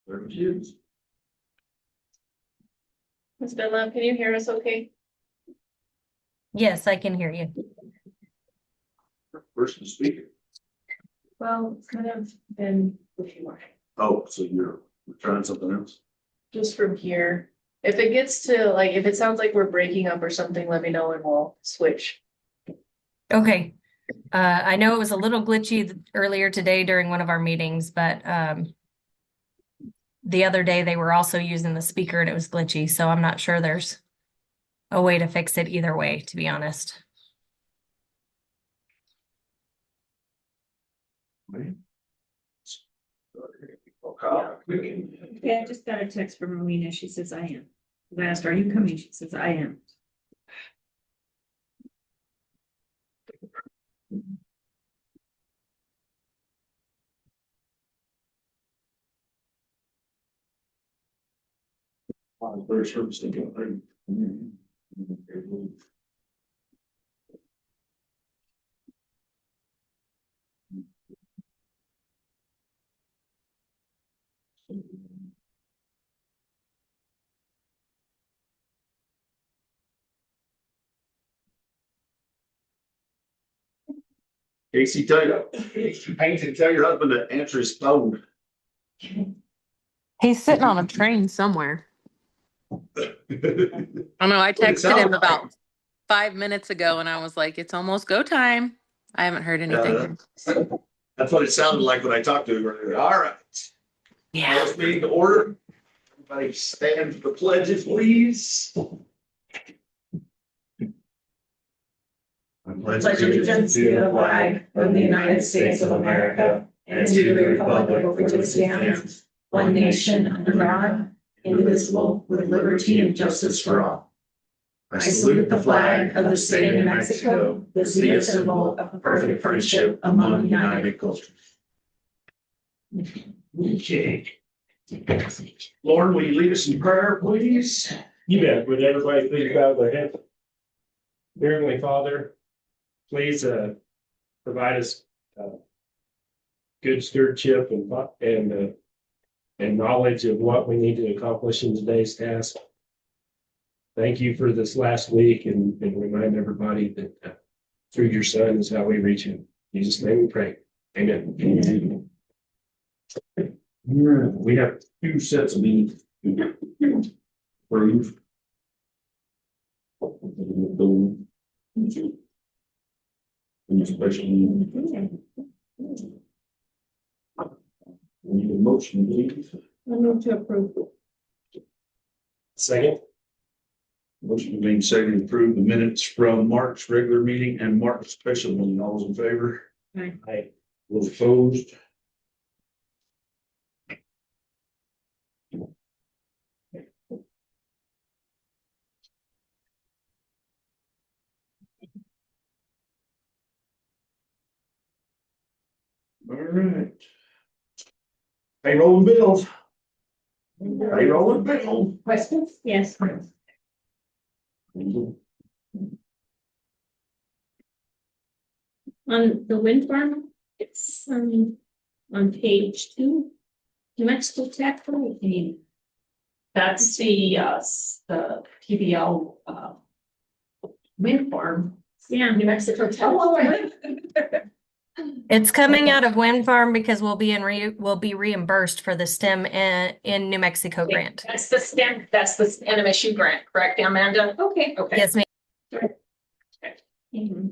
There it is. Ms. Dunlap, can you hear us okay? Yes, I can hear you. Person speaking. Well, it's kind of been wishy-washy. Oh, so you're trying something else? Just from here. If it gets to like, if it sounds like we're breaking up or something, let me know and we'll switch. Okay. I know it was a little glitchy earlier today during one of our meetings, but the other day they were also using the speaker and it was glitchy. So I'm not sure there's a way to fix it either way, to be honest. Okay, I just got a text from Rowena. She says, I am. I asked, are you coming? She says, I am. Very service thinking. Casey, tell your husband to answer his phone. He's sitting on a train somewhere. I don't know. I texted him about 5 minutes ago and I was like, it's almost go time. I haven't heard anything. That's what it sounded like when I talked to him earlier. All right. Yeah. Let's meeting to order. Everybody stand for the pledges, please. I pledge allegiance to the flag of the United States of America and to the republic for which it stands, one nation under God, indivisible, with liberty and justice for all. I salute the flag of the state of New Mexico, the symbol of perfect friendship among united cultures. Okay. Lord, will you lead us in prayer, please? You bet. Would everybody please bow their head? Dear Heavenly Father, please provide us good stewardship and knowledge of what we need to accomplish in today's task. Thank you for this last week and remind everybody that through your Son is how we reach Him. In Jesus' name we pray. Amen. Amen. We have 2 sets of meetings. Approve. Any special meeting? We need a motion, please. I move to approve. Second. Motion being seconded to approve the minutes from Mark's regular meeting and Mark's special meeting. All those in favor? Aye. Those opposed? All right. Payroll and bills. Payroll and bills. Questions? Yes. On the wind farm, it's on page 2. New Mexico tax rate. That's the PBL wind farm. Yeah. New Mexico. It's coming out of wind farm because we'll be reimbursed for the STEM in New Mexico grant. That's the STEM, that's the NMSU grant, correct, Amanda? Okay. Yes, ma'am. Mm-hmm.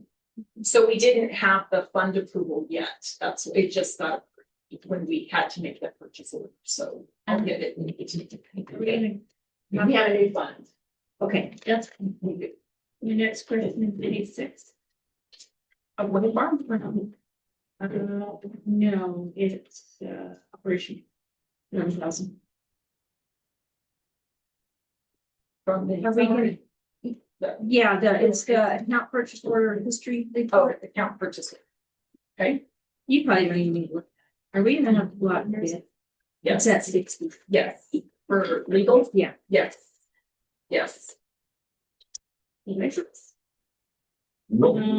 So we didn't have the fund approval yet. That's, it just got approved when we had to make the purchase order. So I'll get it. We have a new fund. Okay, that's completed. The next question is 86. A wind farm? No, it's operation 9,000. From the. Are we gonna? Yeah, it's the account purchase order history Oh, report. account purchase. Okay, You probably don't even need to look. Are we gonna have to go out and bid? It's yes, at 60. yes, for legal, Yeah. yes. Yes. And we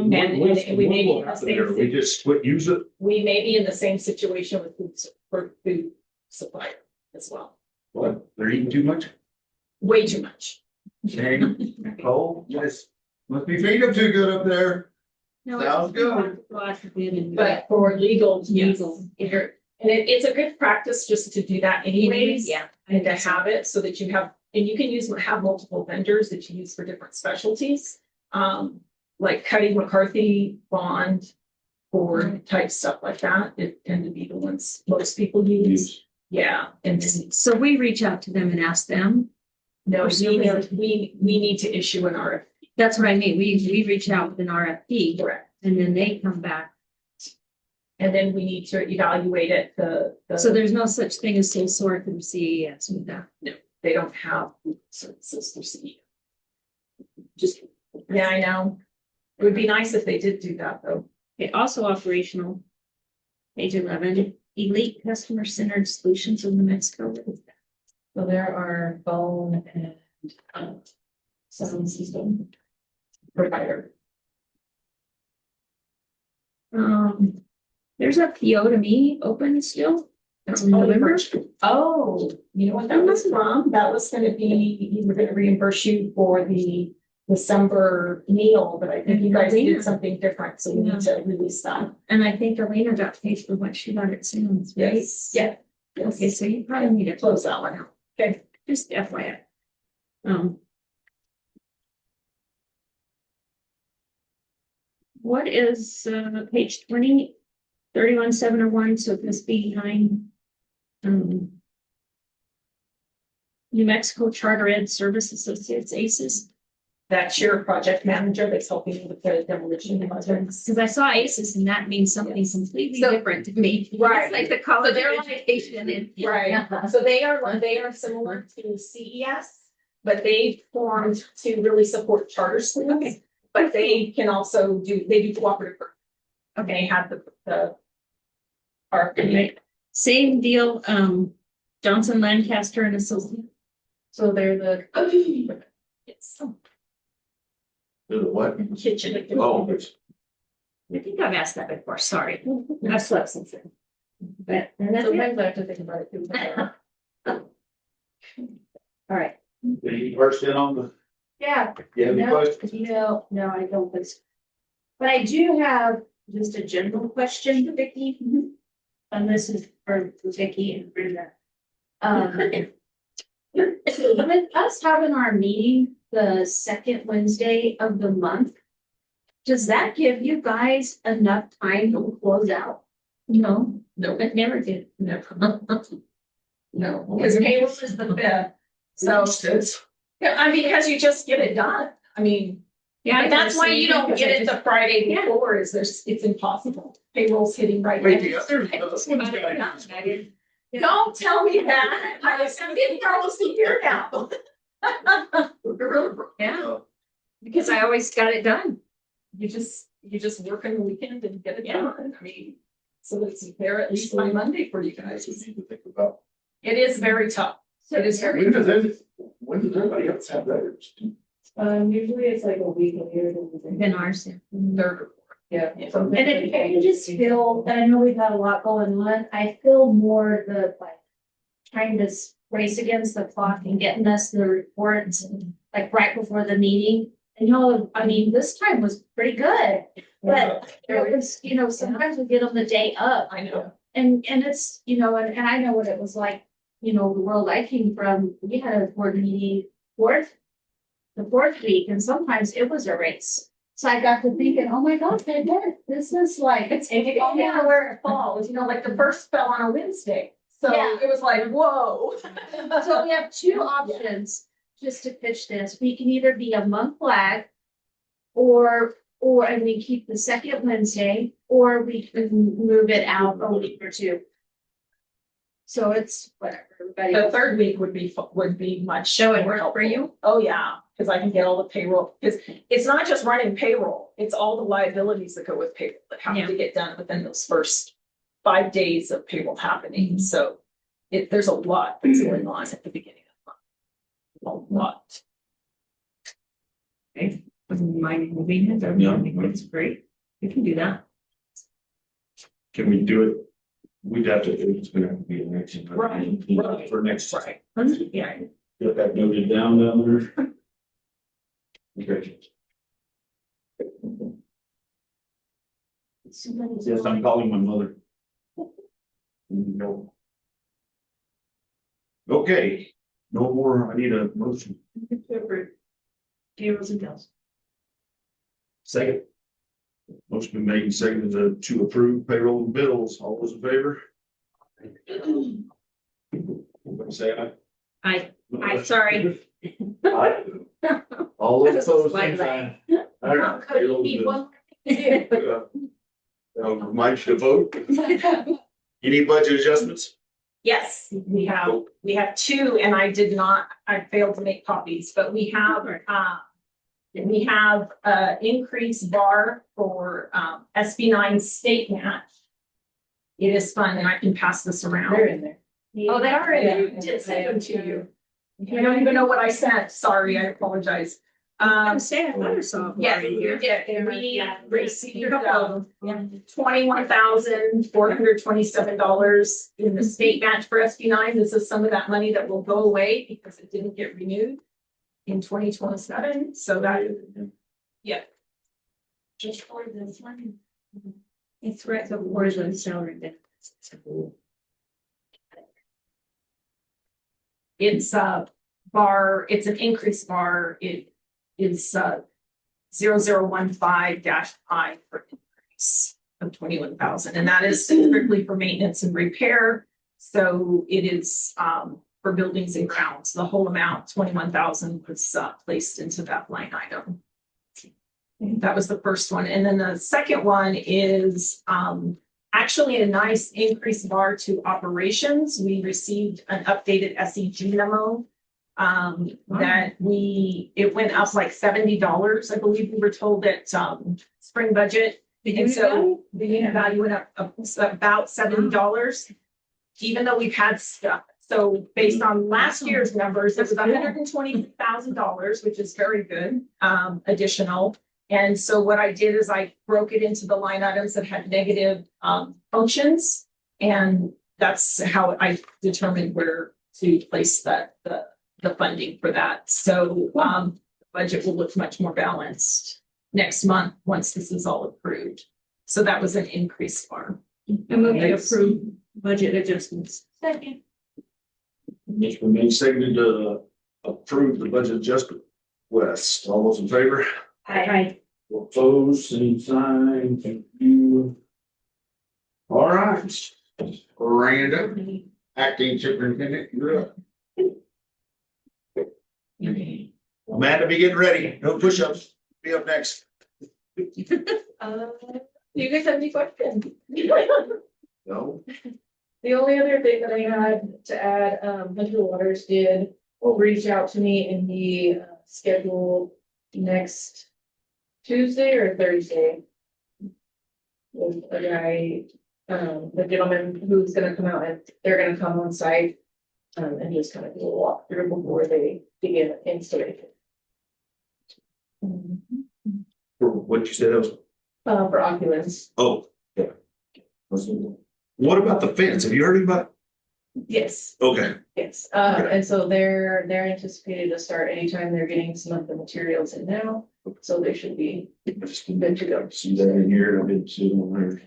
may be in the same We just quit using it. We may be in the same situation with food, for food supplier. as well. What, they're eating too much? Way too much. Okay, Nicole, yes, must be feeding them too good up there. No, Sounds good. But for legal, yes. Legal. And it's a good practice just to do that anyways. Yeah. And to have it so that you have, and you can have multiple vendors that you use for different specialties. Like Cuddy McCarthy, Bond, Ford type stuff like that. It tend to be the ones most people use. Yeah, and So we reach out to them and ask them. no, we need to issue an RFP. That's what I mean. We reach out with an RFP Correct. and then they come back. And then we need to evaluate it, So there's no such thing as sole source through CES with that. they don't have services through CE. Just, yeah, I know. It would be nice if they did do that though. Okay, also operational. Page 11, elite customer centered solutions in New Mexico. So there are phone and sound system provider. There's a PO to me open still. That's in November. Oh, you know what that was from? That was gonna be, we were gonna reimburse you for the December meal, but I think you guys did something different, so we need to release that. And I think Elena got paid for what she got at Sam's, right? Yes, yeah. Okay, so you probably need to Close that one out. Okay. just FYI. What is page 20, 31701, so this behind New Mexico Charter Ed Service Associates ACES? That's your project manager that's helping with the demolition projects. Because I saw ACES and that means something completely So- different to me. Right. It's like the college they're like- education and. Right, so they are similar to CES, but they formed to really support charter schools. Okay. But they can also do cooperative work. Okay, they have the RFP. Same deal, Johnson Lancaster and Associates. So they're the It's Do the what? kitchen. Oh, I think I've asked that before, sorry. I've slept since then. But, and that's it. sometimes I have to think about it too. All right. any question on the, Yeah, you have any no, questions? no, I don't think so. But I do have just a general question for Vicky. And this is for Vicky and Brenda. With us having our meeting the second Wednesday of the month, does that give you guys enough time to close out? No, No, it never did. no. No, because payroll is the fifth, so, yeah, I mean, because you just get it done, I mean. Yeah, And that's why you don't get it the Friday Yeah. before, is it's impossible, payroll's hitting right Wait, now. the other, this one's got it. Don't tell me that, I'm getting almost a year now. Yeah, because I always got it done. You just work on the weekend and get it done, I mean, so it's there at least by Monday for you That's what guys. you need to think about. It is very tough, it is very When tough. does everybody else have theirs? Usually it's like a week later than Than ours. Third or fourth. Yeah. And I just feel, and I know we've had a lot going on, I feel more the like trying to race against the clock and getting us the reports like right before the meeting. I mean, this time was pretty good, but it was, sometimes we get them the day up. I know. And it's, and I know what it was like, the world I came from, we had a board meeting the fourth week, and sometimes it was a race. So I got to thinking, oh my God, this is like, And you don't know where it falls, like the first fell on a Wednesday, so Yeah. it was like, whoa. so we have two options just to pitch this. We can either be a month lag and we keep the second Wednesday, or we can move it out a week or two. So it's whatever, everybody. The third week would be much. So it more worked for helpful. you? Oh, yeah, because I can get all the payroll, because it's not just running payroll, it's all the liabilities that go with payroll that have Yeah. to get done within those first 5 days of payroll happening, so there's a lot that's going on at the beginning of the month. A lot. Okay, wouldn't mind moving it, I think it's great. We can do that. Can we do it We'd have to, it's gonna have to be an action. Right. For next. Right. Yeah. Get that noted down there. Okay. Yes, I'm calling my mother. No. Okay, no more, I need a motion. Heroes and bills. Second. Motion been made and seconded to approve payroll and bills. All those in favor? Everybody say aye. Aye, sorry. Aye. All those opposed, same Like sign. All right, payroll and bills. Remind you to vote. Any budget adjustments? Yes, we have two, and I failed to make copies, but we have increased bar for, SB9 state match. It is fun, and I can pass this around. They're in there. Oh, they are in there. I did send them to you. You don't even know what I sent. Sorry, I apologize. Say I thought I saw. Yes, you did. And we received $21,427 in the state match for SB9. This is some of that money that will go away because it didn't get renewed in 2027. So that, yeah. Just for this one. It's right before the salary benefits. It's it's an increased bar. It is 0015-I for increase of 21,000. And that is strictly for maintenance and repair. So it is for buildings and grounds. The whole amount, 21,000, was placed into that line item. That was the first one. And then the second one is actually a nice increased bar to operations. We received an updated SEG memo that it went up like $70. I believe we were told that spring budget. And so the unit value went up about $70, even though we've had stuff. So based on last year's numbers, it was $120,000, which is very good, additional. And so what I did is I broke it into the line items that had negative functions. And that's how I determined where to place the funding for that. So the budget will look much more balanced next month once this is all approved. So that was an increase bar. And move to approve budget adjustments. Second. It's been made seconded to approve the budget adjustment. West, all those in favor? Aye. Opposed, same sign, thank you. All right, Miranda, acting superintendent, you're up. Amanda, be getting ready, no push-ups, be up next. Do you guys have any questions? No, The only other thing that I had to add, Hunter Waters did reach out to me and he scheduled next Tuesday or Thursday with a guy, the gentleman who's gonna come out and they're gonna come on site and just kind of do a walkthrough before they begin installation. for what you said, that was, For Oculus. oh, yeah. What about the fence, have you heard about? Yes. Okay, Yes, and so they're anticipated to start anytime they're getting some of the materials in now, so they should be good to go. see that in here, I didn't see it on there.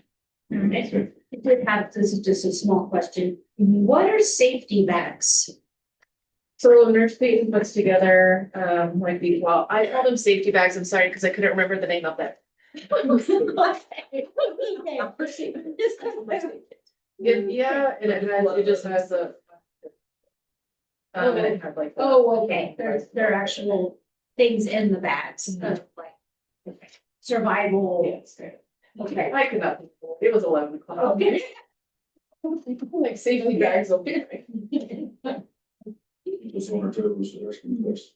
I did have, this is just a small question. What are safety bags? So Nurse Peyton puts together, I call them safety bags, I'm sorry, because I couldn't remember the name of that. Yeah, and it just has a. And it had like. Oh, okay, there are actual things in the bags of like survival. Yes. Okay. I could not, think of it. It was 11 o'clock. Okay. Like safety bags will be. Just one or two was the rest of the list.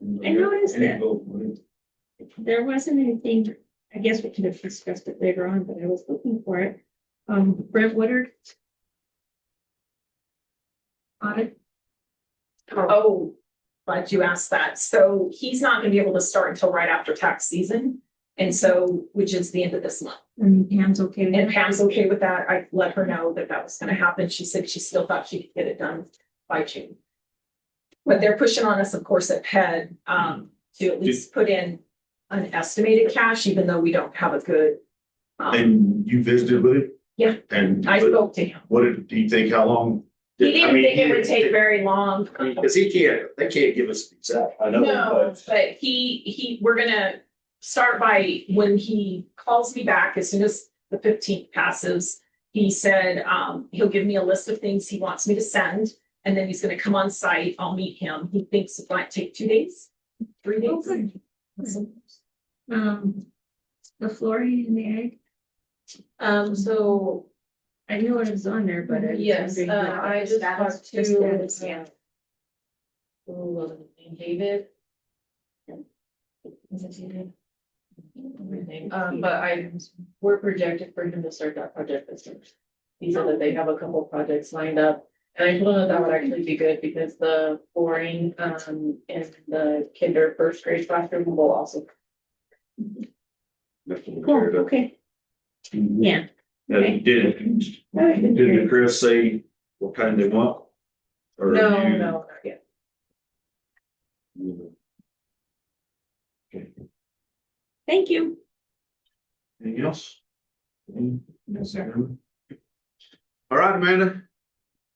I noticed that. There wasn't anything, I guess we could have discussed it later on, but I was looking for it. Brent Woodard. Audit. Oh, glad you asked that. So he's not gonna be able to start until right after tax season. And so, which is the end of this month. And Pam's okay with And that? Pam's okay with that. I let her know that that was gonna happen. She said she still thought she could get it done by June. But they're pushing on us, of course, at PED, to at least put in an estimated cash, even though we don't have a good. And you visited with him? Yeah. And I spoke to him. do you think, how long? He didn't I mean, think it would take very long. Because they can't give us the exact, I know, No, but. but we're gonna start by when he calls me back, as soon as the 15th passes. He said, he'll give me a list of things he wants me to send, and then he's gonna come on site. I'll meet him. He thinks it might take 2 days, 3 days. Oh, good. The fluorine in the egg, So I knew it was on there, but. I was yes, wondering what I the just status- talked the status, to yeah. David. Is it David? But we're projected for him to start that project this year. He said that they have a couple projects lined up. And I told him that would actually be good because the flooring, in the kinder first grade classroom will also. Cool, okay, yeah. Did Chris say what kind they want? Or No, you- no, not yet. Okay. Thank you. Anything else? All right, Amanda.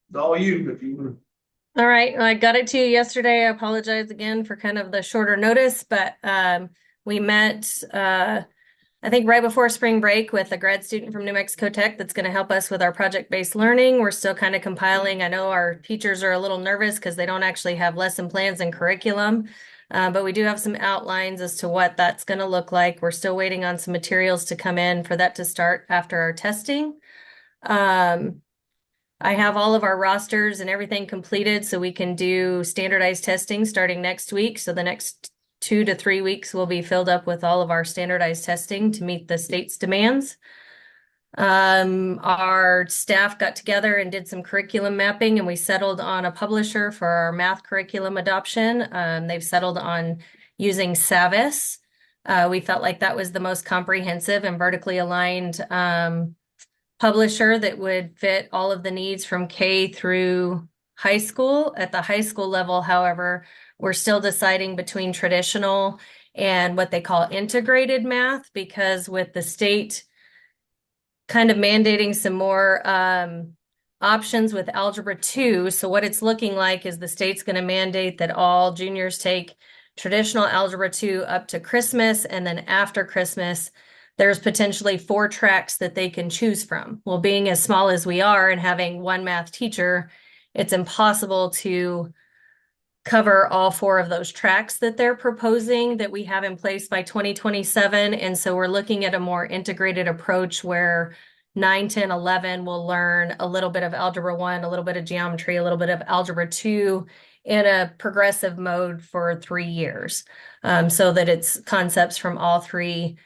It's all you, if you wanna. All right, I got it to you yesterday. I apologize again for kind of the shorter notice, but we met I think right before spring break with a grad student from New Mexico Tech that's going to help us with our project-based learning. We're still kind of compiling. I know our teachers are a little nervous because they don't actually have lesson plans and curriculum, but we do have some outlines as to what that's going to look like. We're still waiting on some materials to come in for that to start after our testing. I have all of our rosters and everything completed so we can do standardized testing starting next week. So the next 2 to 3 weeks will be filled up with all of our standardized testing to meet the state's demands. Our staff got together and did some curriculum mapping, and we settled on a publisher for our math curriculum adoption. They've settled on using Savvis. We felt like that was the most comprehensive and vertically aligned publisher that would fit all of the needs from K through high school. At the high school level, however, we're still deciding between traditional and what they call integrated math, because with the state kind of mandating some more options with Algebra 2. So what it's looking like is the state's going to mandate that all juniors take traditional Algebra 2 up to Christmas, and then after Christmas, there's potentially 4 tracks that they can choose from. Well, being as small as we are and having one math teacher, it's impossible to cover all 4 of those tracks that they're proposing that we have in place by 2027. And so we're looking at a more integrated approach where 9, 10, 11 will learn a little bit of Algebra 1, a little bit of geometry, a little bit of Algebra 2 in a progressive mode for 3 years, so that it's concepts from all 3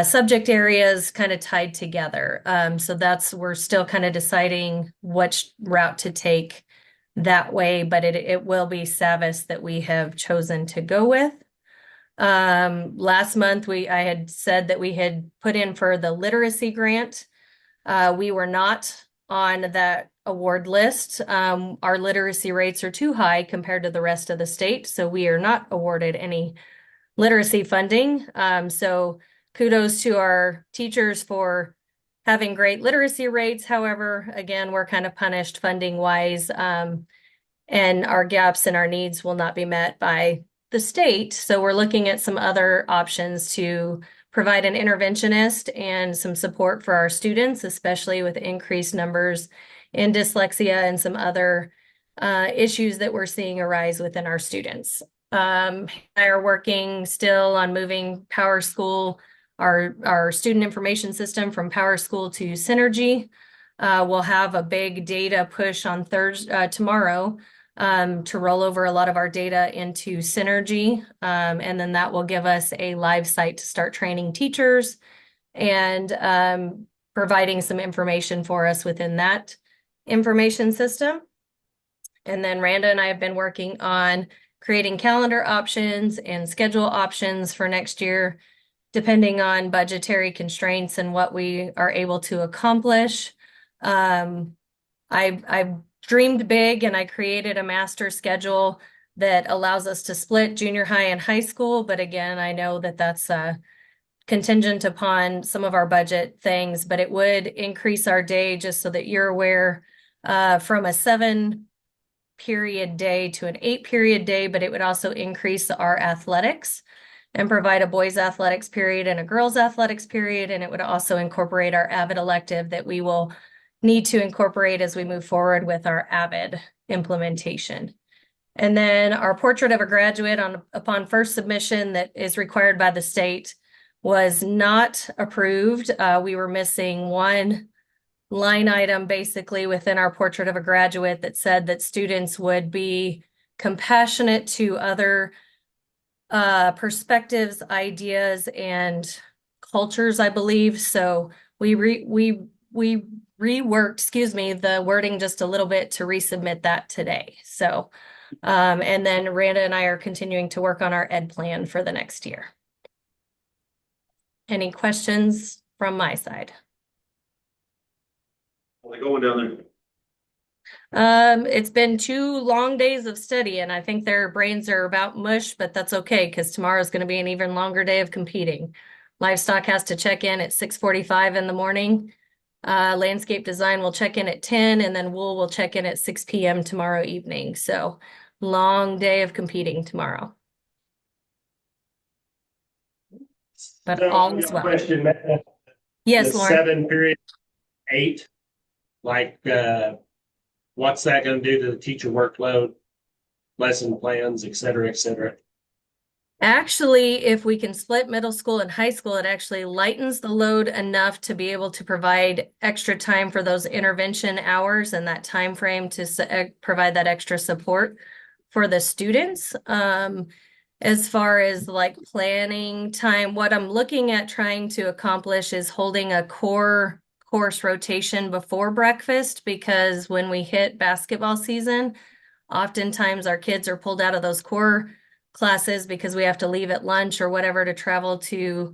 subject areas kind of tied together. So we're still kind of deciding which route to take that way, but it will be Savvis that we have chosen to go with. Last month, I had said that we had put in for the literacy grant. We were not on that award list. Our literacy rates are too high compared to the rest of the state, so we are not awarded any literacy funding. So kudos to our teachers for having great literacy rates. However, again, we're kind of punished funding wise, and our gaps and our needs will not be met by the state. So we're looking at some other options to provide an interventionist and some support for our students, especially with increased numbers in dyslexia and some other issues that we're seeing arise within our students. I are working still on moving Power School, our student information system, from Power School to Synergy. We'll have a big data push on tomorrow to roll over a lot of our data into Synergy. And then that will give us a live site to start training teachers and providing some information for us within that information system. And then Randa and I have been working on creating calendar options and schedule options for next year depending on budgetary constraints and what we are able to accomplish. I dreamed big and I created a master schedule that allows us to split junior high and high school. But again, I know that that's contingent upon some of our budget things, but it would increase our day, just so that you're aware, from a 7-period day to an 8-period day, but it would also increase our athletics and provide a boys athletics period and a girls athletics period. And it would also incorporate our AVID elective that we will need to incorporate as we move forward with our AVID implementation. And then our portrait of a graduate upon first submission that is required by the state was not approved. We were missing one line item basically within our portrait of a graduate that said that students would be compassionate to other perspectives, ideas, and cultures, I believe. So we reworked, the wording just a little bit to resubmit that today. So, and then Randa and I are continuing to work on our ed plan for the next year. Any questions from my side? How are they going down there? It's been 2 long days of study, and I think their brains are about mush, but that's okay because tomorrow's going to be an even longer day of competing. Livestock has to check in at 6:45 in the morning. Landscape design will check in at 10, and then wool will check in at 6 p.m. tomorrow evening. So long day of competing tomorrow. But all is well. Question. Yes, The Lauren. 7-period, 8, like, what's that gonna do to the teacher workload, lesson plans, et cetera, et cetera? Actually, if we can split middle school and high school, it actually lightens the load enough to be able to provide extra time for those intervention hours and that time frame to provide that extra support for the students. As far as like planning time, what I'm looking at trying to accomplish is holding a core course rotation before breakfast, because when we hit basketball season, oftentimes our kids are pulled out of those core classes because we have to leave at lunch or whatever to travel to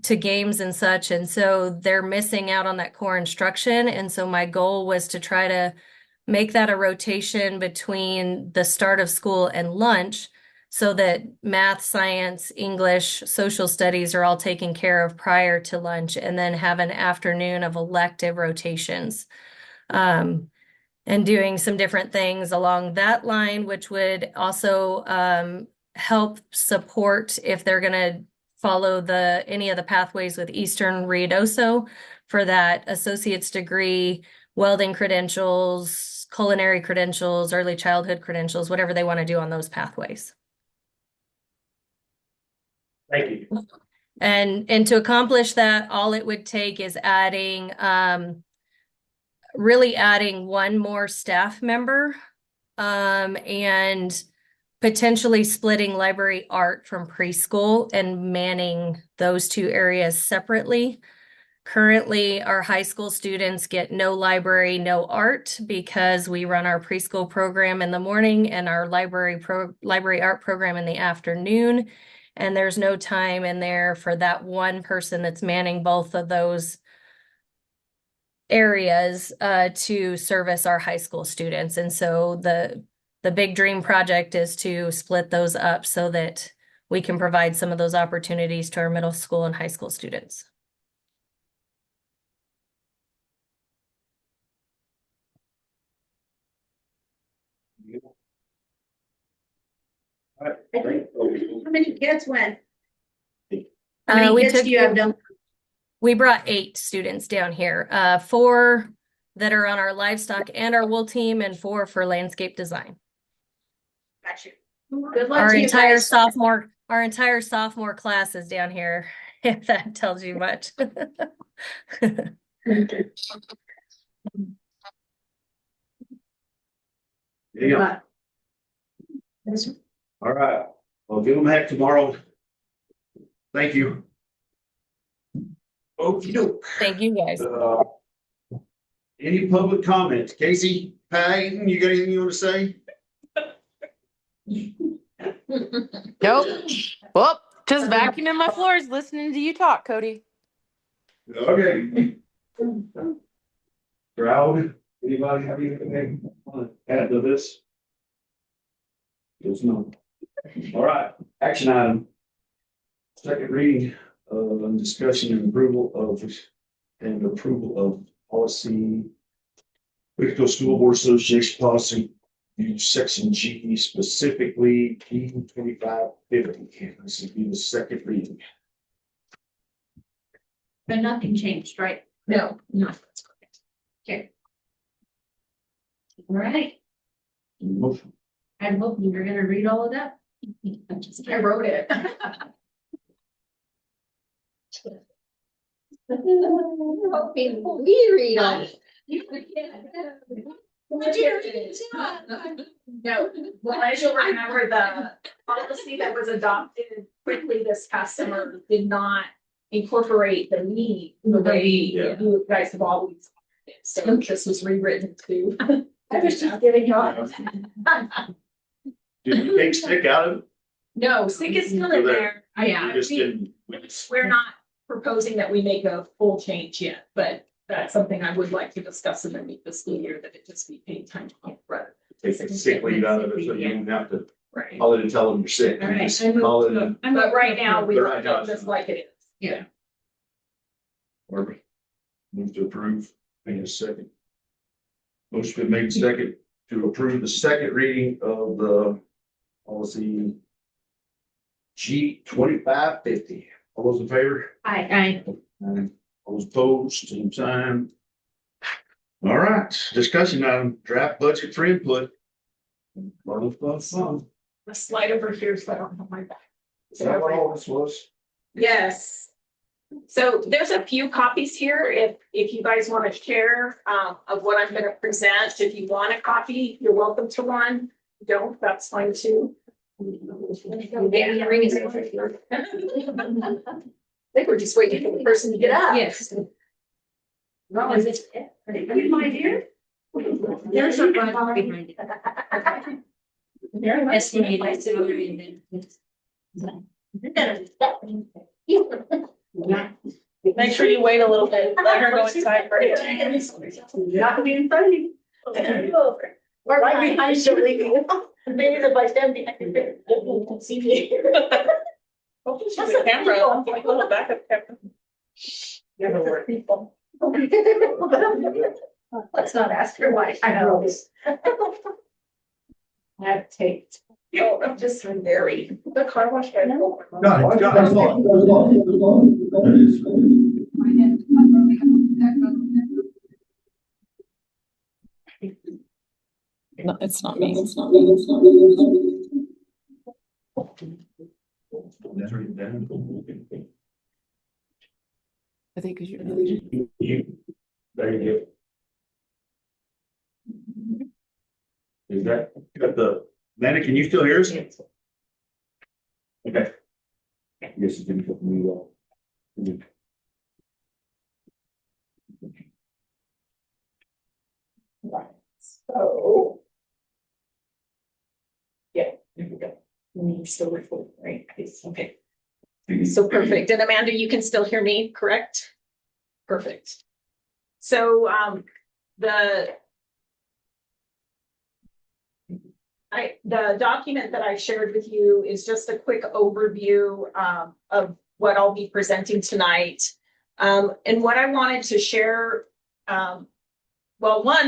games and such. And so they're missing out on that core instruction. And so my goal was to try to make that a rotation between the start of school and lunch, so that math, science, English, social studies are all taken care of prior to lunch, and then have an afternoon of elective rotations. And doing some different things along that line, which would also help support if they're going to follow any of the pathways with Eastern Ruidoso for that associate's degree, welding credentials, culinary credentials, early childhood credentials, whatever they want to do on those pathways. Thank you. And to accomplish that, all it would take is adding really adding one more staff member, and potentially splitting library art from preschool and manning those 2 areas separately. Currently, our high school students get no library, no art, because we run our preschool program in the morning and our library art program in the afternoon. And there's no time in there for that one person that's manning both of those areas to service our high school students. And so the big dream project is to split those up so that we can provide some of those opportunities to our middle school and high school students. All right, great. How many kids went? How many We kids do you have done? We brought 8 students down here, 4 that are on our livestock and our wool team, and 4 for landscape design. Got you. Good luck Our to you entire guys. sophomore class is down here, if that tells you much. Yeah. All right. Well, give them a heck tomorrow. Thank you. Okey-doke. Thank you, guys. Any public comments? Casey, Patton, you got anything you want to say? Nope. Well, Just vacuuming my floors, listening to you talk, Cody. Okay. Crowd, anybody have anything to add to this? There's none. All right, action item. Second reading of discussion and approval of policy. Wichita School Board Association policy, section G, specifically P 2550. This will be the second reading. But nothing changed, right? No, No, that's correct. Okay. All right, Motion. I'm hoping you're gonna read all of that. I wrote it. We read all. No, well, as you'll remember, the policy that was adopted quickly this past summer did not incorporate the need the way Yeah. you guys have always. So this was rewritten to. I was just giving you all. Did you take stick out of it? No, sick is still in there. We just didn't. We're not proposing that we make a full change yet, but that's something I would like to discuss in the new fiscal year, that it just be paid time off rather. Take the sick leave out of it, so you don't have to Right. call it and tell them you're sick. All right. Just call it in. But right now, we Right now, look just like it is. Yeah. Or move to approve. In a second. Motion been made second to approve the second reading of the policy G 2550. All those in favor? I. Aye. All those opposed, same sign. All right, discussion item, draft budget for input. Is The slide over here, so I don't have my back. that what all this was? Yes. So there's a few copies here, if you guys want to share, of what I'm gonna present. If you want a copy, you're welcome to one. If you don't, that's fine too. Maybe the ring is over here. I think we're just waiting for the person to get up. Yes. No, Is it? my dear. There's a button behind it. Very much. Estimated salary and then. Make sure you wait a little bit, let her go inside for it. Not being funny. Or right behind you, leaving. Maybe the by them behind you. See me. That's a camera, like a little backup camera. Never work. People. Let's not ask her why. I know. I have taped. Oh, I'm just very, the car wash. Had No, it's not me. It's not me. It's not me. I think because you're. There you go. Is that, got the, Manny, can you still hear us? Okay. Yes, you can put me well. Right, so. Yeah, there we go. You're still recording, right? Okay. So perfect. And Amanda, you can still hear me, correct? Perfect. So, the document that I shared with you is just a quick overview of what I'll be presenting tonight. And what I wanted to share, well,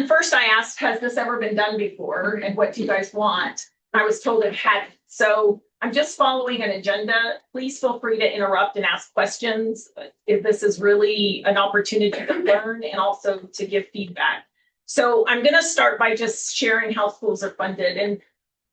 first I asked, has this ever been done before? And what do you guys want? I was told it hadn't. So I'm just following an agenda. Please feel free to interrupt and ask questions if this is really an opportunity to learn and also to give feedback. So I'm going to start by just sharing how schools are funded. And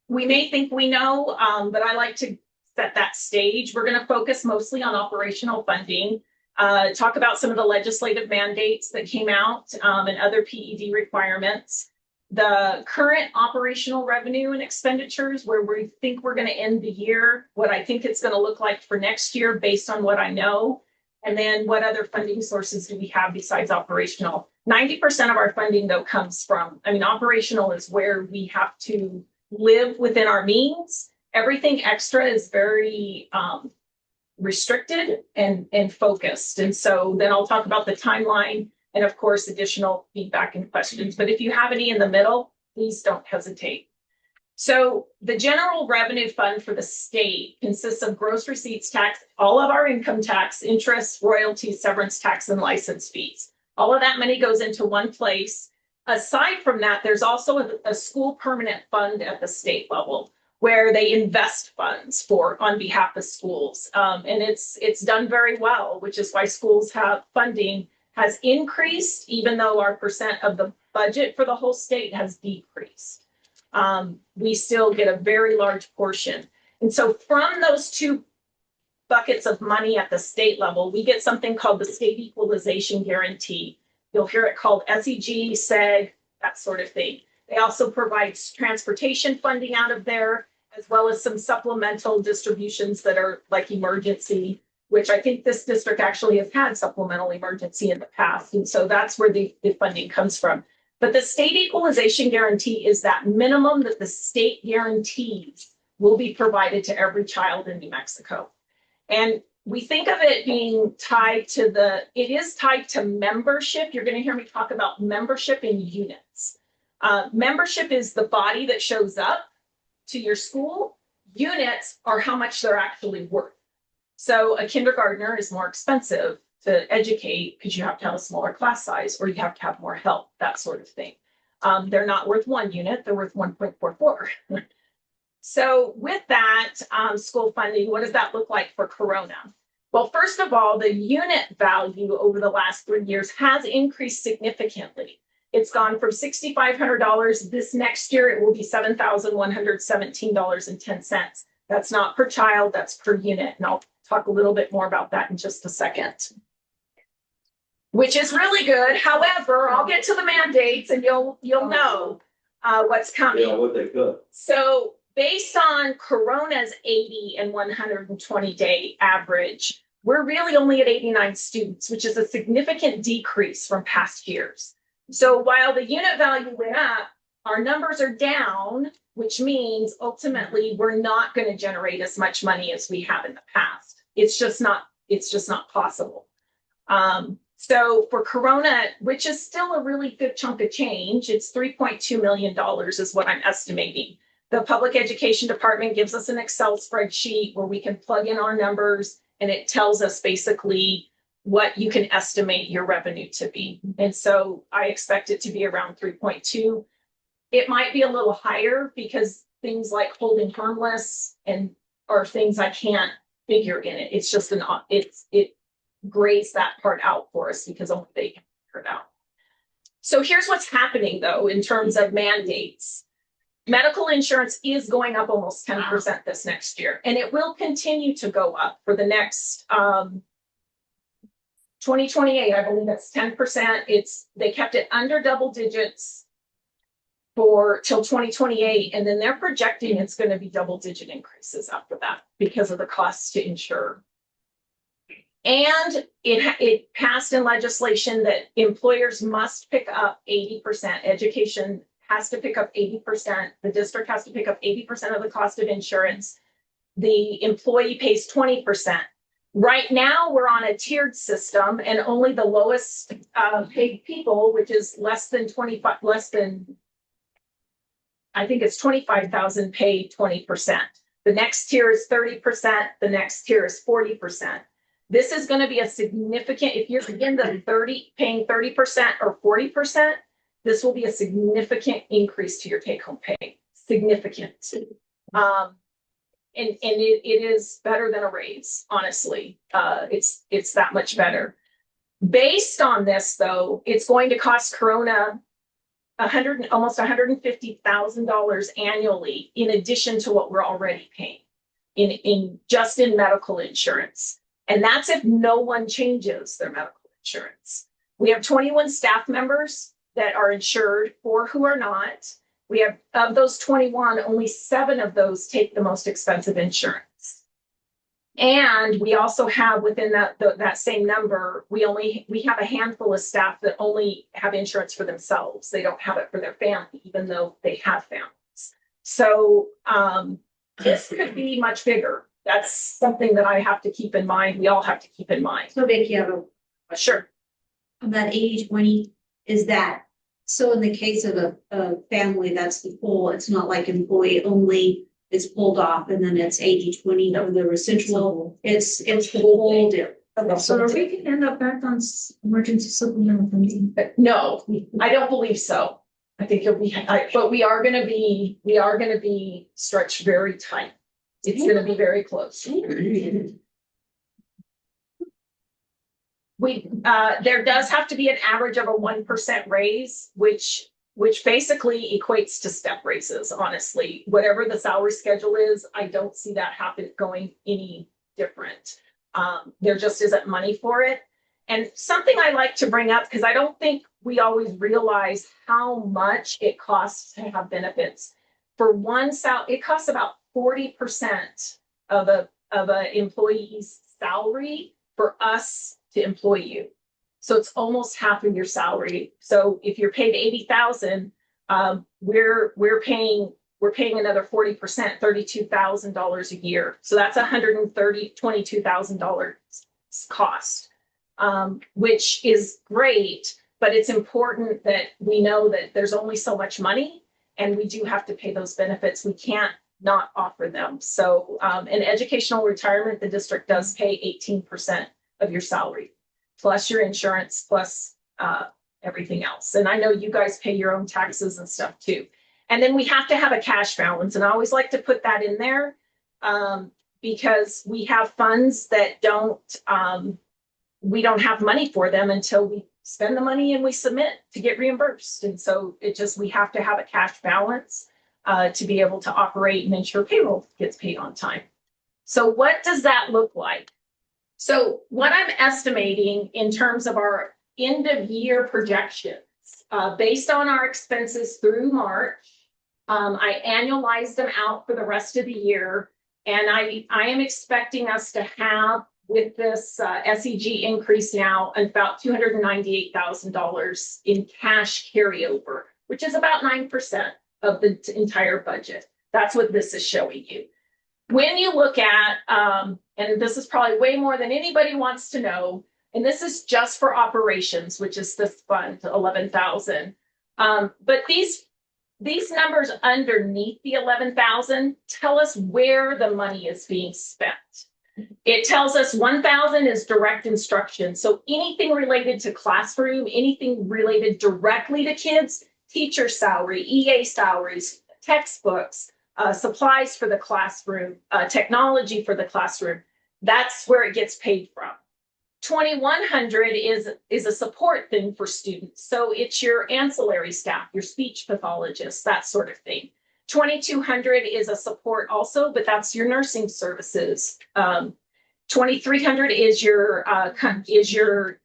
we may think we know, but I like to set that stage. We're going to focus mostly on operational funding, talk about some of the legislative mandates that came out and other PED requirements, the current operational revenue and expenditures, where we think we're going to end the year, what I think it's going to look like for next year based on what I know, and then what other funding sources do we have besides operational. 90% of our funding, though, comes from, operational is where we have to live within our means. Everything extra is very restricted and focused. And so then I'll talk about the timeline and of course, additional feedback and questions. But if you have any in the middle, please don't hesitate. So the general revenue fund for the state consists of gross receipts tax, all of our income tax, interest, royalties, severance tax, and license fees. All of that money goes into one place. Aside from that, there's also a school permanent fund at the state level where they invest funds for on behalf of schools. And it's done very well, which is why schools have funding has increased, even though our percent of the budget for the whole state has decreased. We still get a very large portion. And so from those two buckets of money at the state level, we get something called the State Equalization Guarantee. You'll hear it called SEG, SEG, that sort of thing. They also provide transportation funding out of there, as well as some supplemental distributions that are like emergency, which I think this district actually has had supplemental emergency in the past. And so that's where the funding comes from. But the State Equalization Guarantee is that minimum that the state guarantees will be provided to every child in New Mexico. And we think of it being tied to it is tied to membership. You're going to hear me talk about membership in units. Membership is the body that shows up to your school. Units are how much they're actually worth. So a kindergartner is more expensive to educate because you have to have a smaller class size or you have to have more help, that sort of thing. They're not worth 1 unit, they're worth 1.44. So with that school funding, what does that look like for Corona? Well, first of all, the unit value over the last 3 years has increased significantly. It's gone from $6,500. This next year, it will be $7,117.10. That's not per child, that's per unit. And I'll talk a little bit more about that in just a second, which is really good. However, I'll get to the mandates and you'll know what's coming. Yeah, what they cut. So based on Corona's 80 and 120 day average, we're really only at 89 students, which is a significant decrease from past years. So while the unit value went up, our numbers are down, which means ultimately we're not going to generate as much money as we have in the past. It's just not possible. So for Corona, which is still a really good chunk of change, it's $3.2 million is what I'm estimating. The public education department gives us an Excel spreadsheet where we can plug in our numbers and it tells us basically what you can estimate your revenue to be. And so I expect it to be around 3.2. It might be a little higher because things like holding harmless are things I can't figure in it. It's just it grades that part out for us because only they can figure it out. So here's what's happening though in terms of mandates. Medical insurance is going up almost 10% this next year, and it will continue to go up for the next 2028. I believe that's 10%. They kept it under double digits till 2028, and then they're projecting it's going to be double-digit increases after that because of the costs to insure. And it passed in legislation that employers must pick up 80%. Education has to pick up 80%. The district has to pick up 80% of the cost of insurance. The employee pays 20%. Right now, we're on a tiered system, and only the lowest paid people, which is I think it's 25,000, pay 20%. The next tier is 30%. The next tier is 40%. This is going to be a significant, if you're in the paying 30% or 40%, this will be a significant increase to your take-home pay. Significant. And it is better than a raise, honestly. It's that much better. Based on this, though, it's going to cost Corona almost $150,000 annually, in addition to what we're already paying in medical insurance. And that's if no one changes their medical insurance. We have 21 staff members that are insured, 4 who are not. We have, of those 21, only 7 of those take the most expensive insurance. And we also have within that same number, we have a handful of staff that only have insurance for themselves. They don't have it for their family, even though they have families. So this could be much bigger. that's something that I have to keep in mind. We all have to keep in mind. So Vicky, I have Sure. on that 80-20, is that, so in the case of a family, that's the full, it's not like employee only, it's pulled off and then it's 80-20 of the residual, it's the whole deal. So are we gonna end up back on emergency supplemental funding? No, I don't believe so. I think you'll be, but we are gonna be stretched very tight. It's gonna be very close. There does have to be an average of a 1% raise, which basically equates to step raises, honestly. Whatever the salary schedule is, I don't see that going any different. There just isn't money for it. And something I like to bring up, because I don't think we always realize how much it costs to have benefits. For it costs about 40% of a employee's salary for us to employ you. So it's almost half of your salary. So if you're paid 80,000, we're paying another 40%, $32,000 a year. So that's $22,000 cost, which is great, but it's important that we know that there's only so much money and we do have to pay those benefits. We can't not offer them. So in educational retirement, the district does pay 18% of your salary, plus your insurance, plus everything else. And I know you guys pay your own taxes and stuff too. And then we have to have a cash balance. And I always like to put that in there because we have funds that we don't have money for them until we spend the money and we submit to get reimbursed. And so we have to have a cash balance to be able to operate and ensure payroll gets paid on time. So what does that look like? So what I'm estimating in terms of our end of year projections, based on our expenses through March, I annualized them out for the rest of the year. And I am expecting us to have, with this SEG increase now, about $298,000 in cash carryover, which is about 9% of the entire budget. That's what this is showing you. When you look at, and this is probably way more than anybody wants to know, and this is just for operations, which is this fund, 11,000. But these numbers underneath the 11,000 tell us where the money is being spent. It tells us 1,000 is direct instruction. So anything related to classroom, anything related directly to kids, teacher salary, EA salaries, textbooks, supplies for the classroom, technology for the classroom. That's where it gets paid from. 2,100 is a support thing for students. So it's your ancillary staff, your speech pathologists, that sort of thing. 2,200 is a support also, but that's your nursing services. 2,300 is your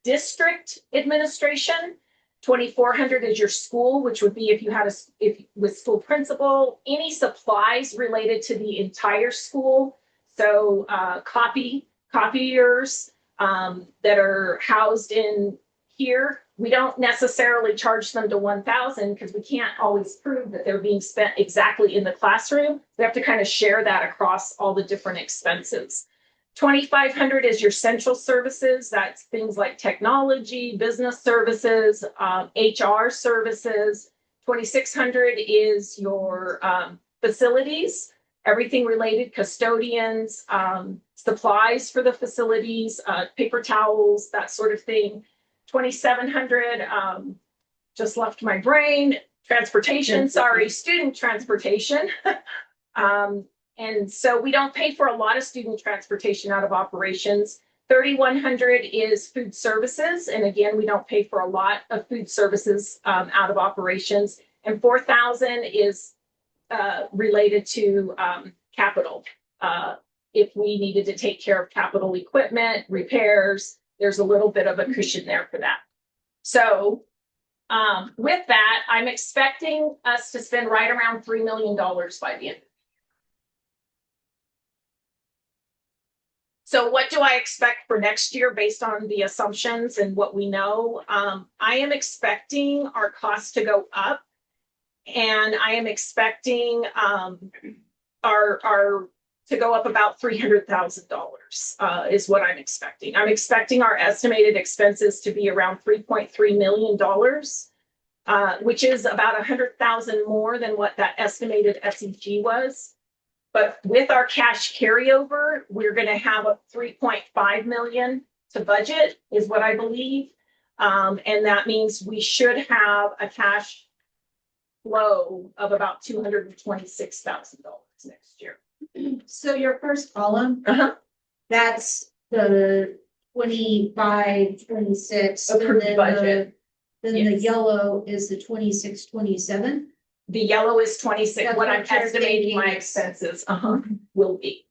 district administration. 2,400 is your school, which would be if you had with school principal, any supplies related to the entire school. So copiers that are housed in here, we don't necessarily charge them to 1,000 because we can't always prove that they're being spent exactly in the classroom. We have to kind of share that across all the different expenses. 2,500 is your central services. That's things like technology, business services, HR services. 2,600 is your facilities, everything related, custodians, supplies for the facilities, paper towels, that sort of thing. 2,700, just left my brain, transportation, sorry, student transportation. And so we don't pay for a lot of student transportation out of operations. 3,100 is food services. And again, we don't pay for a lot of food services out of operations. And 4,000 is related to capital. If we needed to take care of capital equipment, repairs, there's a little bit of a cushion there for that. So with that, I'm expecting us to spend right around $3 million by the end. So what do I expect for next year based on the assumptions and what we know? I am expecting our costs to go up, and I am expecting our to go up about $300,000, is what I'm expecting. I'm expecting our estimated expenses to be around $3.3 million, which is about 100,000 more than what that estimated SEG was. But with our cash carryover, we're going to have a 3.5 million to budget, is what I believe. And that means we should have a cash flow of about $226,000 next year. So your first column, Uh-huh. that's the 25, 26. and Approved then budget. Then the Yes. yellow is the 26, 27. The yellow is 26, That's what what I'm you're estimating my thinking. expenses, will be.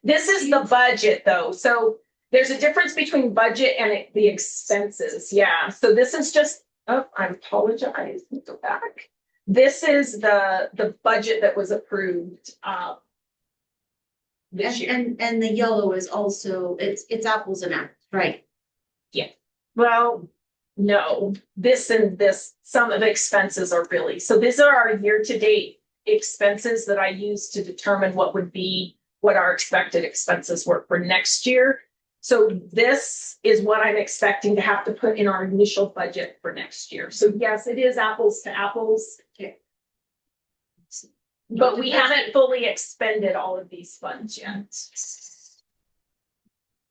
This is the budget though, so there's a difference between budget and the expenses, yeah, so this is just, oh, I apologize, let me go back. This is the budget that was approved, this year. And the yellow is also, it's apples and apples, right? Well, no, this and this, some of the expenses are really, so these are our year-to-date expenses that I use to determine what our expected expenses were for next year. So this is what I'm expecting to have to put in our initial budget for next year. So yes, it is apples to apples. Okay. But we haven't fully expended all of these funds yet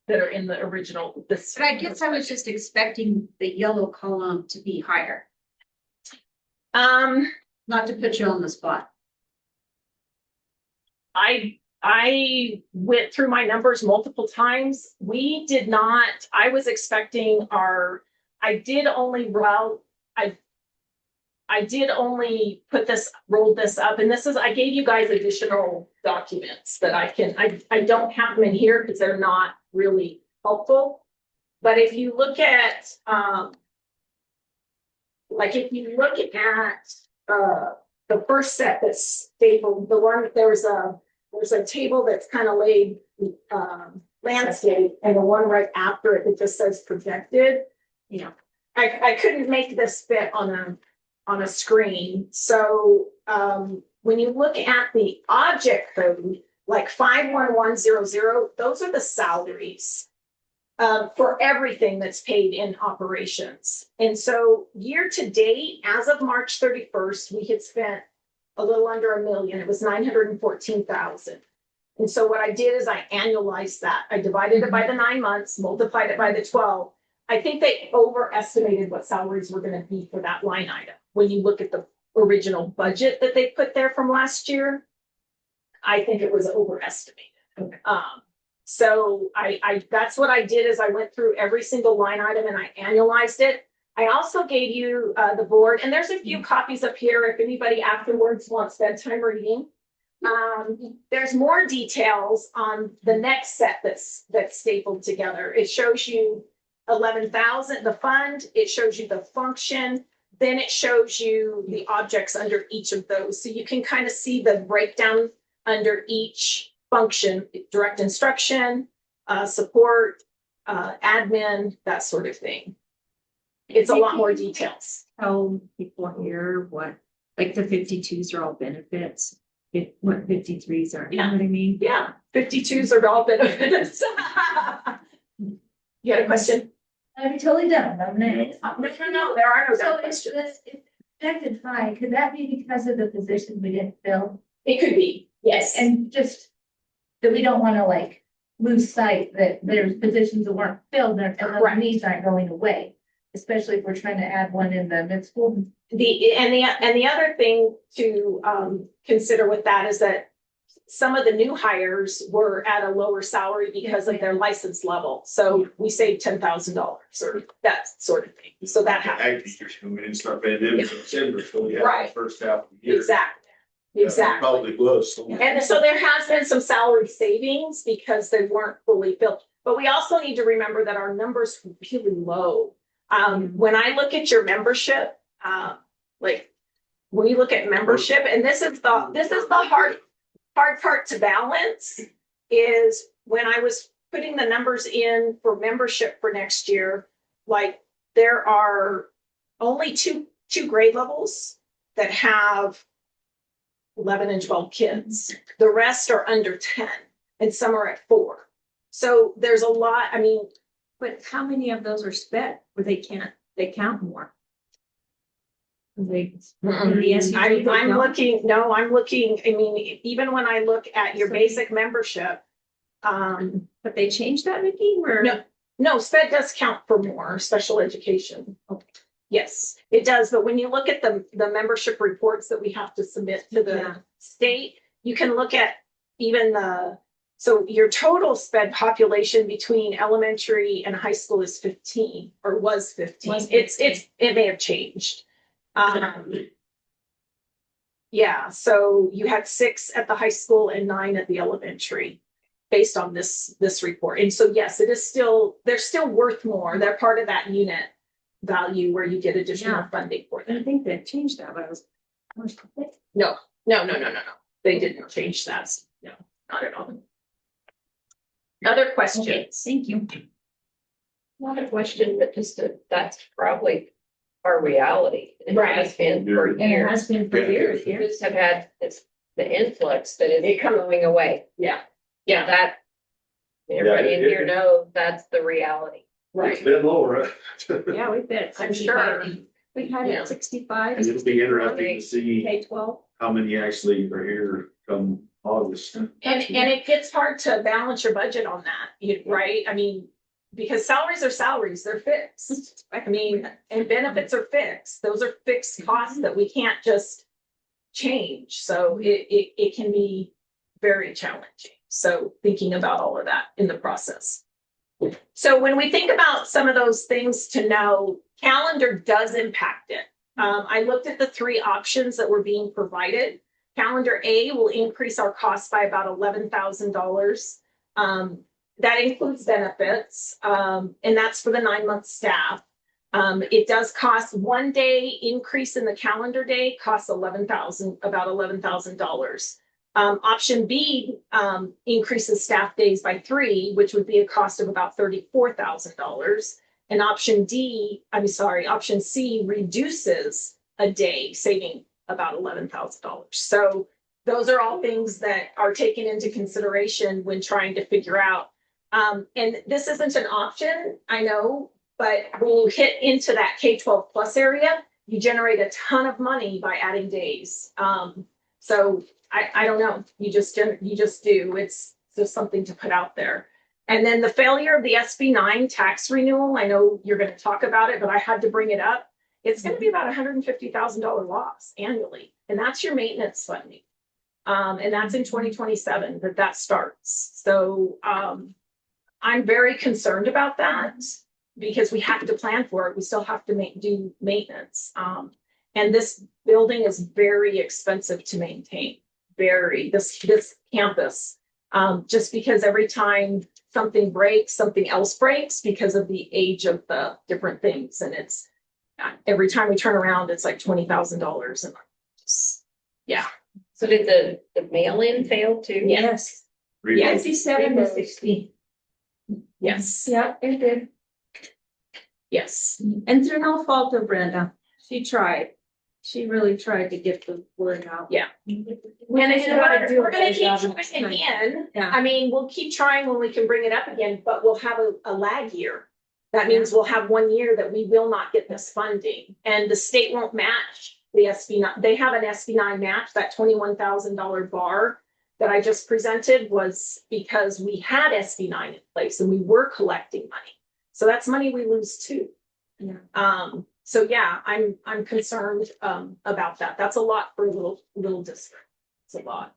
that are in the original. But I guess I was just expecting the yellow column to be higher, not to put you on the spot. I went through my numbers multiple times. We did not, I was expecting I did only roll this up, and this is, I gave you guys additional documents that I don't have them in here because they're not really helpful. But if you look at, the first set that's stapled, the one, there's a table that's kind of laid, landscape, and the one right after it, it just says projected. I couldn't make this fit on a screen. So, when you look at the object code, like 51100, those are the salaries for everything that's paid in operations. And so year to date, as of March 31st, we had spent a little under $1 million. It was 914,000. And so what I did is I annualized that. I divided it by the 9 months, multiplied it by the 12. I think they overestimated what salaries were going to be for that line item. When you look at the original budget that they put there from last year, I think it was overestimated. Okay. So that's what I did is I went through every single line item and I annualized it. I also gave you the board, and there's a few copies up here if anybody afterwards wants bedtime reading. There's more details on the next set that's stapled together. It shows you 11,000, the fund, it shows you the function, then it shows you the objects under each of those. So you can kind of see the breakdown under each function, direct instruction, support, admin, that sort of thing. It's a lot more details. Tell people here what, like the 52s are all benefits, what 53s are, you know what I mean? Yeah, 52s are all benefits. You had a question? I'd be totally done. I'm No, there are no So dumb it's questions. projected high. Could that be because of the position we didn't fill? It could be, yes. And just that we don't want to like lose sight that there's positions that weren't filled and those Correct. needs aren't going away, especially if we're trying to add one in the mid school. The other thing to consider with that is that some of the new hires were at a lower salary because of their license level. So we saved $10,000 or that sort of thing. So that Ag happens. teachers, we didn't start paying them until December, so we had Right. the first half of the year. Exactly. Yeah, Exactly. Probably was. So And so there has been some salary savings because they weren't fully filled. But we also need to remember that our numbers were really low. When I look at your membership, like when you look at membership, and this is the hard part to balance, is when I was putting the numbers in for membership for next year, like there are only two grade levels that have 11 and 12 kids. The rest are under 10 and some are at 4. So there's a lot, I mean, But how many of those are sped where they count more? They, in the SU, they I'm don't? looking, I mean, even when I look at your basic membership, But they changed that, Nikki, or? no, SPED does count for more special education. Okay. Yes, it does. But when you look at the membership reports that we have to submit to the Yeah. state, you can look at even so your total SPED population between elementary and high school is 15 or was 15. Was It may have changed. Yeah, so you had 6 at the high school and 9 at the elementary based on this report. And so, yes, it is still, they're still worth more. They're part of that unit value where you get additional Yeah. funding for I them. think they changed that, but I was. No. They didn't change that. No, not at all. Other questions? Okay, thank you. Not a question, but just that's probably our reality. It Right. has been for And it years. has been for years, We yeah. just have had the influx that is going away. Yeah. Yeah, that, everybody in it- here knows that's the reality. It's Right. been lower. Yeah, we've been. I'm sure. We had it Yeah. at 65. And it'll be interesting to see K-12. how many actually are here come August. And it gets hard to balance your budget on that, right? I mean, because salaries are salaries, they're fixed. I mean, and benefits are fixed. Those are fixed costs that we can't just change. So it can be very challenging. So thinking about all of that in the process. So when we think about some of those things to know, calendar does impact it. I looked at the 3 options that were being provided. Calendar A will increase our costs by about $11,000. That includes benefits, and that's for the 9-month staff. It does cost 1 day increase in the calendar day costs about $11,000. Option B increases staff days by 3, which would be a cost of about $34,000. And option C reduces a day, saving about $11,000. So those are all things that are taken into consideration when trying to figure out. And this isn't an option, I know, but when you hit into that K-12 plus area, you generate a ton of money by adding days. So I don't know, you just do. It's just something to put out there. And then the failure of the SB 9 tax renewal, I know you're going to talk about it, but I had to bring it up. It's going to be about $150,000 loss annually, and that's your maintenance funding. And that's in 2027 that starts. So I'm very concerned about that because we have to plan for it. We still have to do maintenance. And this building is very expensive to maintain. This campus, just because every time something breaks, something else breaks because of the age of the different things. And it's every time we turn around, it's like $20,000. And yeah. So did the mail-in fail too? Yes. Yes. 57 to 60. Yes. Yeah, it did. Yes. And through no fault of Brenda. She tried. She really tried to get the word out. Yeah. And We're going to keep trying again. Yeah. I mean, we'll keep trying when we can bring it up again, but we'll have a lag year. That means we'll have 1 year that we will not get this funding, and the state won't match the SB 9. They have an SB 9 match. That $21,000 bar that I just presented was because we had SB 9 in place and we were collecting money. So that's money we lose too. Yeah. So yeah, I'm concerned about that. That's a lot for a little district. It's a lot.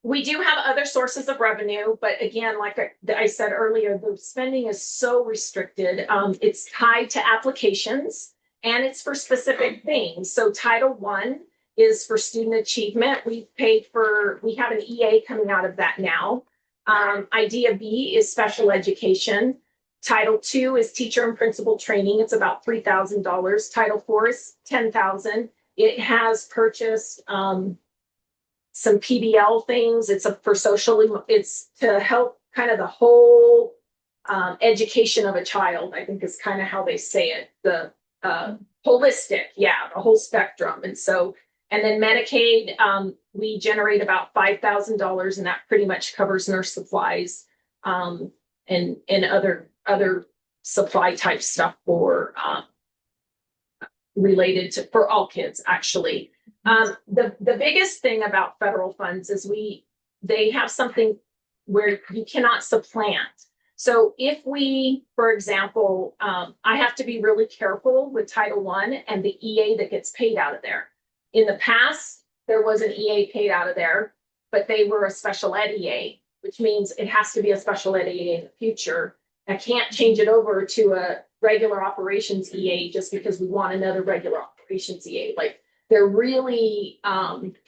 We do have other sources of revenue, but again, like I said earlier, the spending is so restricted. It's tied to applications and it's for specific things. So Title I is for student achievement. We have an EA coming out of that now. Idea B is special education. Title II is teacher and principal training. It's about $3,000. Title IV is $10,000. It has purchased some PBL things. It's it's to help kind of the whole education of a child, I think is kind of how they say it. The holistic, the whole spectrum. And so, And then Medicaid, we generate about $5,000 and that pretty much covers nurse supplies, and other supply type stuff for, related to, for all kids, actually. The biggest thing about federal funds is they have something where you cannot supplant. So if we, for example, I have to be really careful with Title I and the EA that gets paid out of there. In the past, there was an EA paid out of there, but they were a special ed EA, which means it has to be a special ed EA in the future. I can't change it over to a regular operations EA just because we want another regular operations EA. Like, they're really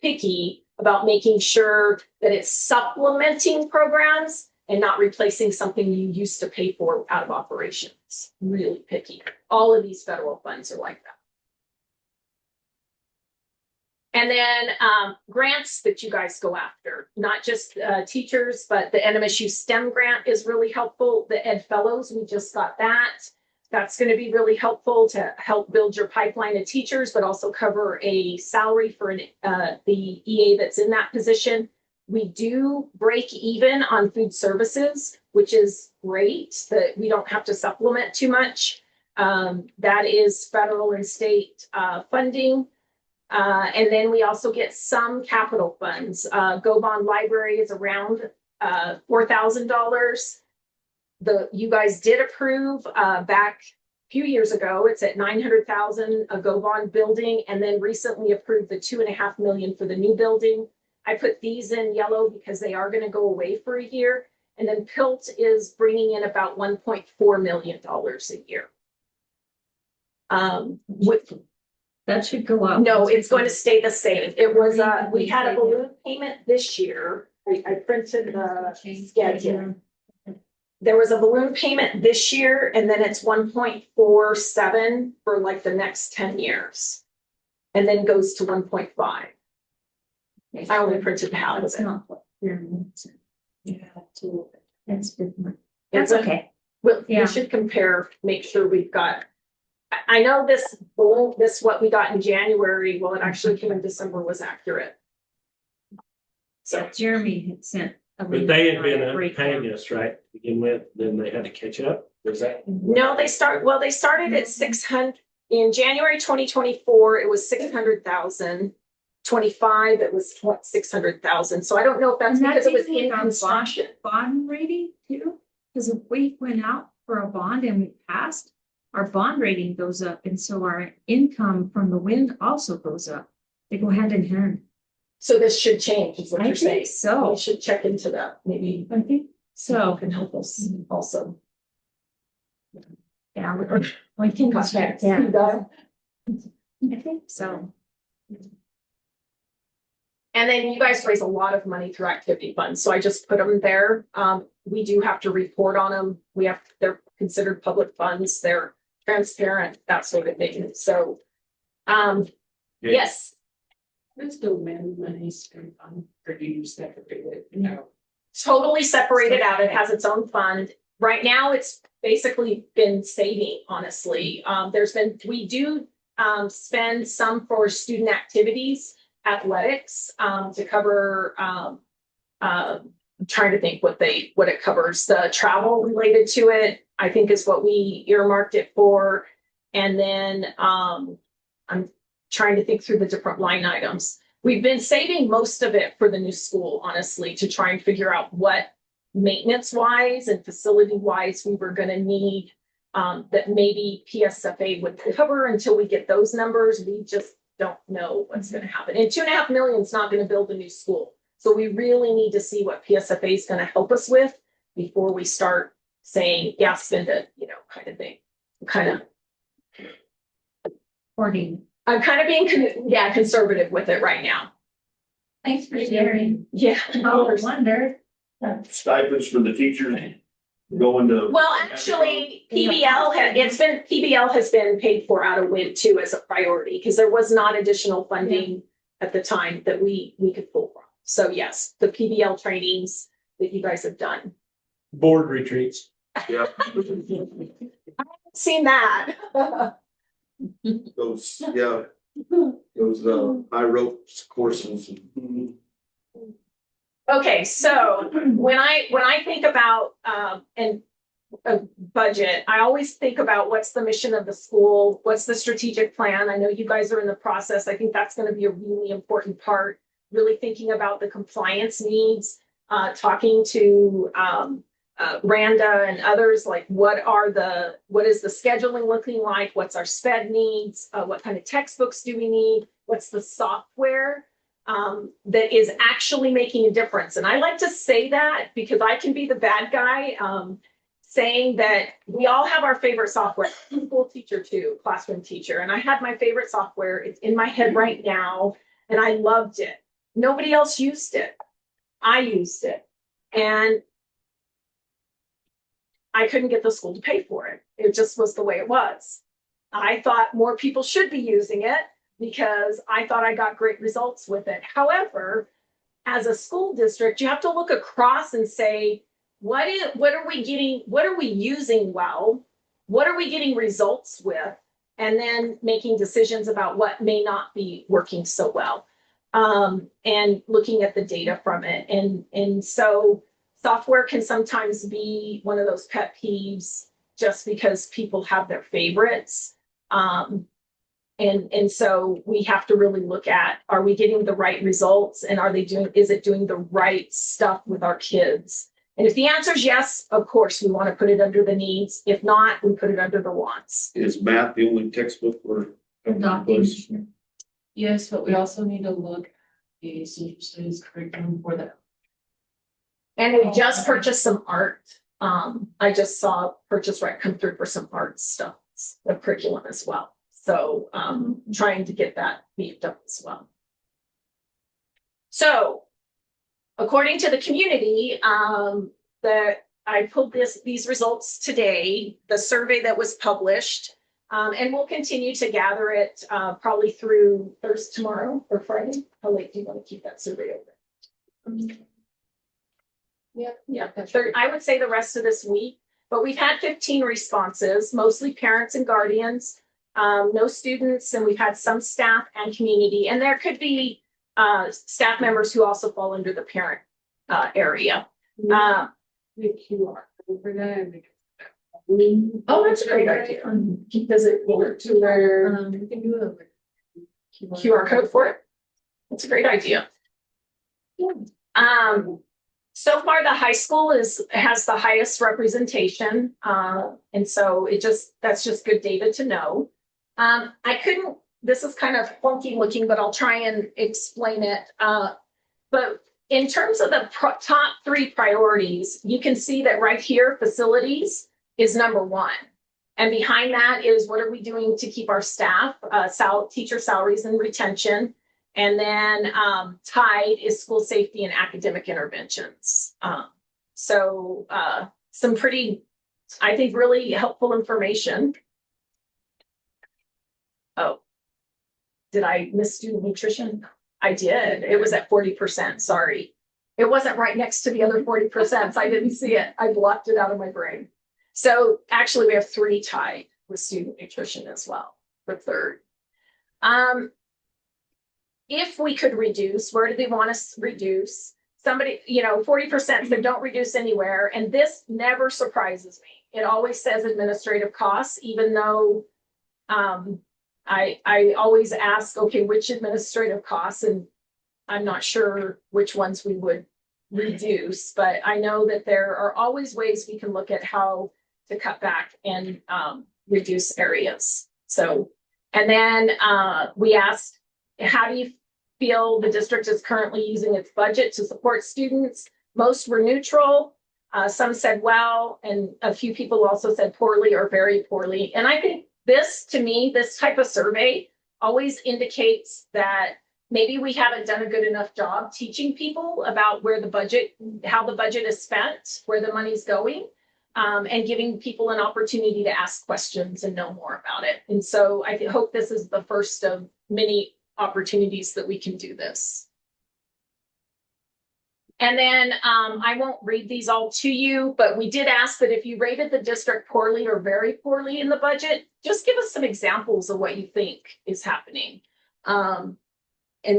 picky about making sure that it's supplementing programs and not replacing something you used to pay for out of operations. Really picky. All of these federal funds are like that. And then grants that you guys go after, not just teachers, but the NMSU STEM grant is really helpful. The Ed Fellows, we just got that. That's going to be really helpful to help build your pipeline of teachers, but also cover a salary for the EA that's in that position. We do break even on food services, which is great that we don't have to supplement too much. That is federal and state funding. And then we also get some capital funds. Go Bond Library is around $4,000. You guys did approve back a few years ago. It's at $900,000 a Go Bond building, and then recently approved the $2.5 million for the new building. I put these in yellow because they are going to go away for a year. And then PILT is bringing in about $1.4 million a year. That should go up. No, it's going to stay the same. It was, we had a balloon payment this year. I printed the schedule. There was a balloon payment this year, and then it's 1.47 for like the next 10 years. And then goes to 1.5. I only printed half of it. Not what you're missing. That's different. That's okay. We should compare, make sure we've got. I know this what we got in January, well, it actually came in December, was accurate. So Jeremy had sent. But they had been paying us, right, to begin with, then they had to catch up. Was that? No, they started at 600 in January 2024. It was 600,000. 25, it was 600,000. So I don't know if that's because it was in construction. Bond rating too, because if we went out for a bond and we passed, our bond rating goes up, and so our income from the wind also goes up. They go hand in hand. So this should change, is what I you're saying. think so. We should check into that. Maybe I think so. can help us also. Yeah, we can check. Yeah, I think so. And then you guys raise a lot of money through activity funds, so I just put them there. We do have to report on them. They're considered public funds. They're transparent, that sort of thing. So, yes. Let's do money spent on, or do you separate it? No. Totally separated out. It has its own fund. Right now, it's basically been saving, honestly. We do spend some for student activities, athletics, to cover, I'm trying to think what it covers. The travel related to it, I think, is what we earmarked it for. And then I'm trying to think through the different line items. We've been saving most of it for the new school, honestly, to try and figure out what maintenance wise and facility wise we were going to need, that maybe PSFA would cover until we get those numbers. We just don't know what's going to happen. And $2.5 million is not going to build a new school. So we really need to see what PSFA is going to help us with before we start saying, yeah, spend it, kind of thing. I'm kind of being, conservative with it right now. Thanks for sharing. Yeah. I wonder. Stipends for the teachers going to. Well, actually, PBL has been paid for out of WID too as a priority, because there was not additional funding at the time that we could pull from. So yes, the PBL trainings that you guys have done. Board retreats. Yeah. I haven't seen that. Those, yeah, Those, high ropes courses. Okay, so when I think about and a budget, I always think about what's the mission of the school, what's the strategic plan. I know you guys are in the process. I think that's going to be a really important part. Really thinking about the compliance needs, talking to Randa and others, like what is the scheduling looking like? What's our sped needs? What kind of textbooks do we need? What's the software that is actually making a difference? And I like to say that because I can be the bad guy, saying that we all have our favorite software. I'm a school teacher too, classroom teacher, and I had my favorite software. It's in my head right now, and I loved it. Nobody else used it. I used it, and I couldn't get the school to pay for it. It just was the way it was. I thought more people should be using it because I thought I got great results with it. However, as a school district, you have to look across and say, what are we getting? What are we using well? What are we getting results with? And then making decisions about what may not be working so well, and looking at the data from it. And so software can sometimes be one of those pet peeves just because people have their favorites. And so we have to really look at, are we getting the right results, and is it doing the right stuff with our kids? And if the answer is yes, of course, we want to put it under the needs. If not, we put it under the wants. Is math the only textbook we're Adopting. Yes, but we also need to look at the social studies curriculum for that. And we just purchased some art. I just saw purchase right come through for some art stuff, the curriculum as well. So trying to get that beefed up as well. So according to the community, I pulled these results today, the survey that was published, and we'll continue to gather it probably through Thursday, tomorrow or Friday. How late do you want to keep that survey open? Yeah. I would say the rest of this week, but we've had 15 responses, mostly parents and guardians, no students, and we've had some staff and community, and there could be staff members who also fall under the parent area. The QR for that. Oh, that's a great idea. Does it work to their We can do a QR code for it? That's a great idea. So far, the high school has the highest representation, and so that's just good data to know. This is kind of funky looking, but I'll try and explain it. But in terms of the top 3 priorities, you can see that right here, facilities is number 1. And behind that is what are we doing to keep our staff, teacher salaries and retention. And then tied is school safety and academic interventions. So some pretty, I think, really helpful information. Oh, did I miss student nutrition? I did. It was at 40%. Sorry. It wasn't right next to the other 40%. So I didn't see it. I blocked it out of my brain. So actually we have 3 tied with student nutrition as well for 3rd. If we could reduce, where do they want us to reduce? Somebody, 40% said don't reduce anywhere. And this never surprises me. It always says administrative costs, even though I always ask, okay, which administrative costs? And I'm not sure which ones we would reduce, but I know that there are always ways we can look at how to cut back and reduce areas. So, and then we asked, how do you feel the district is currently using its budget to support students? Most were neutral. Some said well, and a few people also said poorly or very poorly. And I think this, to me, this type of survey always indicates that maybe we haven't done a good enough job teaching people about how the budget is spent, where the money's going, and giving people an opportunity to ask questions and know more about it. And so I hope this is the first of many opportunities that we can do this. And then I won't read these all to you, but we did ask that if you rated the district poorly or very poorly in the budget, just give us some examples of what you think is happening. And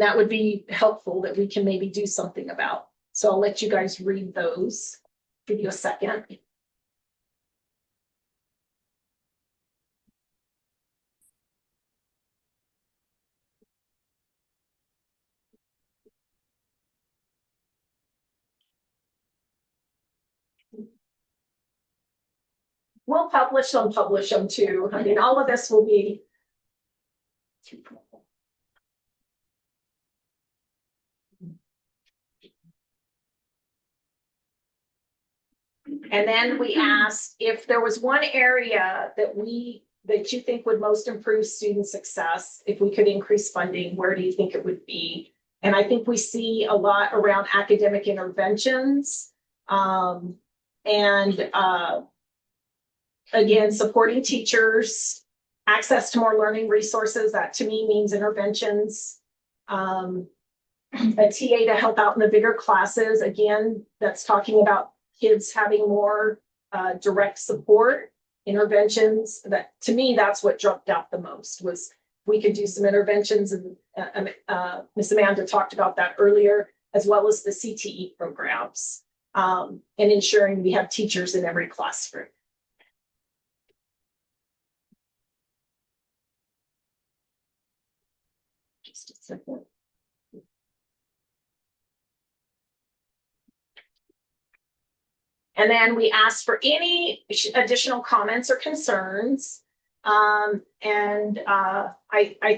that would be helpful that we can maybe do something about. So I'll let you guys read those. Give you a second. We'll publish them too. I mean, all of this will be. And then we asked if there was one area that you think would most improve student success, if we could increase funding, where do you think it would be? And I think we see a lot around academic interventions. Again, supporting teachers, access to more learning resources, that to me means interventions. A TA to help out in the bigger classes, again, that's talking about kids having more direct support, interventions. That to me, that's what jumped out the most, was we could do some interventions, and Miss Amanda talked about that earlier, as well as the CTE programs, and ensuring we have teachers in every classroom. Just a second. And then we asked for any additional comments or concerns. I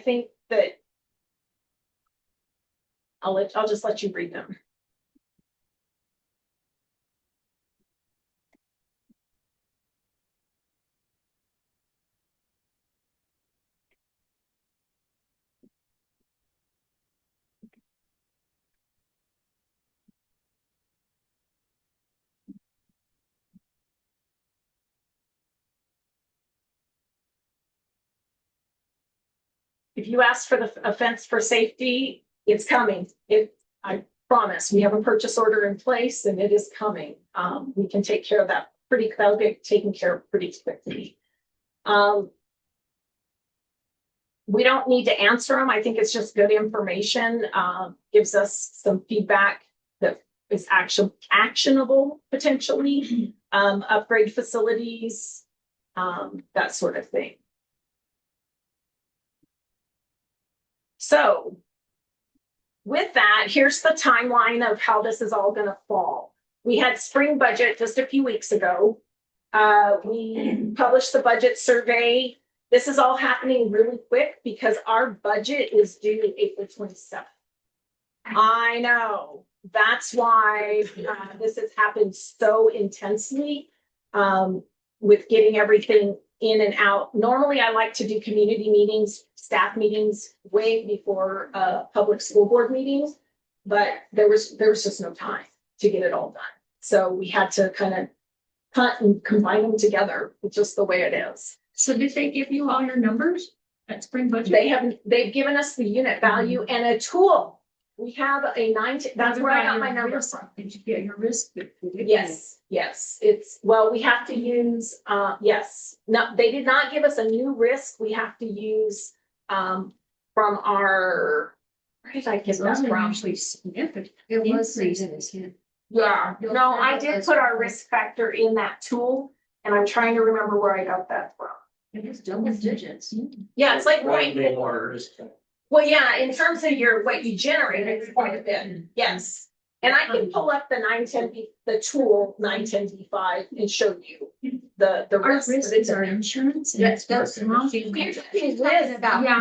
think that I'll just let you read them. If you ask for the offense for safety, it's coming. I promise. We have a purchase order in place, and it is coming. We can take care of that that'll get taken care of pretty quickly. We don't need to answer them. I think it's just good information. Gives us some feedback that is actionable potentially. Upgrade facilities, that sort of thing. So with that, here's the timeline of how this is all going to fall. We had spring budget just a few weeks ago. We published the budget survey. This is all happening really quick because our budget is due April 27th. I know. That's why this has happened so intensely with getting everything in and out. Normally, I like to do community meetings, staff meetings way before public school board meetings, but there was just no time to get it all done. So we had to kind of cut and combine them together. It's just the way it is. So did they give you all your numbers at spring budget? They've given us the unit value and a tool. We have a that's where I got my numbers from. Did you get your risk? Yes. We have to use, yes. No, they did not give us a new risk. We have to use, from our, where did I get that from? Actually significant. It was significant. Yeah, no, I did put our risk factor in that tool, and I'm trying to remember where I got that from. It was double digits. Yeah, it's like right there. Well, yeah, in terms of what you generate, it's quite a bit. Yes. And I can pull up the 910B, the tool 910B5 and show you the Our risk. risk is our insurance. That's wrong.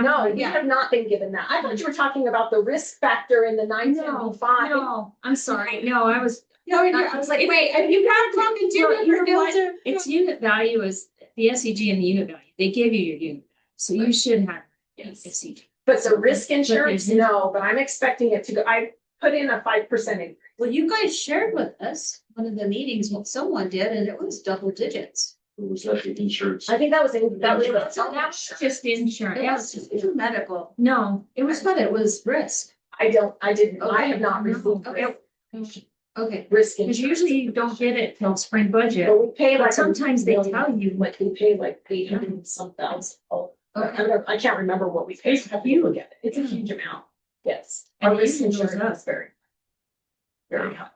No, we have not been given that. I thought you were talking about the risk factor in the 910B5. No, I'm sorry. No, I was. No, I was like, wait, have you got talking to No, its unit value is the SEG and the unit value. They give you your unit, so you should have SEG. But the risk insurance, no, but I'm expecting it to go. I put in a 5% increase. Well, you guys shared with us one of the meetings, what someone did, and it was double digits. Was that the insurance? I think that was Just the insurance. It was just medical. No, it was. But it was risk. I have not received Okay. risk Because insurance. usually you don't get it till spring budget. But we pay But like sometimes they tell you. like we pay like 800 and some thousand. Oh, I can't remember what we paid. Have you look at it? It's a huge amount. Yes. Our And risk it usually goes insurance up. is very high.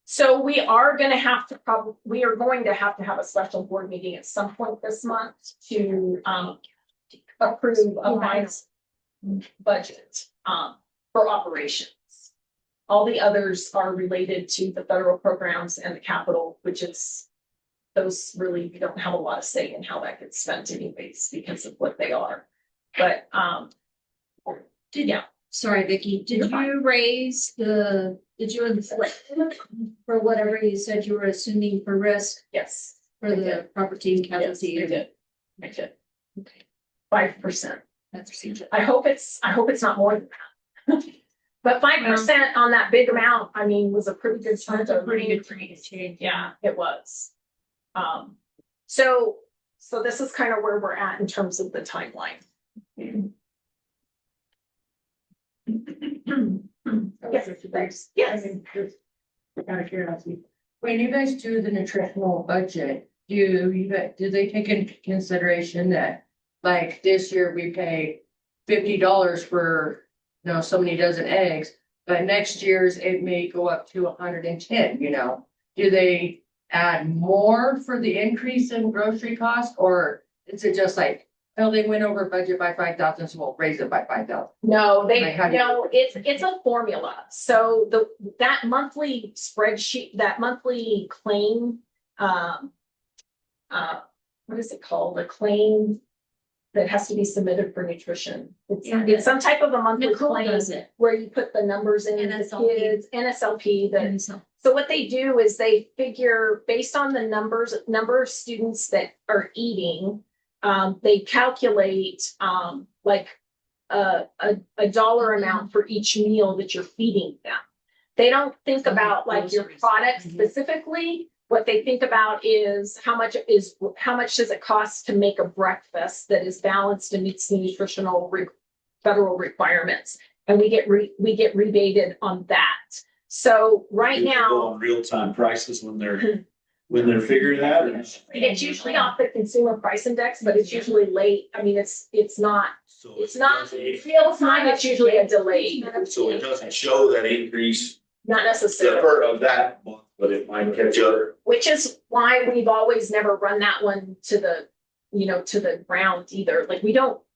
So we are going to have to have a special board meeting at some point this month to approve a final budget for operations. All the others are related to the federal programs and the capital, which is those really, we don't have a lot of say in how that gets spent anyways because of what they are. But Sorry, Vicky, You're fine. did you inflate for whatever you said you were assuming for risk yes, for I the did. property and yes, casualty? I did. I did. Okay. 5%. That's I hope it's not more than that. But 5% on that big amount, I mean, was a pretty good chunk of change. Yeah, it was. So this is kind of where we're at in terms of the timeline. Yes, thanks. Yes. Out of curiosity, when you guys do the nutritional budget, do they take into consideration that, like, this year we pay $50 for, so many dozen eggs, but next year's it may go up to 110, do they add more for the increase in grocery cost, or is it just like, oh, they went over budget by 5,000, so we'll raise it by 5,000? No, Like, how do you- it's a formula. So that monthly spreadsheet, that monthly claim, what is it called? A claim that has to be submitted for nutrition. It's some type of a monthly Nicole claim does it. where you put the numbers in, the NSLP. kids, NSLP, And so, so what they do is they figure based on the number of students that are eating, they calculate like a dollar amount for each meal that you're feeding them. They don't think about like your product specifically. What they think about is how much does it cost to make a breakfast that is balanced and meets the nutritional federal requirements, and we get rebated on that. So right Do they go now, on real-time prices when they're figuring that out? it's usually off the consumer price index, but it's usually late. I mean, it's not real time. It's usually a delay. So it doesn't show that increase Not necessarily. of that month, but it might catch up. Which is why we've always never run that one to the ground either. Like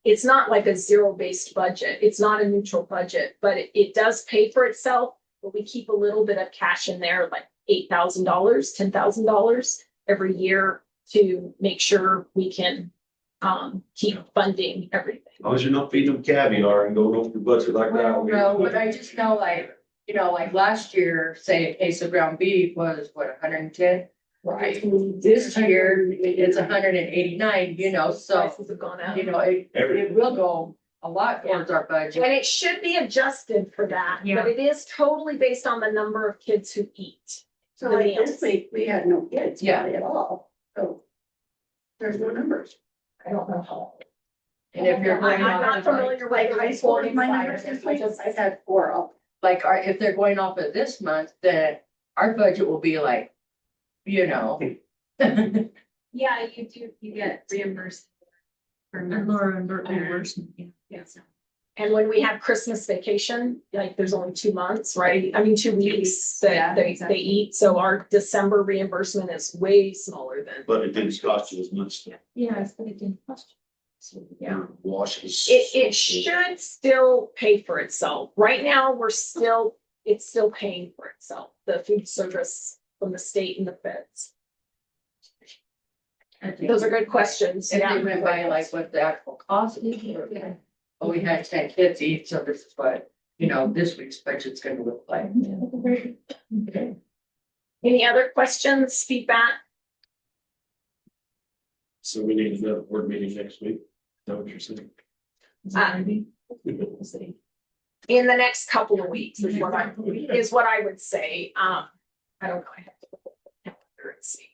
it's not like a zero-based budget. It's not a neutral budget, but it does pay for itself. But we keep a little bit of cash in there, like $8,000, $10,000 every year to make sure we can keep funding everything. As long as you're not feeding them caviar and going over your budget like that. No, but I just know, like, like last year, say a case of ground beef was what, 110? Right. This year, it's 189, so, Prices have gone up. it will go a lot towards our budget. And it should be adjusted for that, Yeah. but it is totally based on the number of kids who eat. So like this week, we had no kids Yeah. hardly at all, so there's no numbers. I don't know how. And if you're I'm going not off of familiar with Like the high school, reporting my side numbers of this it. week, I had 4 up. like, if they're going off of this month, then our budget will be like, Yeah, you get reimbursed. And more reimbursement, yeah. Yes. And when we have Christmas vacation, like there's only 2 months, right? I mean, 2 weeks Yeah, that they exactly. eat. So our December reimbursement is way smaller than. But it didn't cost you as much. Yes, but it didn't cost. Yeah. Washes. It should still pay for itself. Right now, it's still paying for itself, the food service from the state and the feds. Those are good questions. if they went by like what the actual cost is, or we had 10 kids eat, so this is what, this week's budget's gonna look like. Any other questions, feedback? So we need another board meeting next week. Is that what you're saying? In the next couple of weeks is what I would say. I don't know. I have to look at the calendar and see.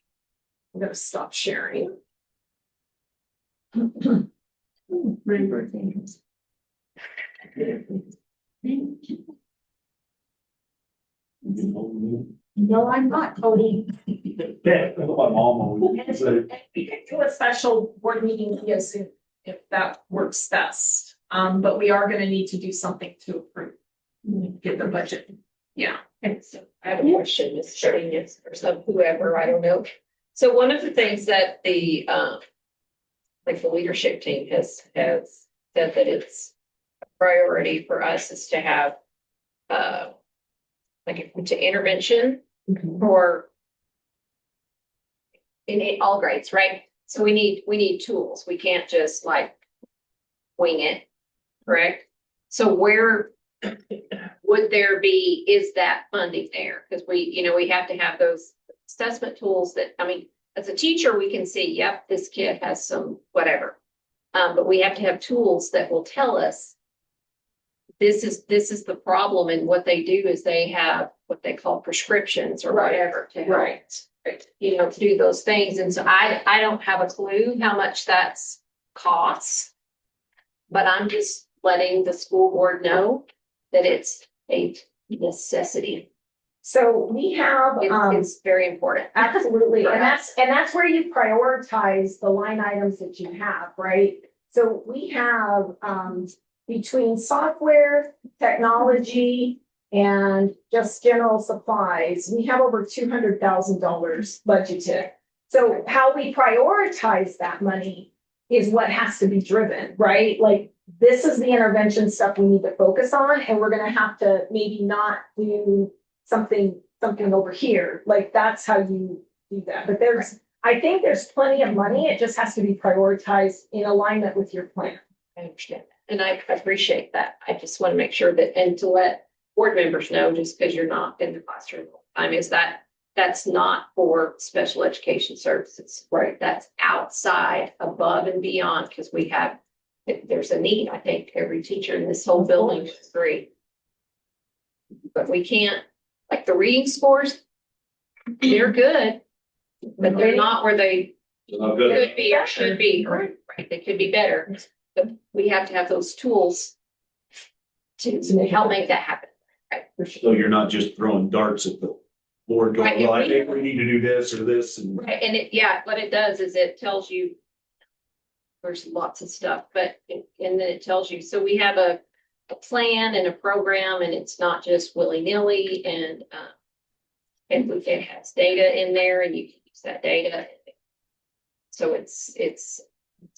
I'm gonna stop sharing. No, I'm not, Cody. Yeah, my mom always And we could do a special board meeting via Zoom. if that works best. But we are gonna need to do something to approve, get the budget. Yeah. And so I have a question, Ms. Sharinius, or some whoever, I don't know. So one of the things that the like the leadership team has said that it's a priority for us is to have like to intervention for in all grades, right? So we need tools. We can't just like wing it, correct? So where would there be, is that funding there? Because we have to have those assessment tools that, I mean, as a teacher, we can see, yep, this kid has some whatever. But we have to have tools that will tell us this is the problem. And what they do is they have what they call prescriptions or whatever to help, do those things. And so I don't have a clue how much that's costs, but I'm just letting the school board know that it's a necessity. So we have, It's very important. absolutely, and that's where you prioritize the line items that you have, right? So we have, between software, technology, and just general supplies, we have over $200,000 budgeted. So how we prioritize that money is what has to be driven, right? Like, this is the intervention stuff we need to focus on, and we're gonna have to maybe not do something over here. Like, that's how you do that. But I think there's plenty of money. It just has to be prioritized in alignment with your plan. I understand that. And I appreciate that. I just want to make sure that, and to let board members know, just because you're not in the classroom all the time, is that's not for special education services, right? That's outside, above and beyond, because there's a need. I think every teacher in this whole building would agree. But we can't, like the reading scores, they're good, but they're not where they could be or should be, right? They could be better, but we have to have those tools to help make that happen. Right? So you're not just throwing darts at the board going, Right, well, I think we need to do this or this and. Right, and what it does is it tells you there's lots of stuff, and then it tells you, so we have a plan and a program, and it's not just willy-nilly, and it has data in there, and you can use that data. So it's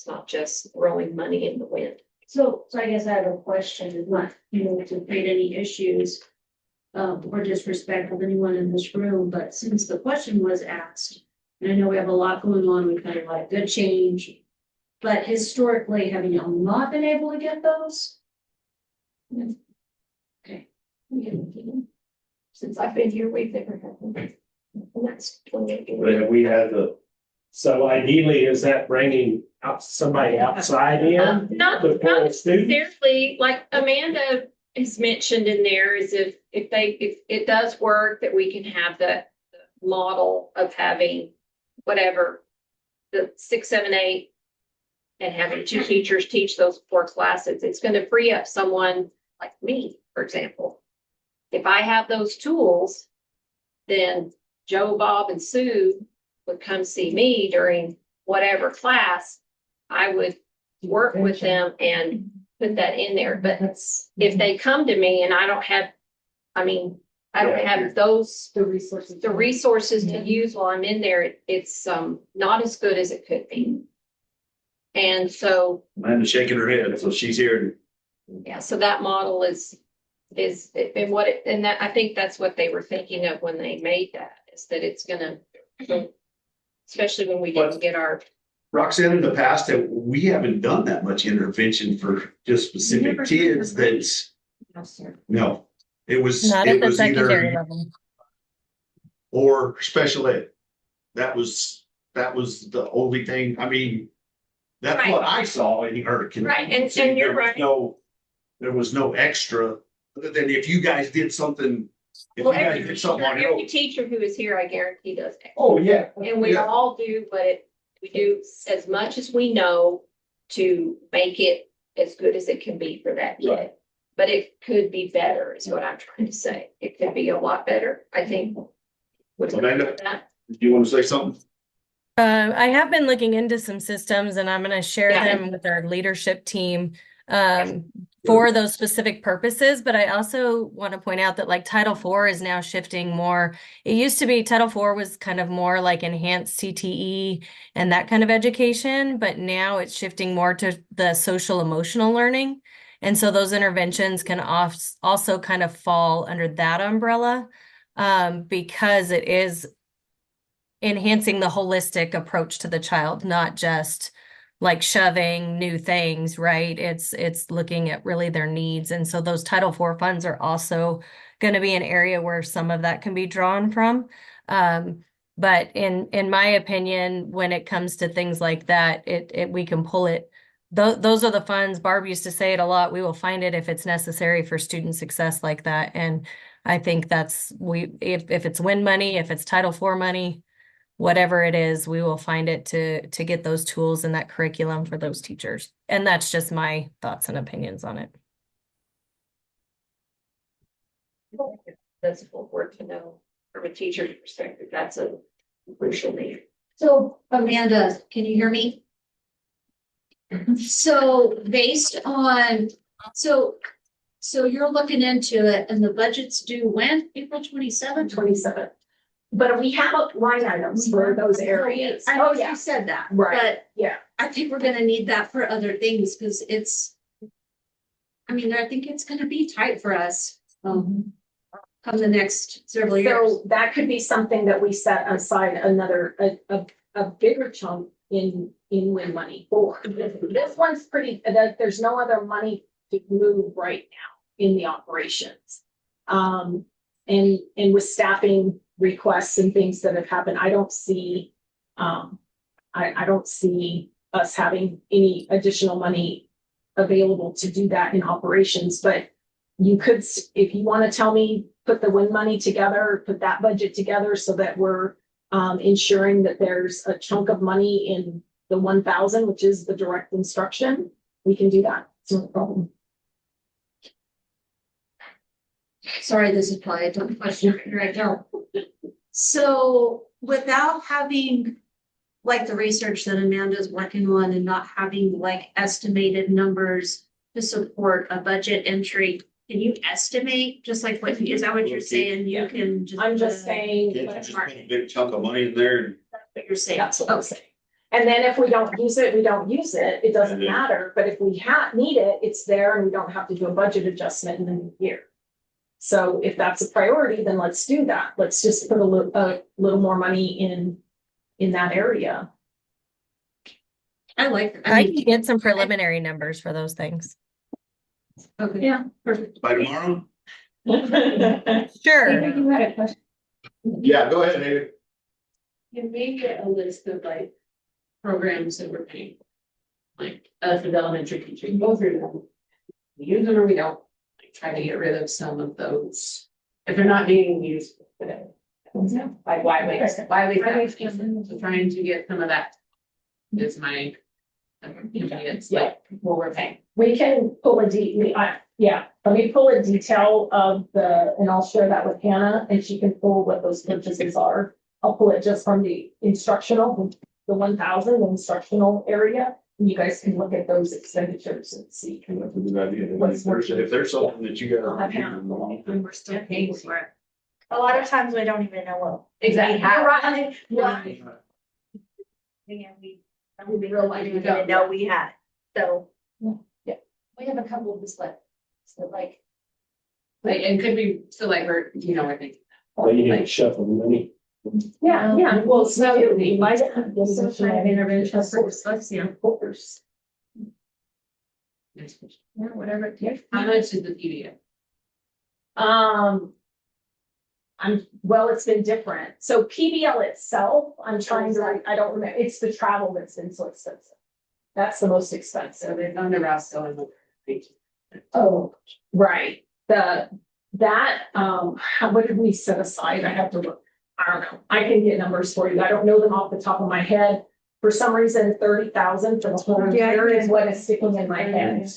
not just throwing money in the wind. So I guess I have a question, not, to create any issues or disrespect of anyone in this room, but since the question was asked, and I know we have a lot going on, we've had a lot of good change, but historically, have you not been able to get those? Okay. Since I've been here, we've never had one. And that's 28 But have we had so ideally, is that bringing out somebody outside in? Not The full student? necessarily, like Amanda has mentioned in there, is if it does work, that we can have the model of having whatever, the 6, 7, 8, and having 2 teachers teach those 4 classes. It's going to free up someone like me, for example. If I have those tools, then Joe, Bob, and Sue would come see me during whatever class. I would work with them and put that in there. But if they come to me and I don't have those The resources to use while I'm in there, it's not as good as it could be. And so, Amanda's shaking her head, so she's here. yeah, so that model is and that, I think that's what they were thinking of when they made that, is that it's gonna, especially when we didn't get our. Roxanne, in the past, we haven't done that much intervention for just specific kids. That's, No, sir. no, it was Not at the either secondary level. or special ed. That was the only thing. I mean, that's Right. what I saw in her. Right, and you're right. There was no extra, other than if you guys did something, if you guys did something on your Every own. teacher who is here, I guarantee does. Oh, yeah. And we all do, but we do as much as we know to make it as good as it can be for that kid. Right. But it could be better, is what I'm trying to say. It could be a lot better, I think. Would you agree Amanda? with that? Do you want to say something? I have been looking into some systems and I'm going to share Yeah. them with our leadership team for those specific purposes. But I also want to point out that like Title IV is now shifting more. It used to be Title IV was kind of more like enhanced CTE and that kind of education, but now it's shifting more to the social emotional learning. And so those interventions can also kind of fall under that umbrella because it is enhancing the holistic approach to the child, not just like shoving new things, right? It's looking at really their needs. And so those Title IV funds are also going to be an area where some of that can be drawn from. But in my opinion, when it comes to things like that, we can pull it. Those are the funds. Barb used to say it a lot. We will find it if it's necessary for student success like that. And I think that's if it's WIN money, if it's Title IV money, whatever it is, we will find it to get those tools and that curriculum for those teachers. And that's just my thoughts and opinions on it. That's important to know from a teacher's perspective. That's a crucial need. So Amanda, can you hear me? So based on, so you're looking into it and the budget's due when? April 27th? 27th. But we have line items for those areas. I know Oh, yeah. you said that, Right. but Yeah. I think we're gonna need that for other things because I think it's gonna be tight for us come the next several years. So that could be something that we set aside a bigger chunk in WIN money for. This one's pretty, there's no other money to move right now in the operations. And with staffing requests and things that have happened, I don't see us having any additional money available to do that in operations, but you could, if you want to tell me, put the WIN money together, put that budget together so that we're ensuring that there's a chunk of money in the 1,000, which is the direct instruction, we can do that. It's no problem. Sorry, this is probably a dumb question right now. So without having like the research that Amanda's working on and not having like estimated numbers to support a budget entry, can you estimate just like what, is that what you're saying? You can just. I'm just saying. Can't you just put a big chunk of money in there? That's what you're saying. That's what I'm saying. And then if we don't use it, we don't use it. It doesn't matter. But if we need it, it's there and we don't have to do a budget adjustment in the new year. So if that's a priority, then let's do that. Let's just put a little more money in that area. I like it. I can get some preliminary numbers for those things. Okay. Yeah, perfect. By tomorrow? Sure. You had a question. Yeah, go ahead, David. You may get a list of like programs that we're paying. Like for the elementary teacher, you go through them. We use them or we don't, like try to get rid of some of those. If they're not being used today. Like why waste? So trying to get some of that is my. It's like what we're paying. We can pull let me pull a detail of and I'll share that with Hannah and she can pull what those purchases are. I'll pull it just from the instructional, the 1,000 instructional area. And you guys can look at those expenditures and see. That's a good idea. If there's something that you I'll have Hannah. And we're still paying for it. A lot of times we don't even know what. Exactly. Right. We realize we don't know we had. So. Yeah. We have a couple of this like It could be, so like we're, I think. Well, you need to shuffle money. Yeah. Well, so we might have some kind of intervention for dyslexia. Of course. Next question. Yeah, whatever it takes. How much is the PDF? It's been different. So PBL itself, I don't remember, it's the travel that's been so expensive. That's the most So expensive. they've done the Rouse still in the page. Oh, right. What did we set aside? I have to look. I don't know. I can get numbers for you. I don't know them off the top of my head. For some reason, 30,000 for the whole year is what is sticking in my head.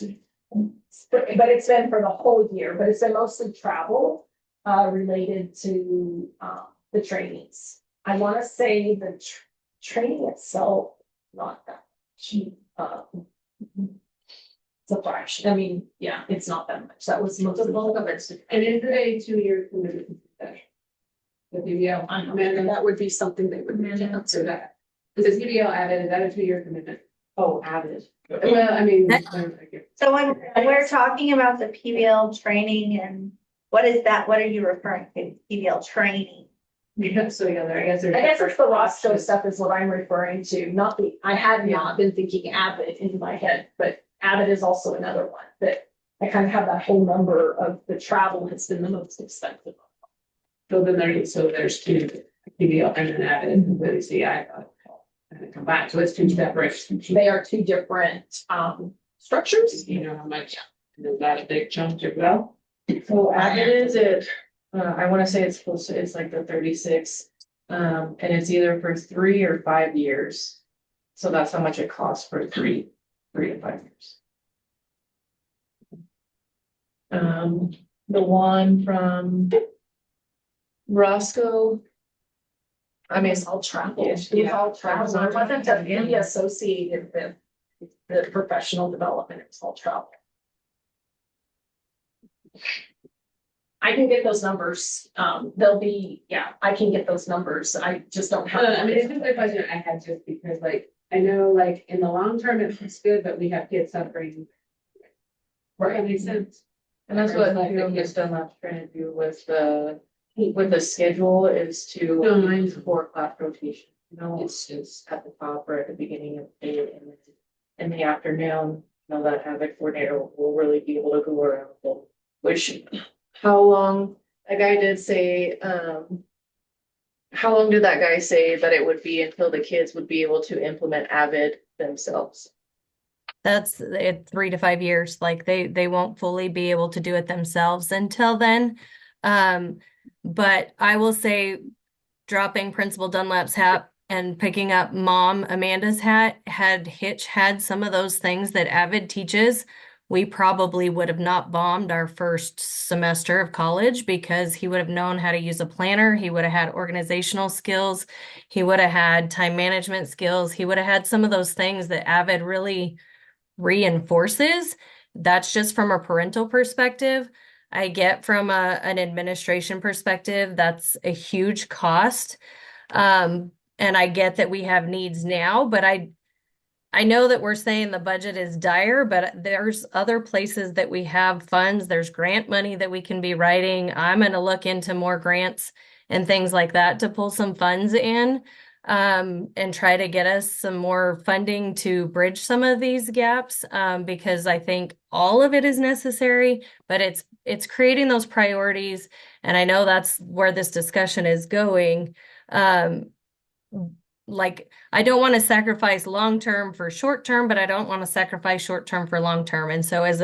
But it's been for the whole year, but it's been mostly travel related to the trainings. I want to say training itself, not that cheap. It's a fraction. I mean, yeah, it's not that much. That was most of the bulk of it. And is it a 2-year commitment? The PBL, And that would be something they would answer that. Is it PBL added, is that a 2-year commitment? Oh, added. Well, I mean. So when we're talking about the PBL training and what is that, what are you referring to, PBL training? So together, I guess. I guess it's the Roscoe stuff is what I'm referring to, not the, I had not been thinking Abbott in my head, but Abbott is also another one that I kind of have that whole number of the travel has been the most expensive. So then there's 2, PBL and then added with the CI. And then come back, so it's 2 separate. They are 2 different structures. You know how much, is that a big chunk as well? So Abbott is it, I wanna say it's close to, it's like the 36. And it's either for 3 or 5 years. So that's how much it costs for 3 to 5 years. The one from Roscoe. I mean, It's all travel. Yeah. It's all travel. It wasn't to be associated with the professional development. It was all travel. I can get those numbers. They'll be, yeah, I can get those numbers. I just don't have. I mean, it's just a question I had just because like, I know like in the long term, it's good, but we have kids suffering. Right, that makes sense. And that's what Hero gets done last trying to do with the schedule is to No, mine's for class rotation. You know, it's at the top or at the beginning of the day and in the afternoon, you know, that Avid coordinator will really be able to go around them. Which, how long, a guy did say, how long did that guy say that it would be until the kids would be able to implement Avid themselves? That's it, 3 to 5 years. Like they won't fully be able to do it themselves until then. But I will say dropping Principal Dunlap's hat and picking up Mom Amanda's hat, had Hitch had some of those things that Avid teaches, we probably would have not bombed our first semester of college because he would have known how to use a planner. He would have had organizational skills. He would have had time management skills. He would have had some of those things that Avid really reinforces. That's just from a parental perspective. I get from an administration perspective, that's a huge cost. And I get that we have needs now, but I know that we're saying the budget is dire, but there's other places that we have funds. There's grant money that we can be writing. I'm going to look into more grants and things like that to pull some funds in, and try to get us some more funding to bridge some of these gaps, because I think all of it is necessary, but it's creating those priorities. And I know that's where this discussion is going. Like, I don't want to sacrifice long-term for short-term, but I don't want to sacrifice short-term for long-term. And so as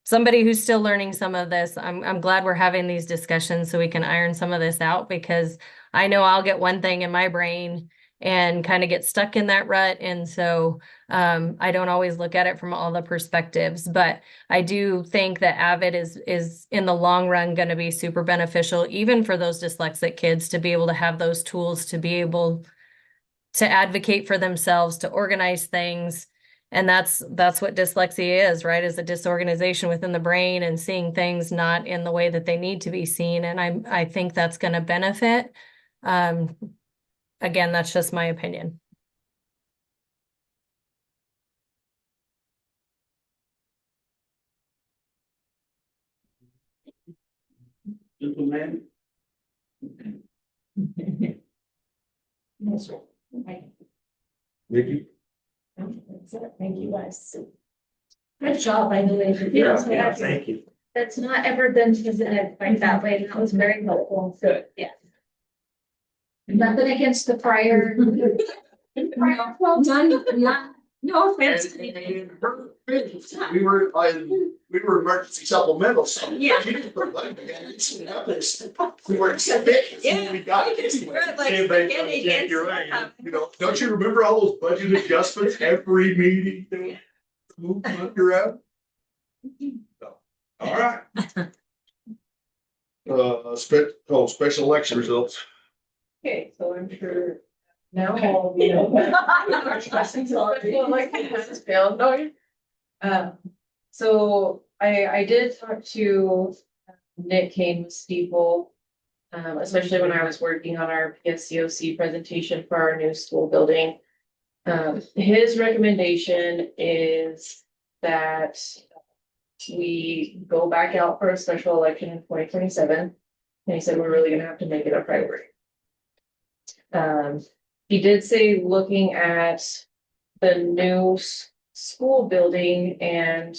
somebody who's still learning some of this, I'm glad we're having these discussions so we can iron some of this out, because I know I'll get one thing in my brain and kind of get stuck in that rut. And so I don't always look at it from all the perspectives, but I do think that Avid is in the long run going to be super beneficial, even for those dyslexic kids, to be able to have those tools to be able to advocate for themselves, to organize things. And that's what dyslexia is, right? Is a disorganization within the brain and seeing things not in the way that they need to be seen. And I think that's going to benefit. Again, that's just my opinion. Implement. Vicky? Thank you guys. Good job, by the way. Yeah, thank you. That's not ever been presented like that way. That was very helpful. Good. Yeah. Nothing against the prior. Well done. No offense. We were emergency supplemental, so. Yeah. We were expecting. Yeah. We got it anyway. Like, Yeah, you're right. You know, don't you remember all those budget adjustments every meeting? Move around? All right. Special election results. Okay, so I'm sure Now, you know. So I did talk to Nick Kane with Steeple. Especially when I was working on our PSCOC presentation for our new school building. His recommendation is that we go back out for a special election in 2027. And he said, we're really gonna have to make it a priority. He did say looking at the new school building and,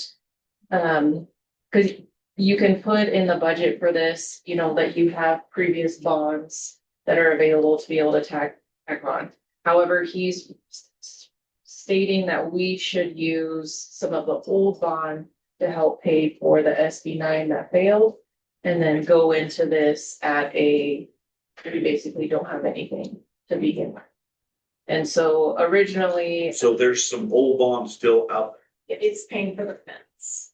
cause you can put in the budget for this, you know, that you have previous bonds that are available to be able to tack on. However, he's stating that we should use some of the old bond to help pay for the SB9 that failed. And then go into this at we basically don't have anything to begin with. And so originally. So there's some old bonds still out It's paying for the fence.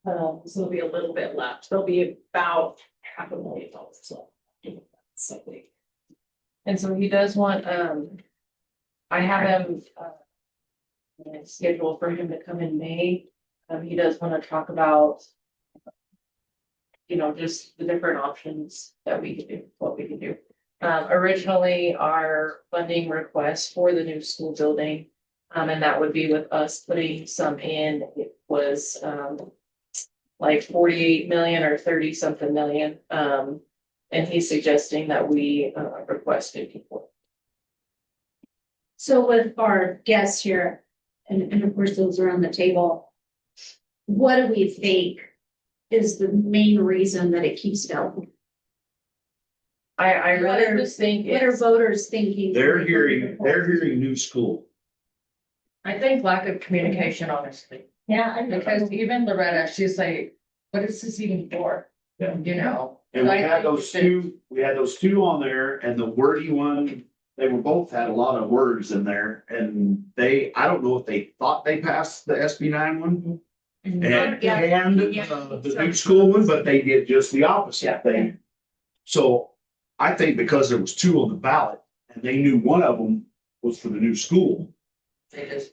So there'll be a little bit left. There'll be about $500,000 left. Something. And so he does want, I have him, scheduled for him to come in May. He does want to talk about, you know, just the different options that we could do, what we could do. Originally, our funding request for the new school building, and that would be with us putting some in, it was, like 48 million or 30 something million. And he's suggesting that we request 54. So with our guests here, and of course those are on the table, what do we think is the main reason that it keeps failing? I really just think What are it's, voters thinking? They're hearing new school. I think lack of communication, honestly, Yeah, because even Loretta, she's like, what is this even for? Yeah. You know? And we I had think those that- two on there, and the wordy one, they were both had a lot of words in there, and I don't know if they thought they passed the SB9 one. And the new school one, but they did just the opposite thing. So I think because there was two on the ballot, and they knew one of them was for the new school, They just.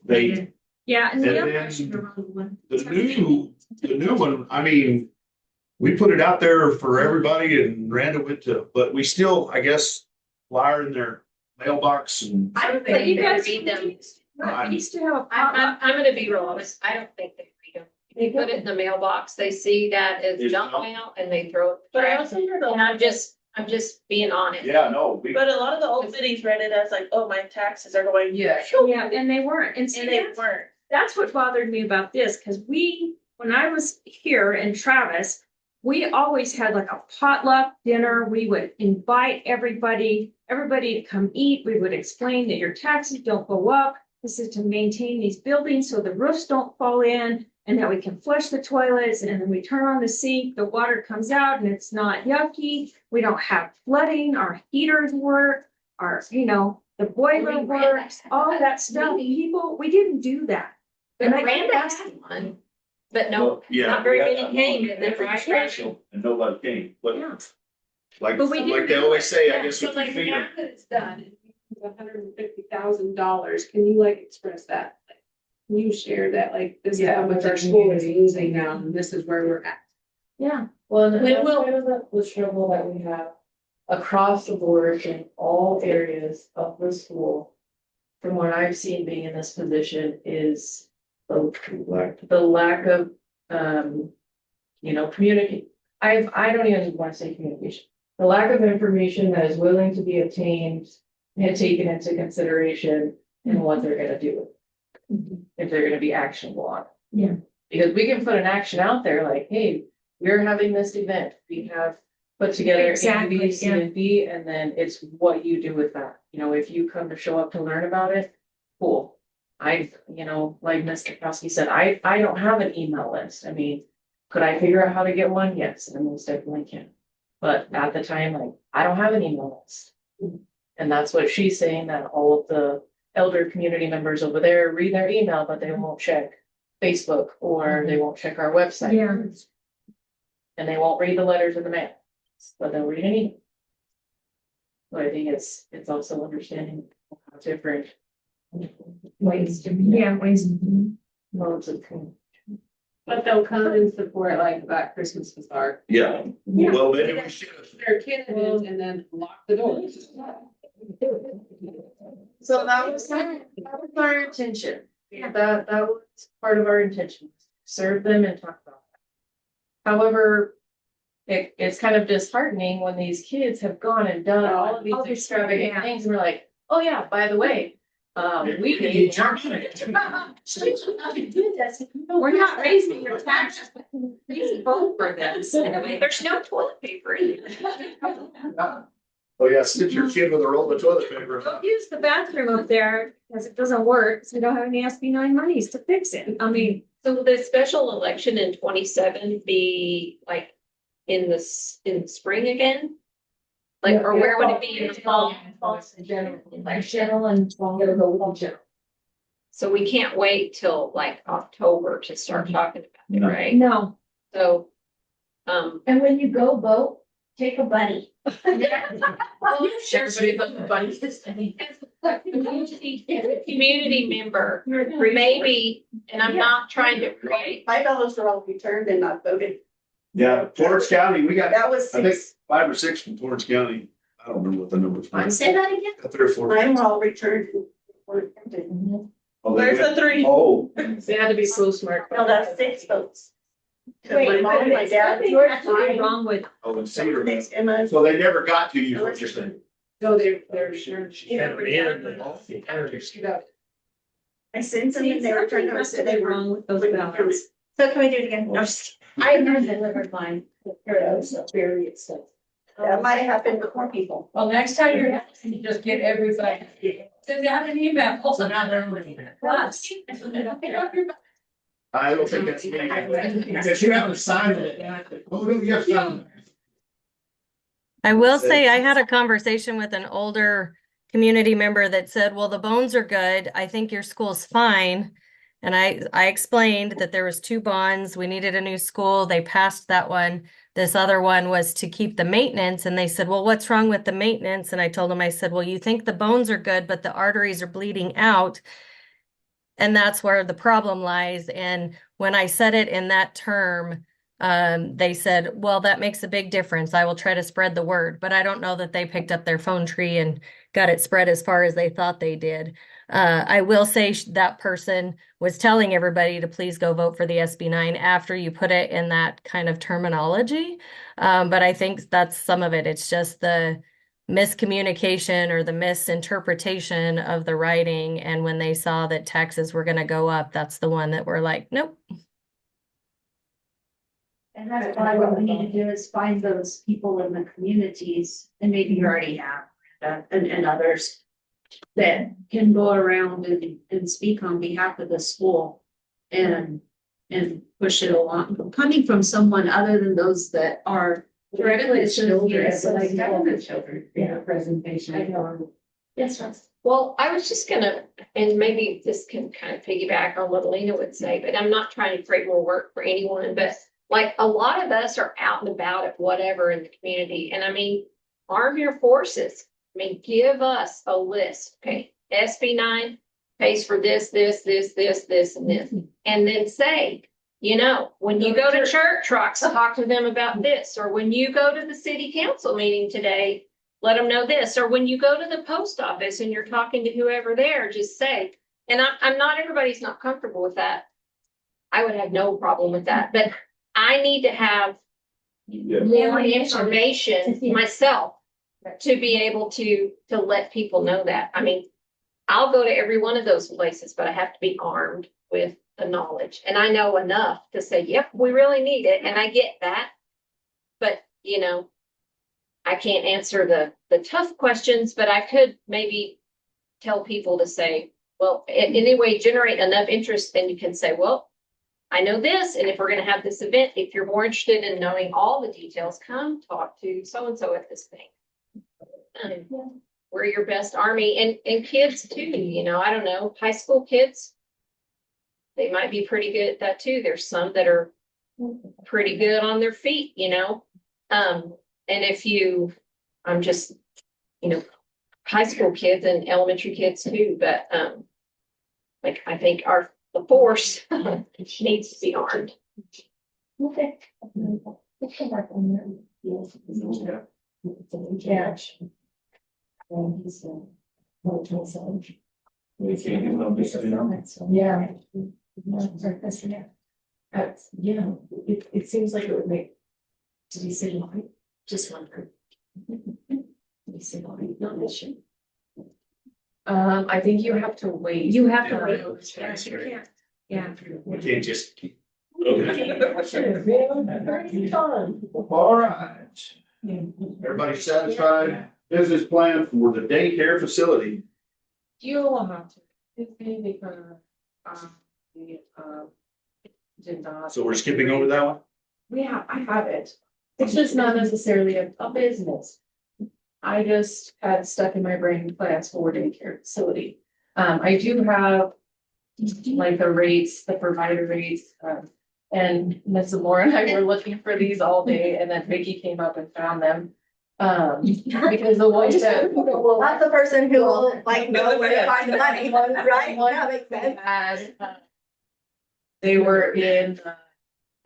Yeah, and And the other then is the wrong one. the new one, I mean, we put it out there for everybody and Randall went to, but we still, I guess, wire in their mailbox and. I don't think think you they guys read them. We used to have a I'm gonna be real honest, I don't think they read them. They put it in the mailbox, they see that as It's junk junk. mail and they throw it. But I also heard And I'm just being honest. Yeah, no, But a lot of the old cities read it as like, oh, my taxes are going. Yeah. Yeah, and they weren't, and see, And they that's, weren't. that's what bothered me about this, because when I was here in Travis, we always had like a potluck dinner, we would invite everybody to come eat, we would explain that your taxes don't go up. This is to maintain these buildings so the roofs don't fall in, and that we can flush the toilets, and then we turn on the sink, the water comes out and it's not yucky. We don't have flooding, our heaters work, the boiler works, all that stuff. People, we didn't do that. But And I Miranda kept had one, but no, Well, yeah, not very we had many that came, one and then for the right. special, and nobody came, but Yeah. like But we didn't they do always it. say, I Yeah, guess so with like your finger. now that it's done, $150,000, can you like express that? Can you share that, like, this is how much our school is losing now, and this is where we're at? Yeah, Well, and When that's will- kind of the struggle that we have across the board in all areas of the school. From what I've seen being in this position is the lack of, communicate. I don't even want to say communication. The lack of information that is willing to be obtained and taken into consideration in what they're gonna do. If they're gonna be actionable on it. Yeah. Because we can put an action out there like, hey, we're having this event, we have put together A, Exactly, B, C, and D, and then it's what you do with that. If you come to show up to learn about it, cool. Like Mr. Kowski said, I don't have an email list. I mean, could I figure out how to get one? Yes, I most definitely can. But at the time, like, I don't have an email list. And that's what she's saying, that all of the elder community members over there read their email, but they won't check Facebook or they won't check our website. yeah. And they won't read the letters in the mail, but they'll read an email. But I think it's also understanding how different Ways to. Yeah, ways. modes of communication. But they'll come and support like that Christmas bazaar. Yeah, well, maybe we should have. They're candidates and then lock the doors. So that was our intention. Yeah. That was part of our intention, serve them and talk about that. However, it's kind of disheartening when these kids have gone and done all of these All this extravagant stuff, yeah. things, and we're like, oh yeah, by the way, we need. We're not raising your taxes. Please vote for this. There's no toilet paper in there. Oh, yeah, sit your kid with a roll of toilet paper. Don't use the bathroom up there because it doesn't work, so we don't have any SB9 monies to fix it. I mean, So will the special election in 27 be like in the spring again? Like, or where would it be in the fall? General and fall. So we can't wait till like October to start talking about it, right? no. So, And when you go vote, take a buddy. everybody but the bunnies. Community member, maybe, and I'm not trying to create. My fellows are all returned and not voted. Yeah, Torrance County, we got, That was I think, 6. 5 or 6 from Torrance County. I don't remember what the numbers were. Say that again? 3 or 4. Mine were all returned. and were attempted. Oh, they Where's got- the 3? Oh, They had to be so smart. No, that's 6 votes. 'Cause Wait, my mom, my dad. What's wrong with? oh, and Cedar. Emma. So they never got to you, what you're saying. No, they're sure. I sent them and they were trying to say they were wrong with those wouldn't ballots. So can we do it again? No, just I never delivered mine. So very excited. that might have happened before people. Well, next time you're, you just get everybody. Send out an email. So now they're looking at. Plus. I don't think that's me. Because you haven't signed it. Oh, no, you have signed it. I will That's it. say I had a conversation with an older community member that said, well, the bones are good. I think your school's fine. And I explained that there was 2 bonds. We needed a new school. They passed that one. This other one was to keep the maintenance. And they said, well, what's wrong with the maintenance? And I told them, I said, well, you think the bones are good, but the arteries are bleeding out. And that's where the problem lies. And when I said it in that term, they said, well, that makes a big difference. I will try to spread the word, but I don't know that they picked up their phone tree and got it spread as far as they thought they did. I will say that person was telling everybody to please go vote for the SB9 after you put it in that kind of terminology. But I think that's some of it. It's just the miscommunication or the misinterpretation of the writing. And when they saw that taxes were going to go up, that's the one that we're like, nope. And that's why what we need to do is find those people in the communities, and maybe you already have, and others that can go around and speak on behalf of the school and push it along, coming from someone other than those that are directly associated with the children. Yeah, presentation. I know. Yes, Russ. Well, I was just gonna, and maybe this can kind of piggyback on what Alina would say, but I'm not trying to create more work for anyone, but like a lot of us are out and about at whatever in the community. And I mean, arm your forces. I mean, give us a list. Okay, SB9 pays for this, this, this, this, this, and this. And then say, you know, when you go to church trucks, talk to them about this. Or when you go to the city council meeting today, let them know this. Or when you go to the post office and you're talking to whoever there, just say, and I'm not, everybody's not comfortable with that. I would have no problem with that, but I need to have more information myself to be able to let people know that. I mean, I'll go to every one of those places, but I have to be armed with the knowledge. And I know enough to say, yep, we really need it. And I get that. But, you know, I can't answer the tough questions, but I could maybe tell people to say, well, anyway, generate enough interest, then you can say, well, I know this, and if we're going to have this event, if you're more interested in knowing all the details, come talk to so-and-so at this thing. We're your best army, and kids too, you know, I don't know, high school kids, they might be pretty good at that too. There's some that are pretty good on their feet, you know. And if you, I'm just you know, high school kids and elementary kids too, but, like, I think the force needs to be armed. Okay. Yeah. We can't get them to Yeah. Yeah, it seems like it would make, to be citywide, just one group. To be citywide, not mission. I think you have to wait. You have to wait. Yeah, You can't. Yeah. We can't just keep. Okay. All right. Everybody satisfied? Business plan for the daycare facility. You will have to. It's maybe for, did not. So we're skipping over that one? I have it. It's just not necessarily a business. I just had stuck in my brain plans for daycare facility. I do have like the rates, the provider rates, and Ms. Zamora and I were looking for these all day, and then Vicky came up and found them. Because the ones that. Not the person who will like know where to find the money, right? That makes sense. They were in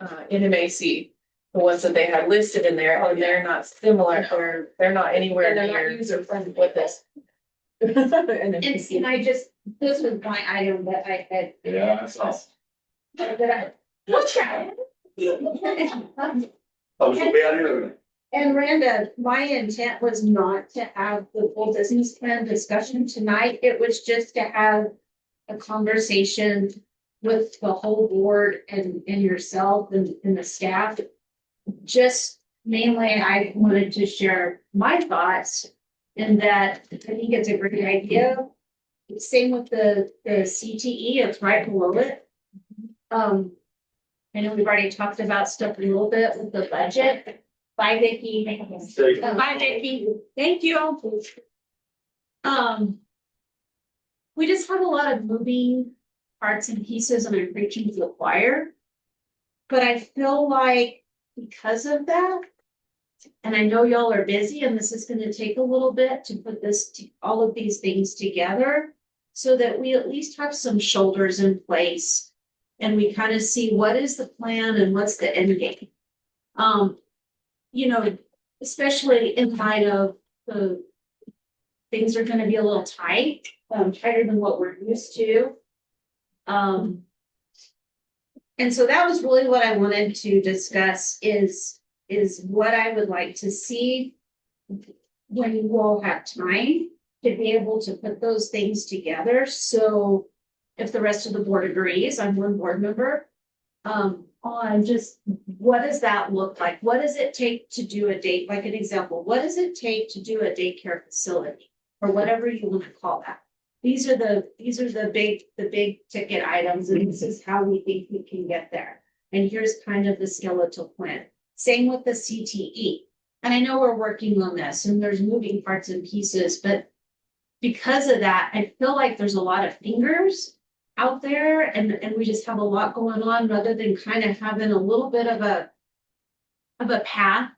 NMAC, the ones that they had listed in there, and they're not similar, they're not anywhere And they're not near user-friendly. with this. And I just, this was my item that I had. Yeah, I saw. What's that? I was gonna be out here. And Randa, my intent was not to have the full business plan discussion tonight. It was just to have a conversation with the whole board and yourself and the staff. Just mainly, I wanted to share my thoughts in that I think it's a great idea. Same with the CTE, it's right below it. I know we've already talked about stuff a little bit with the budget. Bye, Vicky. Bye, Vicky. Thank you. We just have a lot of moving parts and pieces, and I'm preaching to the choir. But I feel like because of that, and I know y'all are busy, and this is gonna take a little bit to put all of these things together, so that we at least have some shoulders in place, and we kind of see what is the plan and what's the end game. You know, especially in light of the things are gonna be a little tight, tighter than what we're used to. And so that was really what I wanted to discuss is what I would like to see when you all have time to be able to put those things together. So if the rest of the board agrees, I'm one board member, on just what does that look like? What does it take to do like an example, what does it take to do a daycare facility or whatever you want to call that? These are the big ticket items, and this is how we think we can get there. And here's kind of the skeletal plan. Same with the CTE. And I know we're working on this and there's moving parts and pieces, but because of that, I feel like there's a lot of fingers out there and we just have a lot going on rather than kind of having a little bit of a path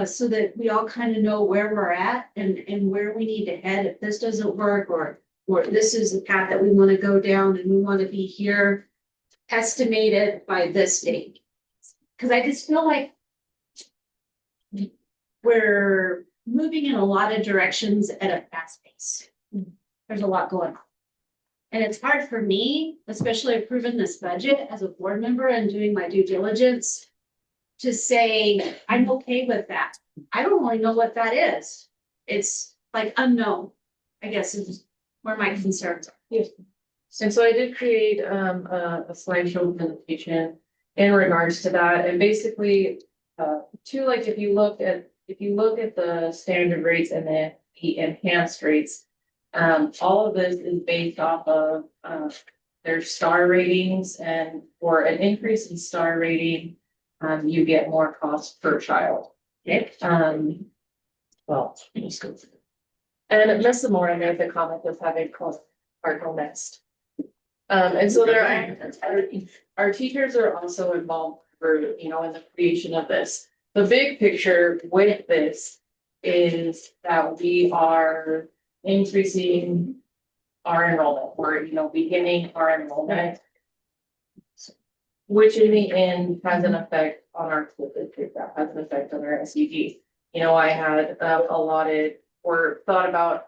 so that we all kind of know where we're at and where we need to head if this doesn't work or this is the path that we want to go down and we want to be here estimated by this date. Because I just feel like we're moving in a lot of directions at a fast pace. There's a lot going on. And it's hard for me, especially approving this budget as a board member and doing my due diligence, to say, I'm okay with that. I don't really know what that is. It's like unknown, I guess is where my concerns are. Yes. And so I did create a slideshow presentation in regards to that. And basically, like if you look at the standard rates and the enhanced rates, all of this is based off of their star ratings, and for an increase in star rating, you get more cost per child. Okay. Well, let's go through. And Ms. Zamora made the comment of having cardinal nest. And so our teachers are also involved in the creation of this. The big picture with this is that we are increasing our enrollment, we're, beginning our enrollment. Which in the end has an effect on our school district, that has an effect on our SUG. I had allotted or thought about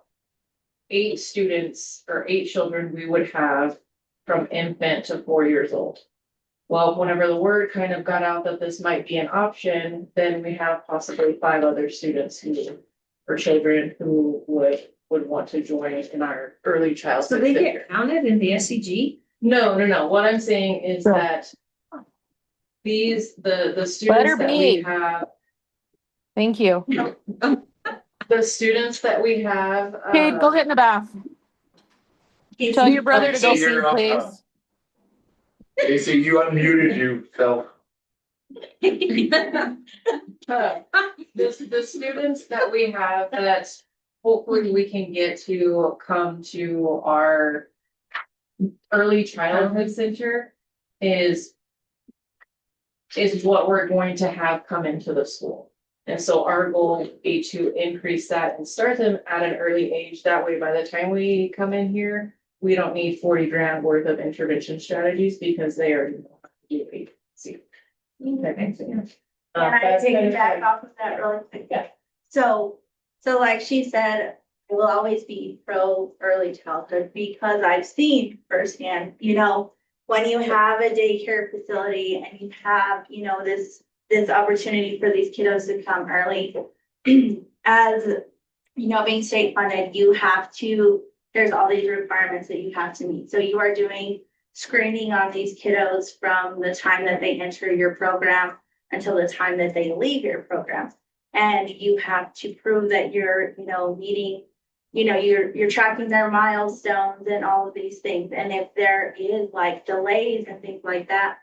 8 students or 8 children we would have from infant to 4 years old. Well, whenever the word kind of got out that this might be an option, then we have possibly 5 other students or children who would want to join in our early childhood. So they center. get counted in the SEG? No. What I'm saying is that the students Better that we be. have, Thank you. the students that we have. Kate, go get in the bath. Tell your brother to go See see, here, please. Casey, you unmuted yourself. The students that we have that hopefully we can get to come to our early childhood center is what we're going to have come into the school. And so our goal would be to increase that and start them at an early age. That way, by the time we come in here, we don't need 40 grand worth of intervention strategies because they already know how to do it. See. That makes sense. And I That's take kind it of back like- off of that really quick. Yeah. So like she said, I will always be pro early childhood because I've seen firsthand, when you have a daycare facility and you have, this opportunity for these kiddos to come early, as, being state funded, there's all these requirements that you have to meet. So you are doing screening on these kiddos from the time that they enter your program until the time that they leave your program. And you have to prove that you're, meeting, you're tracking their milestones and all of these things. And if there is like delays and things like that,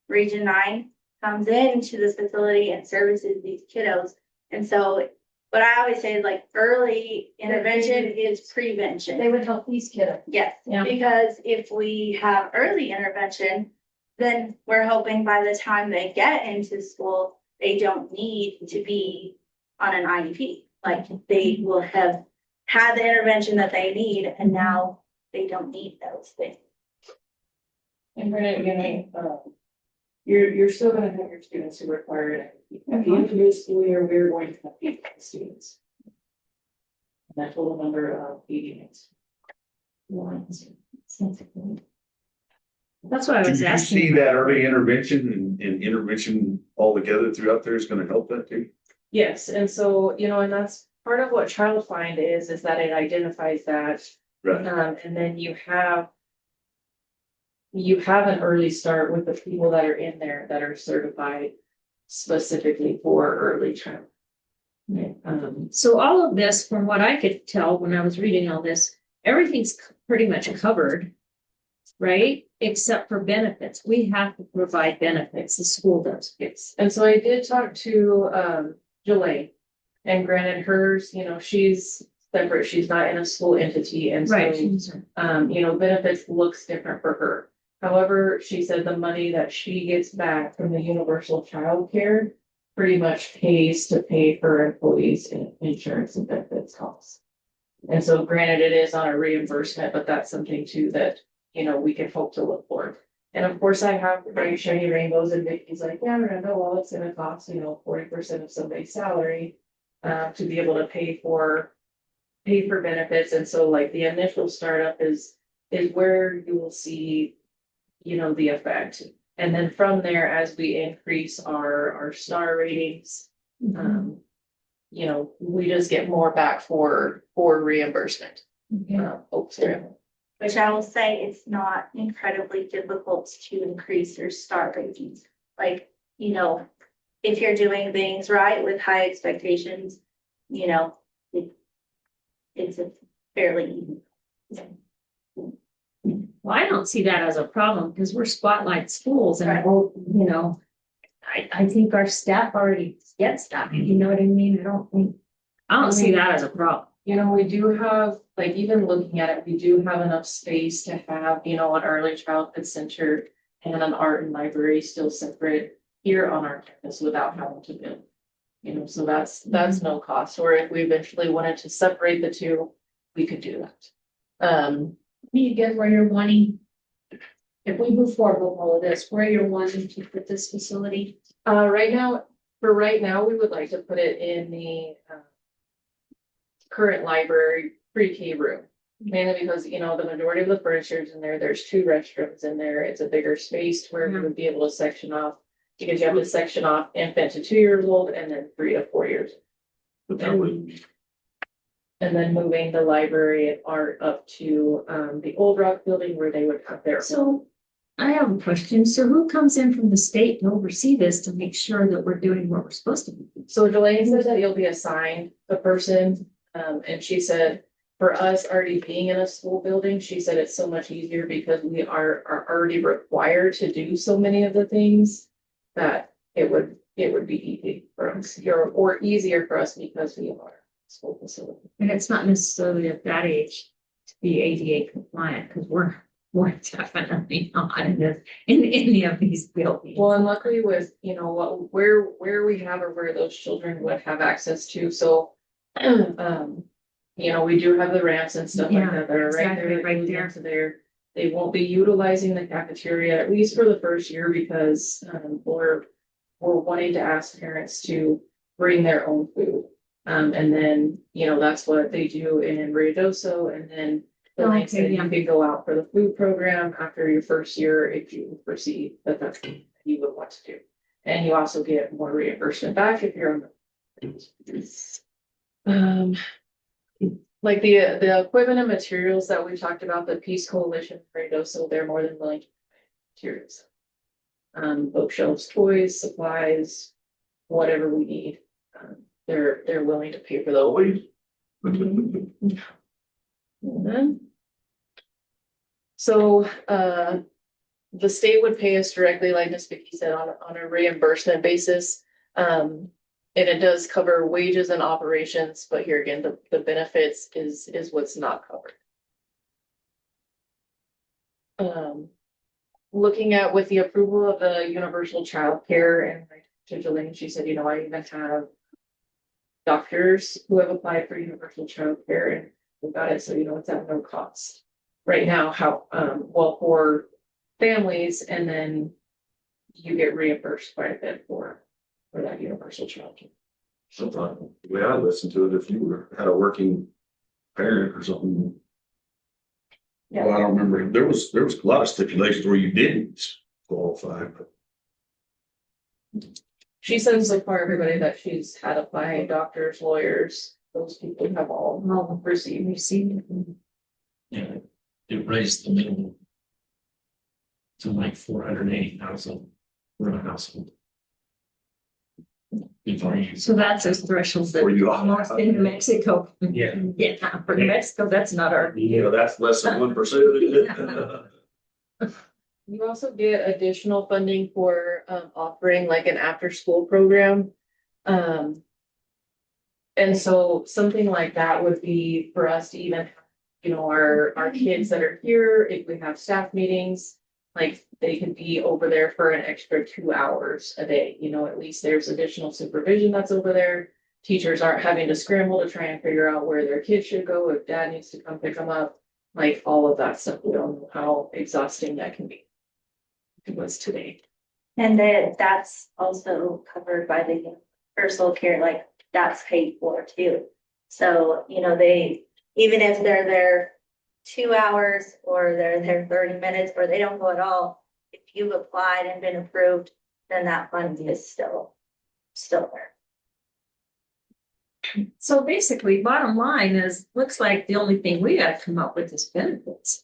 Region 9 comes into this facility and services these kiddos. And so what I always say is like early intervention is prevention. They would help these kiddos. Yes, Yeah. because if we have early intervention, then we're hoping by the time they get into school, they don't need to be on an IEP. Like they will have had the intervention that they need and now they don't need those things. And granted, you're still gonna have your students who require it. At the end of the school year, we're going to have 8 students. And that total number of 88. That's what I Do was you asking. see that early intervention and intervention all together throughout there is gonna help that too? Yes, and so, and that's part of what Child Find is that it identifies that. Right. And then you have an early start with the people that are in there that are certified specifically for early child. So all of this, from what I could tell when I was reading all this, everything's pretty much covered, right? Except for benefits. We have to provide benefits. The school does. Yes, and so I did talk to Jolene, and granted hers, she's separate, she's not in a school entity, and so benefits looks different for her. However, she said the money that she gets back from the universal child care pretty much pays to pay for employees' insurance and benefits costs. And so granted, it is on a reimbursement, but that's something too that, we can hope to look for. And of course, I have very shiny rainbows and Vicky's like, yeah, Miranda, well, it's gonna cost, 40% of somebody's salary to be able to pay for benefits. And so like the initial startup is where you will see, the effect. And then from there, as we increase our star ratings, we just get more back for reimbursement. Which I will say it's not incredibly difficult to increase your star ratings. Like, if you're doing things right with high expectations, it's a fairly easy. Well, I don't see that as a problem because we're spotlight schools and, I think our staff already gets that. You know what I mean? I don't see that as a problem. We do have, like, even looking at it, we do have enough space to have, an early childhood center and an art and library still separate here on our campus without having to build. So that's no cost, or if we eventually wanted to separate the two, we could do that. You get where you're wanting. If we move forward with all of this, where you're wanting to put this facility. Right now, we would like to put it in the current library pre-K room. Mainly because, the majority of the furniture is in there. There's 2 restrooms in there. It's a bigger space where we would be able to section off. Because you have to section off infant to 2 years old and then 3 to 4 years. And then moving the library and art up to the Old Rock building where they would have their. So I have a question. So who comes in from the state to oversee this to make sure that we're doing what we're supposed to be? So Delaney said that you'll be assigned a person, and she said, for us already being in a school building, she said it's so much easier because we are already required to do so many of the things that it would be easy for us, or easier for us because we are a school facility. And it's not necessarily at that age to be ADA compliant, because we're definitely not in any of these buildings. Well, and luckily with, where we have or where those children would have access to, so, we do have the ramps and stuff like that that are right there. Right there. So they won't be utilizing the cafeteria, at least for the first year, because, we're wanting to ask parents to bring their own food. And then, that's what they do in Ruidoso, and then the link said you can go out for the food program after your first year if you foresee that that's what you would want to do. And you also get more reimbursement back if you're on the. Like the equipment and materials that we talked about, the Peace Coalition, Ruidoso, they're more than willing to provide materials. Bookshelves, toys, supplies, whatever we need. They're willing to pay for those. So, the state would pay us directly, like Ms. Vicky said, on a reimbursement basis. And it does cover wages and operations, but here again, the benefits is what's not covered. Looking at with the approval of the universal child care, and to Jillian, she said, I even have doctors who have applied for universal child care and we got it, so it's at no cost. Right now, for families, and then you get reimbursed quite a bit for that universal child care. Sometimes the way I listen to it, if you had a working parent or something. Yeah. Well, I don't remember. There was a lot of stipulations where you didn't qualify, but. She says like for everybody that she's had apply, doctors, lawyers, those people have all received. Yeah, it raised the minimum to like 480,000 for a household. So that's a threshold that For you. almost in New Mexico. Yeah. Yeah, for New Mexico, that's not our. That's less than 1%. You also get additional funding for offering like an after-school program. And so something like that would be for us to even, our kids that are here, if we have staff meetings, like they could be over there for an extra 2 hours a day, at least there's additional supervision that's over there. Teachers aren't having to scramble to try and figure out where their kids should go, if dad needs to come pick them up, like all of that stuff. We don't know how exhausting that can be. It was today. And that's also covered by the universal care, like that's paid for too. So, they, even if they're there 2 hours or they're there 30 minutes or they don't go at all, if you've applied and been approved, then that fund is still there. So basically, bottom line is, looks like the only thing we gotta come up with is benefits.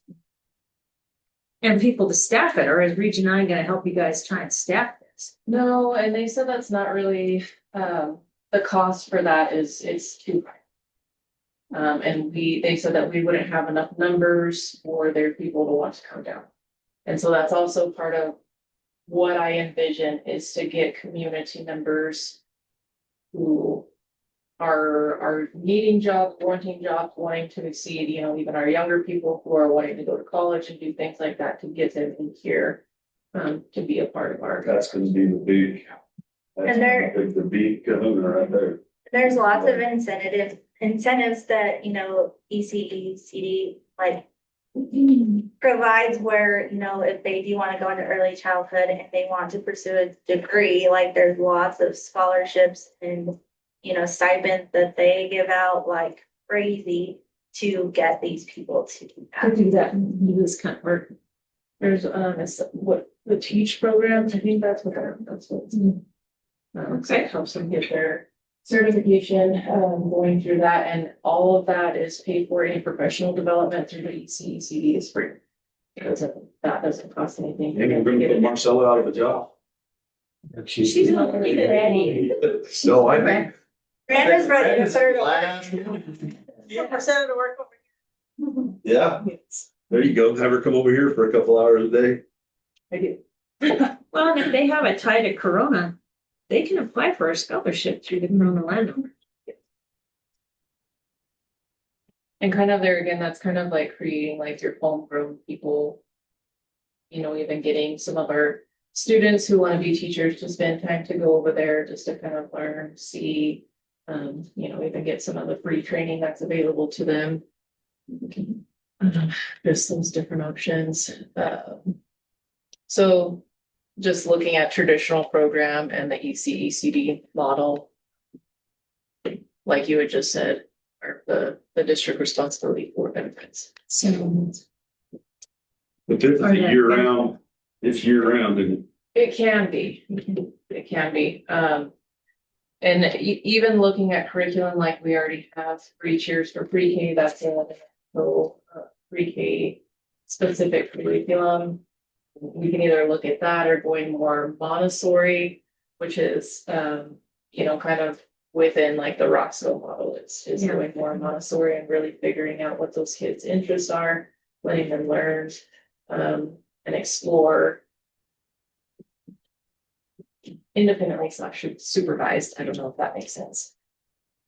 And people to staff it, or is Region 9 gonna help you guys try and staff this? No, and they said that's not really, the cost for that it's too high. And they said that we wouldn't have enough numbers for their people to want to come down. And so that's also part of what I envision is to get community members who are needing jobs, wanting to exceed, even our younger people who are wanting to go to college and do things like that to get them in here, to be a part of our. That's gonna be the big That's And there- the big kahuna right there. There's lots of incentives that, ECE, CD, like provides where, if they do want to go into early childhood and they want to pursue a degree, like there's lots of scholarships and, stipends that they give out like crazy to get these people to do To that. do that, do this kind of work. There's, what, the teach programs, I think that's what, so it helps them get their certification, going through that, and all of that is paid for in professional development through the ECECD is free. That doesn't cost anything. Maybe we're gonna put Marcella out of a job. She's not ready. So I think. Brandon's ready to start. Percent of the work over Yeah, there you go. Have her come over here for a couple hours a day. I do. Well, and if they have a tie to Corona, they can apply for a scholarship through the Corona landowner. And kind of there again, that's kind of like creating like your homegrown people. Even getting some of our students who want to be teachers to spend time to go over there just to kind of learn, see, even get some of the free training that's available to them. Just those different options. So just looking at traditional program and the ECECD model, like you had just said, are the district responsibility for benefits. So But this is a year round, it's year round and It can be. It can be. And even looking at curriculum, like we already have 3 tiers for pre-K, that's a little pre-K specific curriculum. We can either look at that or going more Montessori, which is, kind of within like the Roxville model. It's going more Montessori and really figuring out what those kids' interests are, letting them learn and explore independently / supervised. I don't know if that makes sense.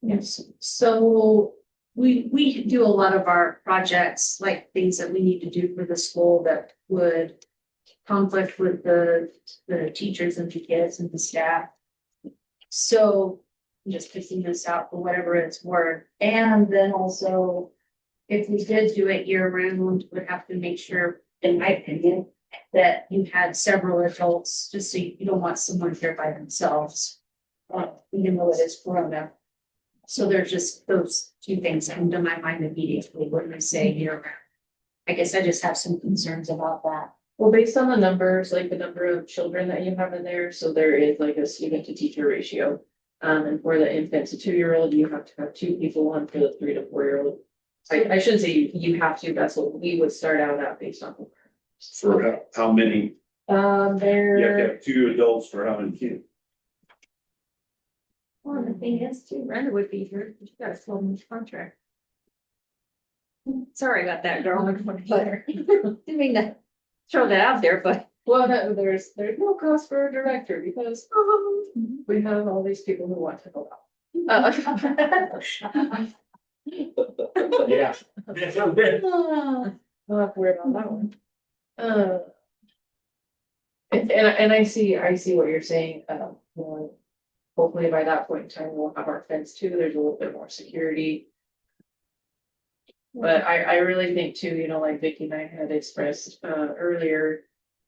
Yes, so we do a lot of our projects, like things that we need to do for the school that would conflict with the teachers and the kids and the staff. So I'm just picking this out for whatever it's worth. And then also, if we did do it year round, would have to make sure, in my opinion, that you had several adults, just so you don't want someone here by themselves. Even though it is Corona. So there's just those 2 things come to my mind immediately when we say year round. I guess I just have some concerns about that. Well, based on the numbers, like the number of children that you have in there, so there is like a student to teacher ratio. And for the infant to 2-year-old, you have to have 2 people, one for the 3 to 4-year-old. I shouldn't say you have to, that's what we would start out at based on. for how many, you have to There, have 2 adults for how many kids? Well, the thing is too, Brenda would be here, but you got a 12-month contract. Sorry about that, girl. Didn't mean to throw that out there, but. well, there's no cost for a director because we have all these people who want to help out. Yeah. I'll have to worry about that one. And I see what you're saying, hopefully by that point in time, we'll have our fence too, there's a little bit more security. But I really think too, like Vicky and I had expressed, earlier,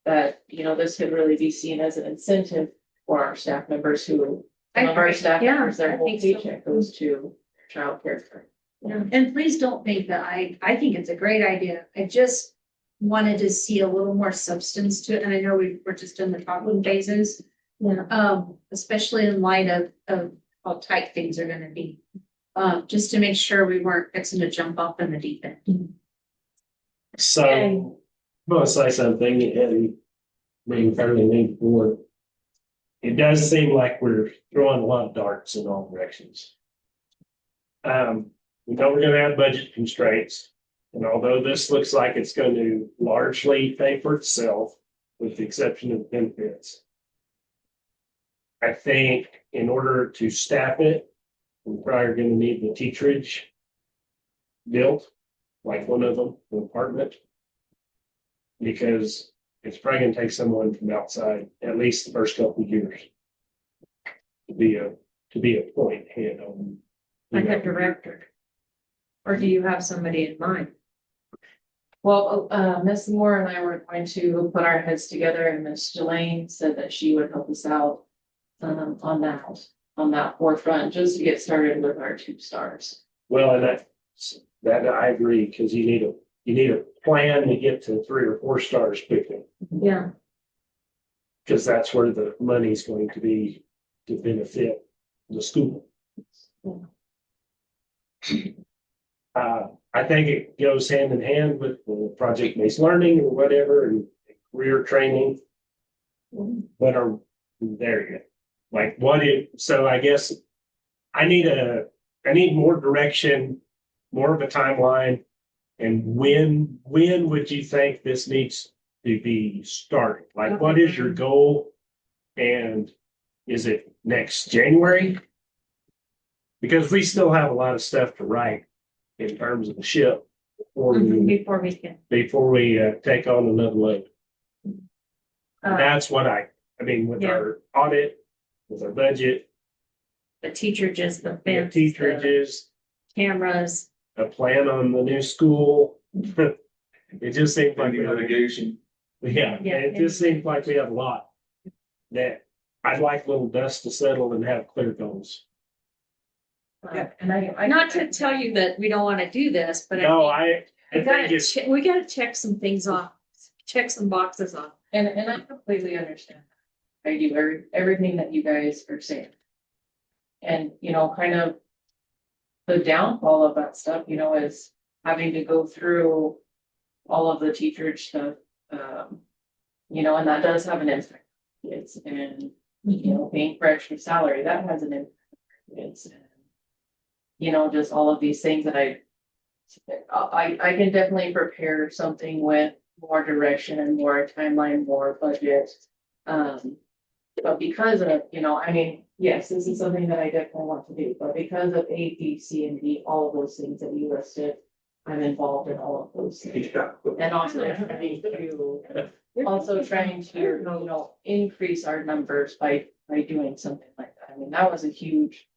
that, this could really be seen as an incentive for our staff members who, some of our staff members, their whole paycheck goes to childcare. Yeah, and please don't think that I think it's a great idea. I just wanted to see a little more substance to it, and I know we're just in the talking phases. Yeah. Especially in light of how tight things are gonna be. Just to make sure we weren't fixing to jump off in the deep end. So, I'm gonna say something and being fairly new for. It does seem like we're throwing a lot of darts in all directions. We know we're gonna have budget constraints. And although this looks like it's going to largely pay for itself, with the exception of benefits. I think in order to staff it, we're probably gonna need the teacherage built, like one of them, the apartment. Because it's probably gonna take someone from outside at least the first couple of years. to be a point head on. Like a director? Or do you have somebody in mind? Well, Miss Moore and I were going to put our heads together, and Miss Delane said that she would help us out on that forefront, just to get started with our 2 stars. Well, and that I agree, because you need a plan to get to 3 or 4 stars quickly, Yeah. because that's where the money's going to be to benefit the school. I think it goes hand in hand with the project-based learning or whatever and career training. But are there yet? Like so I guess I need more direction, more of a timeline. And when would you think this needs to be started? Like, what is your goal? And is it next January? Because we still have a lot of stuff to write in terms of the ship before we take on another load. That's what I mean, with our audit, with our budget, The teacher just, the the fence, teacher the just cameras. a plan on the new school. It just seems like Any litigation. Yeah, it just seems like we have a lot that I'd like a little dust to settle and have clear goals. And I Not to tell you that we don't want to do this, but No, I I think think it's, we gotta check some things off, check some boxes off. and I completely understand. I do everything that you guys are saying. And, kind of the downfall of that stuff, is having to go through all of the teacher stuff. And that does have an impact. It's, and, paying for extra salary, that has an impact. It's, just all of these things that I can definitely prepare something with more direction and more timeline, more budget. But because of, yes, this is something that I definitely want to do, but because of A, B, C, and D, all of those things that you listed, I'm involved in all of those things. And also trying to, increase our numbers by doing something like that. I mean, that was a huge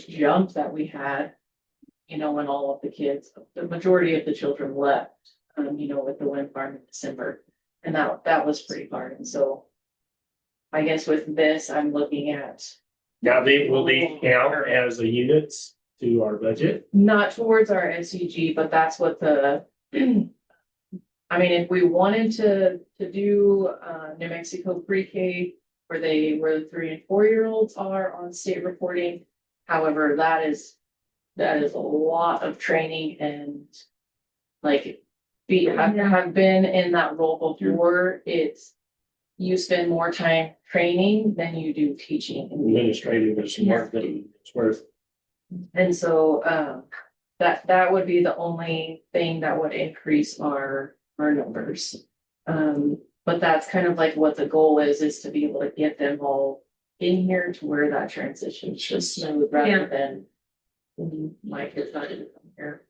jump that we had, when all of the majority of the children left, with the wind farm in December. And that was pretty hard. And so I guess with this, I'm looking at. now will these count as a units to our budget? Not towards our SEG, but that's what if we wanted to do, New Mexico pre-K, where the 3 and 4-year-olds are on state reporting. However, that is a lot of training and have been in that role before. You spend more time training than you do teaching. Administrative is more than it's worth. And so, that would be the only thing that would increase our numbers. But that's kind of like what the goal is to be able to get them all in here to where that transition is just smooth rather than my kids not even come here.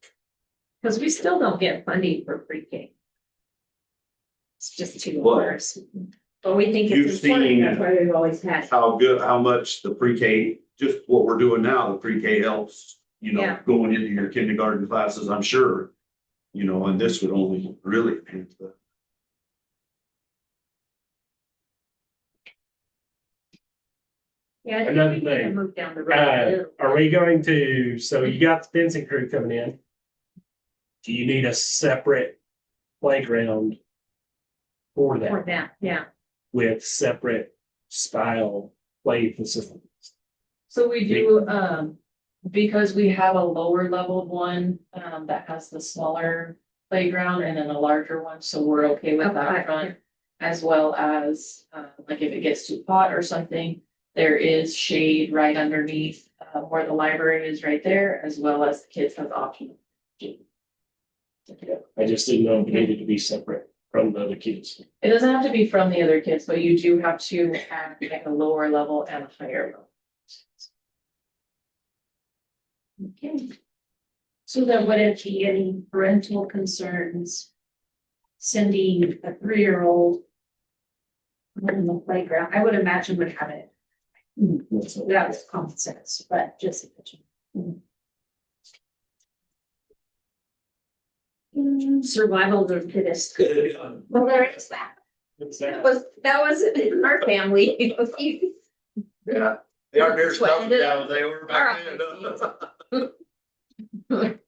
Because we still don't get funding for pre-K. It's just 2 Well, hours. But we think you've it's important, seen that's why we've always had. how much the pre-K, just what we're doing now, the pre-K helps, Yeah. going into your kindergarten classes, I'm sure. And this would only really enhance that. Yeah, I think Another we need to thing, move down the road a little. Are we going to, so you got the fencing crew coming in? Do you need a separate playground for For that that, yeah. with separate style play facilities? So we do, because we have a lower leveled one, that has the smaller playground and then a larger one, so we're okay with that Okay. front. As well as, if it gets too hot or something, there is shade right underneath, where the library is right there, as well as the kids have the option. I just didn't know if it needed to be separate from the other kids. It doesn't have to be from the other kids, but you do have to have like a lower level and a higher level. Okay. So there wouldn't be any parental concerns sending a 3-year-old in the playground. I would imagine would have it. That was common sense, but just. Survival of the fittest. Well, there is that. That was in our family. Yeah, they aren't near as tough now as they were back then.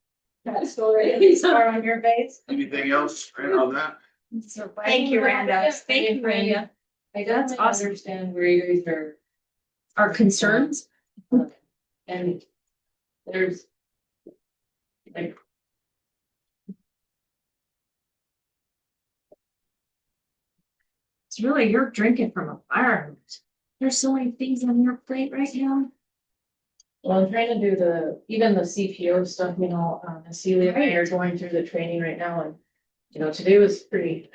That story, scar on your face. Anything else on that? Thank you, Randa. Thank you, Randa. I That's definitely awesome. understand where you guys are, Our concerns, and there's. Like, it's really, you're drinking from a fire hose. There's so many things on your plate right now. Well, I'm trying to do even the CPO stuff, Celia and I are going through the training right now and, today was pretty,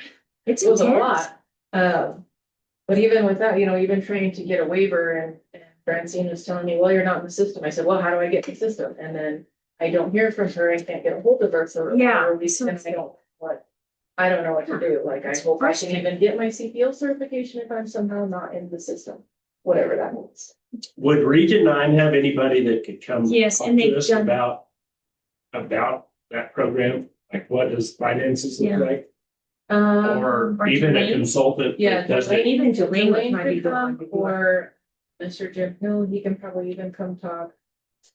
It's it was a intense. lot. But even with that, even trying to get a waiver and Francine was telling me, well, you're not in the system. I said, well, how do I get in the system? And then I don't hear from her. I can't get a hold of her. So Yeah, or we so- and I don't know what to do. Like, I It's hope I can frustrating. even get my CPO certification if I'm somehow not in the system, whatever that means. Would Region 9 have anybody that could come? Yes, talk and to they've us done- about that program? Like, what does finances look Yeah. like? Or Or even a Jelaine? consultant? Yeah, that does Jelaine, it? Even Jelaine Jelaine might be could the come, one. or Mr. Jim Hill, he can probably even come talk.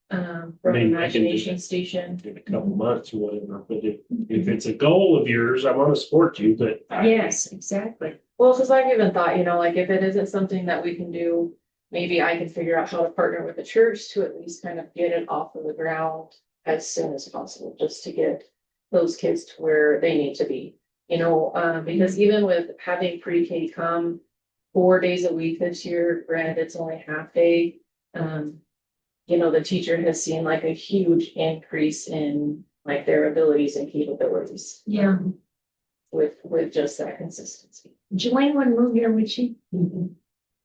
From I mean, I can do Imagination that. Station. In a couple months or whatever, but if it's a goal of yours, I want to support you, but. Yes, exactly. Well, because I've even thought, like if it isn't something that we can do, maybe I can figure out how to partner with the church to at least kind of get it off of the ground as soon as possible, just to get those kids to where they need to be. Because even with having pre-K come 4 days a week this year, granted it's only half day. The teacher has seen like a huge increase in like their abilities and capabilities Yeah. with just that consistency. Jelaine wouldn't move here, would she?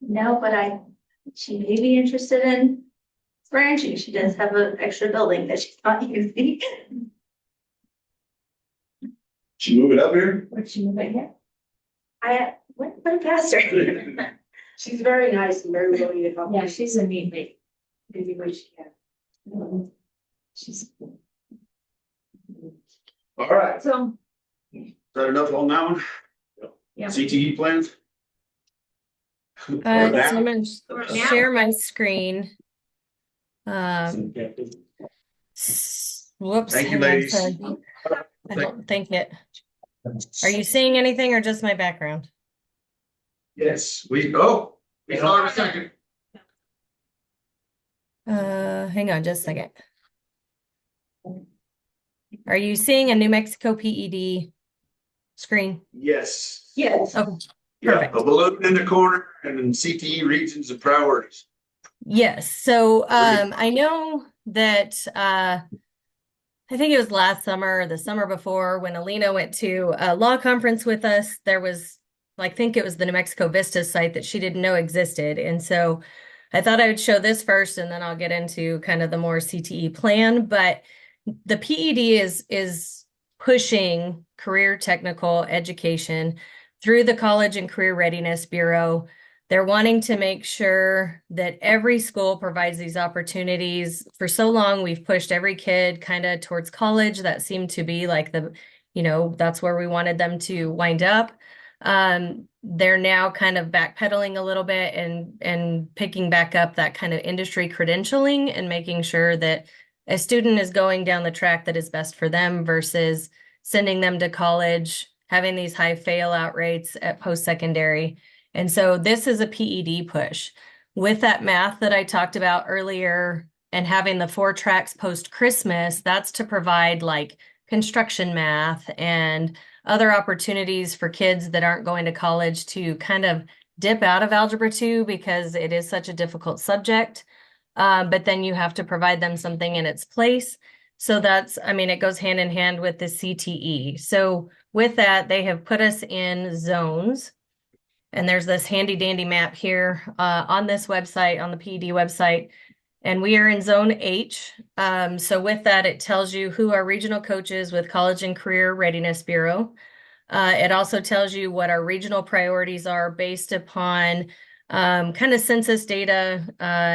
No, but she may be interested in branching. She does have an extra building that she's not using. She move it up here? Would she move it here? I went past her. She's very nice and very willing to help. Yeah, she's a neat lady. Maybe we should have. She's. All right, is So, that enough on that one? yeah. CTE plans? So Or I'm now? gonna share my screen. Whoops. Thank you, hang on, ladies. sorry. I don't think it. Are you seeing anything or just my background? Yes, we saw it a second. Hang on just a second. Are you seeing a New Mexico PED screen? Yes. Yes. Oh, Yeah, perfect. a balloon in the corner and then CTE regions and priorities. Yes. So I know that I think it was last summer or the summer before when Alina went to a law conference with us, there was, I think it was the New Mexico Vistas site that she didn't know existed. And so I thought I would show this first and then I'll get into kind of the more CTE plan. But the PED is pushing career technical education through the College and Career Readiness Bureau. They're wanting to make sure that every school provides these opportunities. For so long, we've pushed every kid kind of towards college. That seemed to be like that's where we wanted them to wind up. They're now kind of backpedaling a little bit and picking back up that kind of industry credentialing and making sure that a student is going down the track that is best for them versus sending them to college, having these high fail out rates at post-secondary. And so this is a PED push. With that math that I talked about earlier and having the 4 tracks post-Christmas, that's to provide like construction math and other opportunities for kids that aren't going to college to kind of dip out of Algebra 2 because it is such a difficult subject. But then you have to provide them something in its place. So it goes hand in hand with the CTE. So with that, they have put us in zones. And there's this handy dandy map here on this website, on the PED website. And we are in zone H. So with that, it tells you who our regional coaches with College and Career Readiness Bureau. It also tells you what our regional priorities are based upon kind of census data,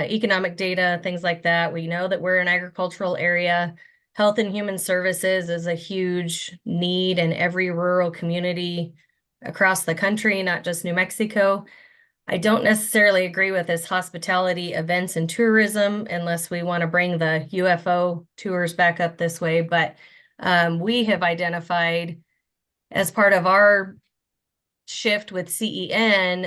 economic data, things like that. We know that we're an agricultural area. Health and Human Services is a huge need in every rural community across the country, not just New Mexico. I don't necessarily agree with this hospitality, events, and tourism unless we want to bring the UFO tours back up this way. But we have identified as part of our shift with CEN,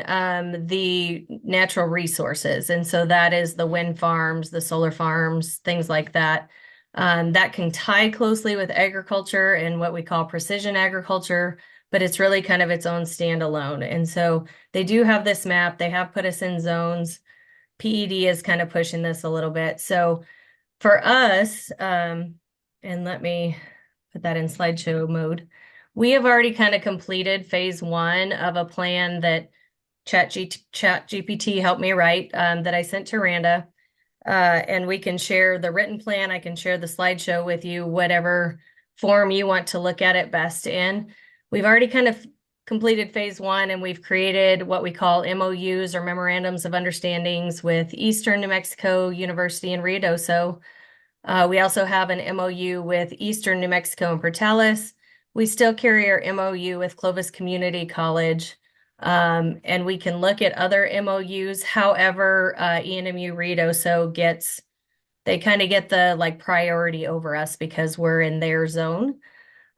the natural resources. And so that is the wind farms, the solar farms, things like that. That can tie closely with agriculture and what we call precision agriculture, but it's really kind of its own standalone. And so they do have this map. They have put us in zones. PED is kind of pushing this a little bit. So for us, and let me put that in slideshow mode. We have already kind of completed phase 1 of a plan that ChatGPT helped me write, that I sent to Randa. And we can share the written plan. I can share the slideshow with you, whatever form you want to look at it best in. We've already kind of completed phase 1, and we've created what we call MOUs, or memorandums of understandings, with Eastern New Mexico University in Ruidoso. We also have an MOU with Eastern New Mexico and Portales. We still carry our MOU with Clovis Community College, and we can look at other MOUs. However, ENMU Ruidoso they kind of get the like priority over us because we're in their zone.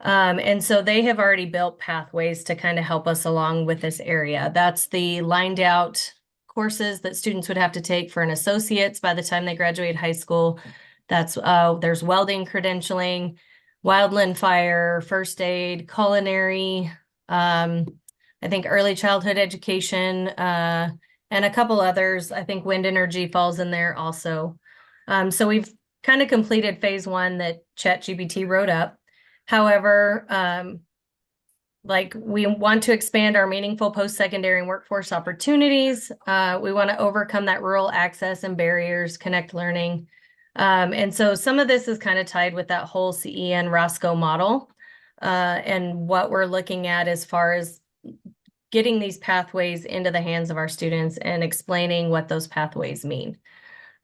And so they have already built pathways to kind of help us along with this area. That's the lined out courses that students would have to take for an associate's by the time they graduate high school. There's welding credentialing, wildland fire, first aid, culinary, I think early childhood education, and a couple others. I think wind energy falls in there also. So we've kind of completed phase 1 that ChatGPT wrote up. However, like we want to expand our meaningful post-secondary and workforce opportunities. We want to overcome that rural access and barriers, connect learning. And so some of this is kind of tied with that whole CEN Roscoe model, and what we're looking at as far as getting these pathways into the hands of our students and explaining what those pathways mean.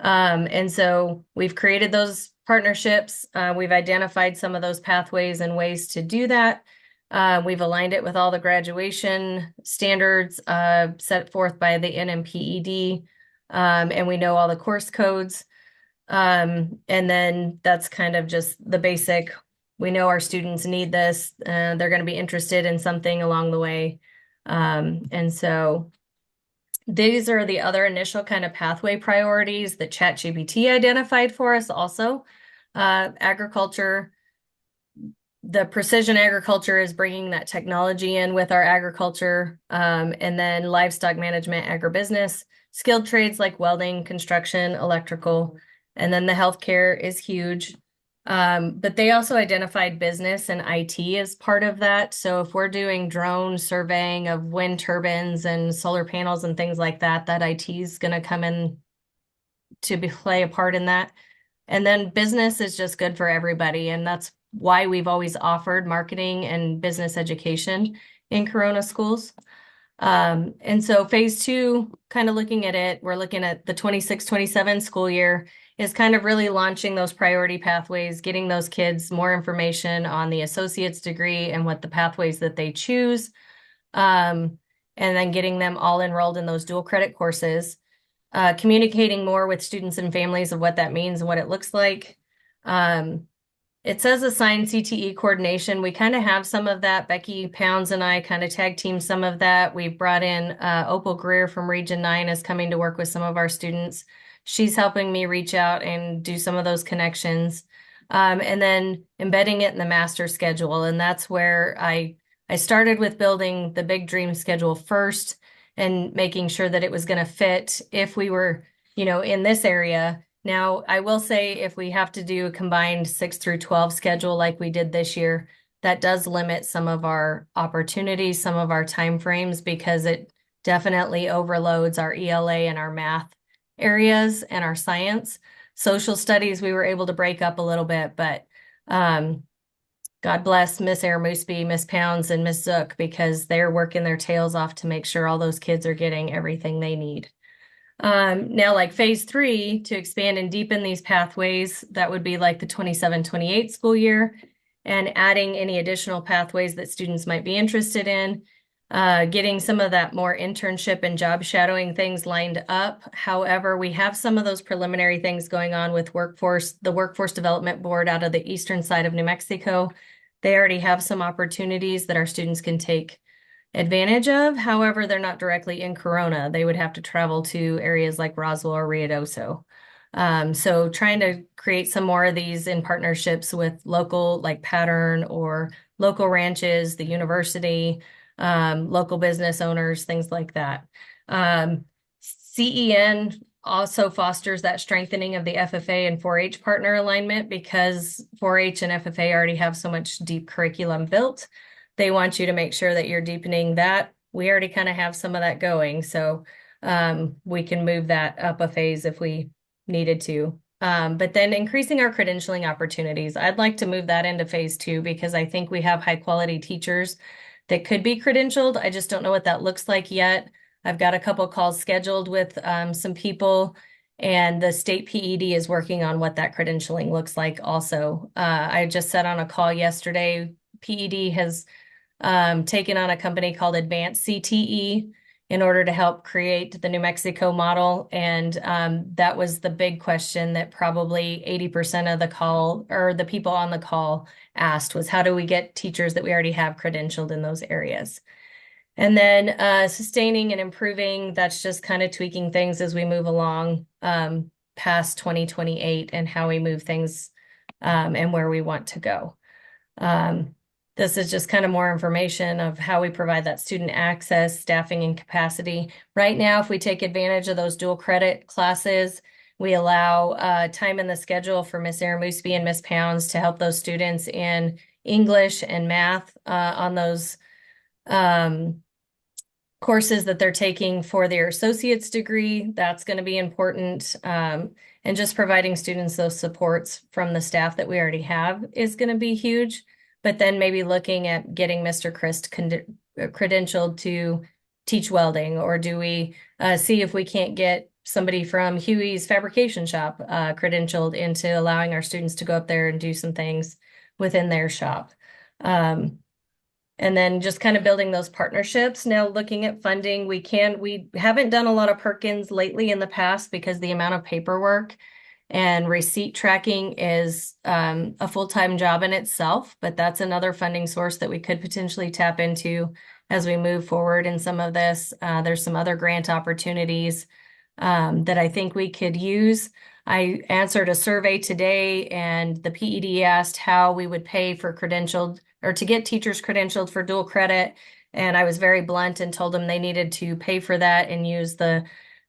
And so we've created those partnerships. We've identified some of those pathways and ways to do that. We've aligned it with all the graduation standards set forth by the NMPED, and we know all the course codes. And then that's kind of just the basic. We know our students need this. They're going to be interested in something along the way. And so these are the other initial kind of pathway priorities that ChatGPT identified for us also. Agriculture, the precision agriculture is bringing that technology in with our agriculture, and then livestock management, agribusiness, skilled trades like welding, construction, electrical, and then the healthcare is huge. But they also identified business and IT as part of that. So if we're doing drone surveying of wind turbines and solar panels and things like that, that IT is going to come in to play a part in that. And then business is just good for everybody. And that's why we've always offered marketing and business education in Corona schools. And so phase 2, kind of looking at it, we're looking at the 26-27 school year, is kind of really launching those priority pathways, getting those kids more information on the associate's degree and what the pathways that they choose, and then getting them all enrolled in those dual credit courses, communicating more with students and families of what that means and what it looks like. It says assigned CTE coordination. We kind of have some of that. Becky Pounds and I kind of tag team some of that. We've brought in Opal Greer from Region 9 is coming to work with some of our students. She's helping me reach out and do some of those connections. And then embedding it in the master schedule. And that's where I started with building the big dream schedule first and making sure that it was going to fit if we were, in this area. Now, I will say if we have to do a combined 6 through 12 schedule like we did this year, that does limit some of our opportunities, some of our timeframes, because it definitely overloads our ELA and our math areas and our science. Social studies, we were able to break up a little bit, but God bless Miss Aramusby, Miss Pounds, and Miss Zook because they're working their tails off to make sure all those kids are getting everything they need. Now, like phase 3, to expand and deepen these pathways, that would be like the 27-28 school year, and adding any additional pathways that students might be interested in, getting some of that more internship and job shadowing things lined up. However, we have some of those preliminary things going on with the Workforce Development Board out of the eastern side of New Mexico. They already have some opportunities that our students can take advantage of. However, they're not directly in Corona. They would have to travel to areas like Roswell or Ruidoso. So trying to create some more of these in partnerships with local, like Pattern or local ranches, the university, local business owners, things like that. CEN also fosters that strengthening of the FFA and 4-H partner alignment because 4-H and FFA already have so much deep curriculum built. They want you to make sure that you're deepening that. We already kind of have some of that going, so we can move that up a phase if we needed to. But then increasing our credentialing opportunities. I'd like to move that into phase 2 because I think we have high quality teachers that could be credentialed. I just don't know what that looks like yet. I've got a couple calls scheduled with some people, and the state PED is working on what that credentialing looks like also. I just sat on a call yesterday. PED has taken on a company called Advanced CTE in order to help create the New Mexico model. And that was the big question that probably 80% of the call or the people on the call asked was, how do we get teachers that we already have credentialed in those areas? And then sustaining and improving, that's just kind of tweaking things as we move along past 2028 and how we move things and where we want to go. This is just kind of more information of how we provide that student access, staffing, and capacity. Right now, if we take advantage of those dual credit classes, we allow time in the schedule for Miss Aramusby and Miss Pounds to help those students in English and math on those courses that they're taking for their associate's degree. That's going to be important. And just providing students those supports from the staff that we already have is going to be huge. But then maybe looking at getting Mr. Christ credentialed to teach welding, or do we see if we can't get somebody from Huey's fabrication shop credentialed into allowing our students to go up there and do some things within their shop. And then just kind of building those partnerships. Now looking at funding, we haven't done a lot of Perkins lately in the past because the amount of paperwork and receipt tracking is a full-time job in itself, but that's another funding source that we could potentially tap into as we move forward in some of this. There's some other grant opportunities that I think we could use. I answered a survey today, and the PED asked how we would pay for credentialed or to get teachers credentialed for dual credit. And I was very blunt and told them they needed to pay for that and use the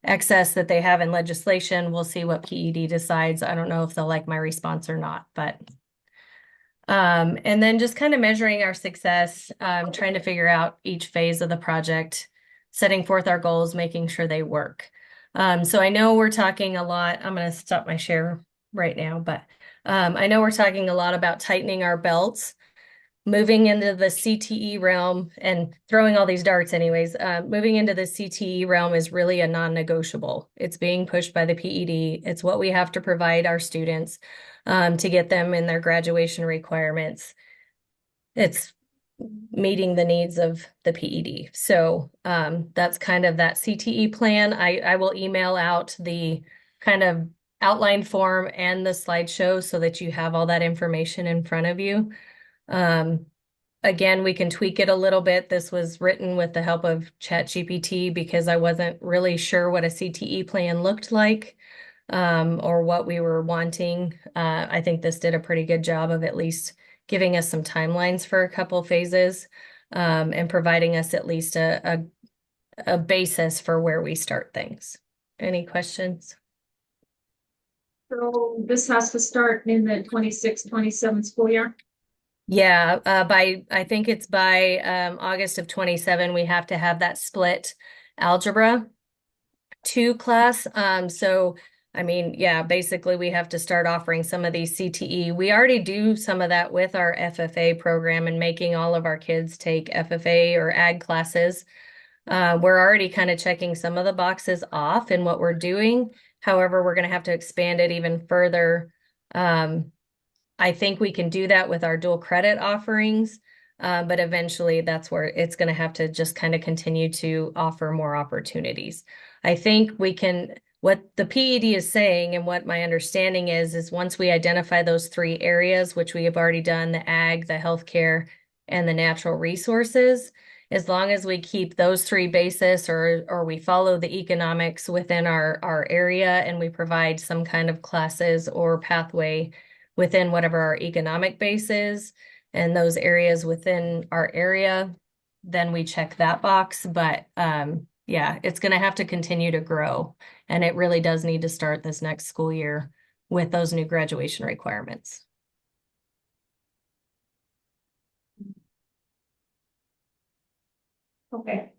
excess that they have in legislation. We'll see what PED decides. I don't know if they'll like my response or not, but and then just kind of measuring our success, trying to figure out each phase of the project, setting forth our goals, making sure they work. So I know we're talking a lot. I'm going to stop my share right now, but I know we're talking a lot about tightening our belts, moving into the CTE realm and throwing all these darts anyways. Moving into the CTE realm is really a non-negotiable. It's being pushed by the PED. It's what we have to provide our students to get them in their graduation requirements. It's meeting the needs of the PED. So that's kind of that CTE plan. I will email out the kind of outline form and the slideshow so that you have all that information in front of you. Again, we can tweak it a little bit. This was written with the help of ChatGPT because I wasn't really sure what a CTE plan looked like or what we were wanting. I think this did a pretty good job of at least giving us some timelines for a couple phases and providing us at least a basis for where we start things. Any questions? So this has to start in the 26-27 school year? Yeah, I think it's by August of 27, we have to have that split algebra 2 class. So I mean, yeah, basically we have to start offering some of these CTE. We already do some of that with our FFA program and making all of our kids take FFA or ag classes. We're already kind of checking some of the boxes off in what we're doing. However, we're going to have to expand it even further. I think we can do that with our dual credit offerings, but eventually that's where it's going to have to just kind of continue to offer more opportunities. I think we can, what the PED is saying and what my understanding is once we identify those 3 areas, which we have already done, the ag, the healthcare, and the natural resources, as long as we keep those 3 bases or we follow the economics within our area and we provide some kind of classes or pathway within whatever our economic base is and those areas within our area, then we check that box. But yeah, it's going to have to continue to grow. And it really does need to start this next school year with those new graduation requirements. Okay.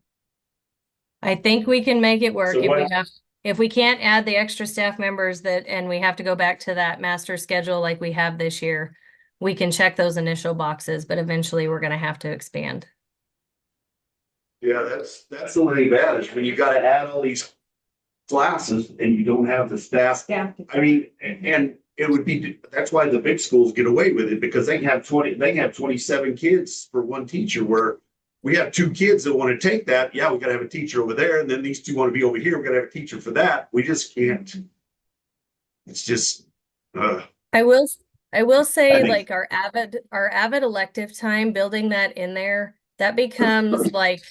I think we can make it work So if we can't add the extra staff members and we have to go back to that master schedule like we have this year, we can check those initial boxes, but eventually we're going to have to expand. Yeah, that's the only thing bad is when you gotta add all these classes and you don't have the staff. Yeah. I mean, and it would be, that's why the big schools get away with it because they can have 27 kids for one teacher where we have 2 kids that want to take that. Yeah, we gotta have a teacher over there. And then these 2 want to be over here. We gotta have a teacher for that. We just can't. It's just, I will say I think- like our avid elective time, building that in there, that becomes like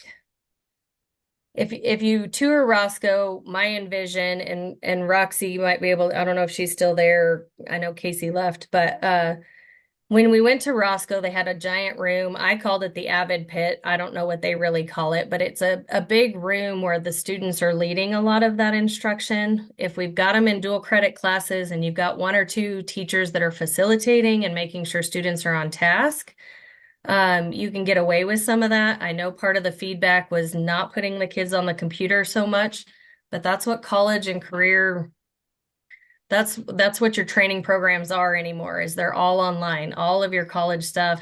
if you tour Roscoe, my envision and Roxy might be able, I don't know if she's still there. I know Casey left, but when we went to Roscoe, they had a giant room. I called it the Avid Pit. I don't know what they really call it, but it's a big room where the students are leading a lot of that instruction. If we've got them in dual credit classes and you've got 1 or 2 teachers that are facilitating and making sure students are on task, you can get away with some of that. I know part of the feedback was not putting the kids on the computer so much, but that's what college and career that's what your training programs are anymore, is they're all online. All of your college stuff.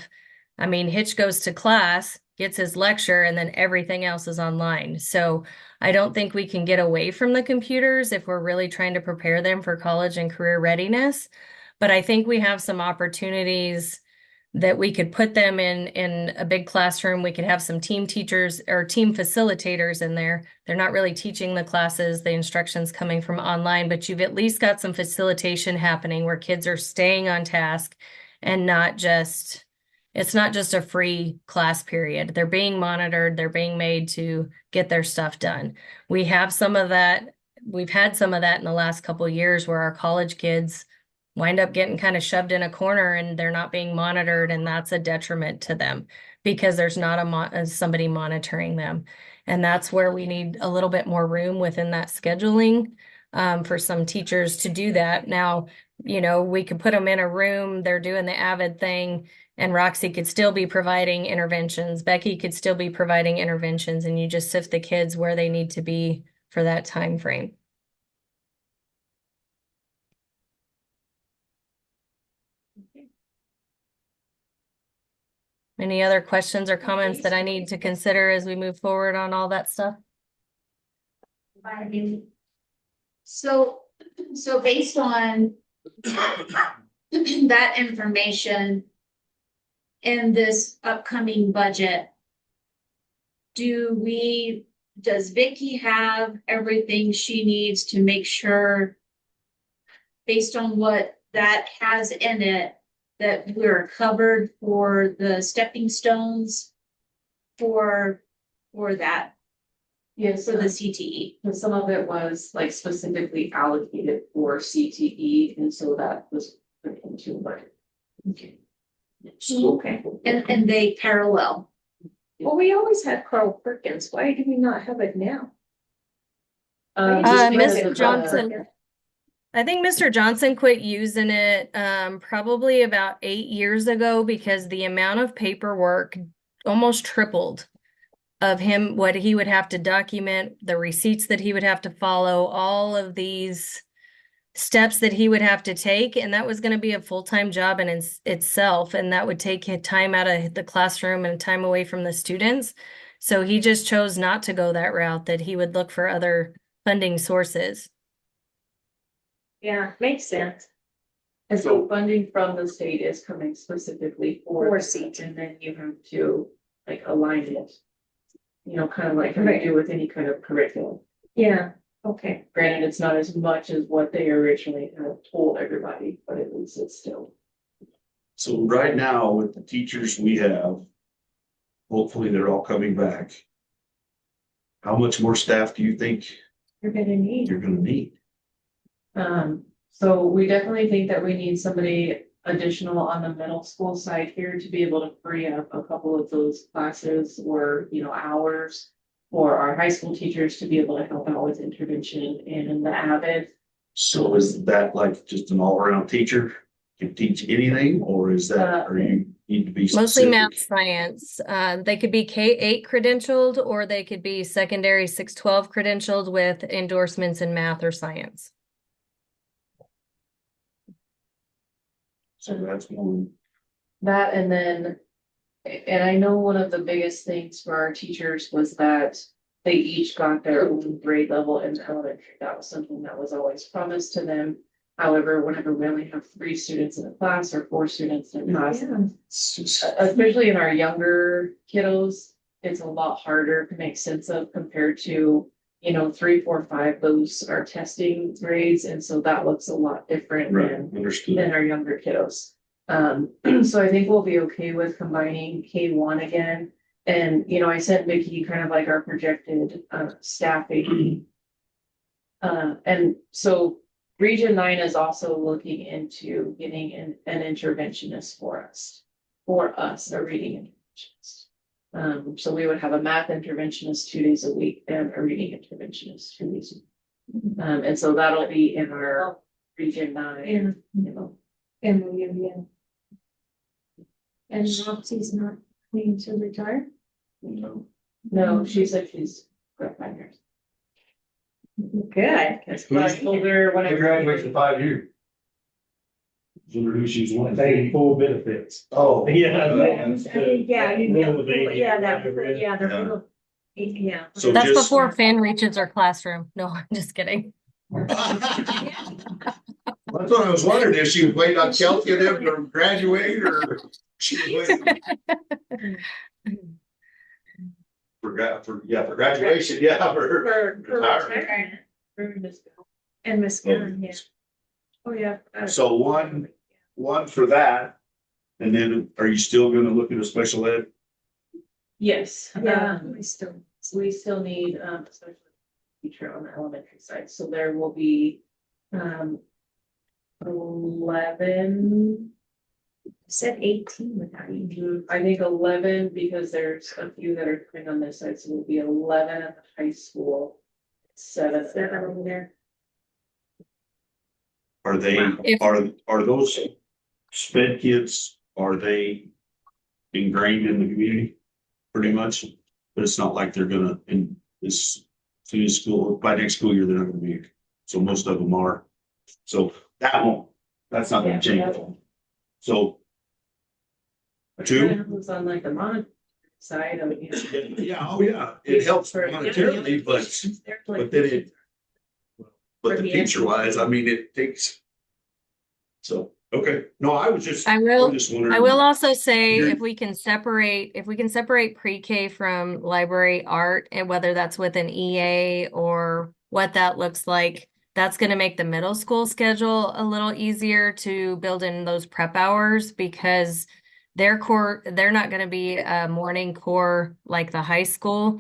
I mean, Hitch goes to class, gets his lecture, and then everything else is online. So I don't think we can get away from the computers if we're really trying to prepare them for college and career readiness. But I think we have some opportunities that we could put them in a big classroom. We could have some team teachers or team facilitators in there. They're not really teaching the classes, the instruction's coming from online, but you've at least got some facilitation happening where kids are staying on task and it's not just a free class period. They're being monitored, they're being made to get their stuff done. We have some of that. We've had some of that in the last couple of years where our college kids wind up getting kind of shoved in a corner and they're not being monitored, and that's a detriment to them because there's not somebody monitoring them. And that's where we need a little bit more room within that scheduling for some teachers to do that. Now, we could put them in a room, they're doing the Avid thing, and Roxy could still be providing interventions. Becky could still be providing interventions, and you just sift the kids where they need to be for that time frame. Any other questions or comments that I need to consider as we move forward on all that stuff? So based on that information in this upcoming budget, does Vicky have everything she needs to make sure, based on what that has in it, that we're covered for the stepping stones for that, Yes, for the CTE? and some of it was like specifically allocated for CTE, and so that was put into like. Okay. Okay, and they parallel. Well, we always had Carl Perkins. Why do we not have it now? Mr. Johnson. I think Mr. Johnson quit using it probably about 8 years ago because the amount of paperwork almost tripled of him, what he would have to document, the receipts that he would have to follow, all of these steps that he would have to take, and that was going to be a full-time job in itself, and that would take time out of the classroom and time away from the students. So he just chose not to go that route, that he would look for other funding sources. Yeah, makes sense. And so funding from the state is coming specifically for For that, seats. and then you have to like align it. You know, kind of like how you do with any kind of curriculum. Yeah, okay. Granted, it's not as much as what they originally had told everybody, but at least it's still. So right now with the teachers we have, hopefully they're all coming back. How much more staff do you think You're gonna need. you're gonna need? So we definitely think that we need somebody additional on the middle school side here to be able to free up a couple of those classes or, you know, hours. For our high school teachers to be able to help out with intervention and in the Avid. So is that like just an all-around teacher can teach anything, or is that, or you need to be Mostly math, specific? science. They could be K-8 credentialed, or they could be secondary 612 credentialed with endorsements in math or science. So that's one. That and then, and I know one of the biggest things for our teachers was that they each got their own grade level in elementary. That was something that was always promised to them. However, whenever we only have 3 students in a class or 4 students in a class, It's just, especially in our younger kiddos, it's a lot harder to make sense of compared to, you know, 3, 4, 5, those are testing grades. And so that looks a lot different right, than understood. our younger kiddos. So I think we'll be okay with combining K1 again. And, you know, I sent Vicky kind of like our projected staffing. And so Region 9 is also looking into getting an interventionist for us, a reading interventionist. So we would have a math interventionist 2 days a week and a reading interventionist 2 days a week. And so that'll be in our Region 9, you know. And will you, yeah. And Roxy's not planning to retire? No. No, she said she's got 5 years. Good. That's what I told her when I graduated in 5 years. Wonder who she's one. Paying full benefits. Oh. Yeah. Yeah, you Little know, baby. yeah, that, yeah, the Yeah. little, yeah. So That's just- before Finn reaches our classroom. No, I'm just kidding. That's what I was wondering, if she was waiting on Kelsey and them to graduate, or she was waiting for graduation, yeah, for For retirement. retirement. For Miss Bell. And Miss Gunn, yeah. Oh, yeah. So one for that, and then are you still gonna look at a special ed? Yes. Yeah, We still need a special teacher on the elementary side, so there will be 11. said 18 without you. I think 11, because there's a few that are coming on this side, so it'll be 11 at the high school. 7 over there. Are they, If- are those sped kids, are they ingrained in the community? Pretty much, but it's not like they're gonna, in this, soon as school, by next school year, they're not gonna be, so most of them are. So that's not gonna change. So. Two? Was on like the monetary side of it. Yeah, oh yeah, it helps monetarily, but then it. But the teacher wise, I mean, it takes. So, okay, no, I was just. I will- I'm just wondering. I will also say You're- if we can separate pre-K from library art, and whether that's with an EA or what that looks like, that's going to make the middle school schedule a little easier to build in those prep hours, because they're not going to be a morning core like the high school,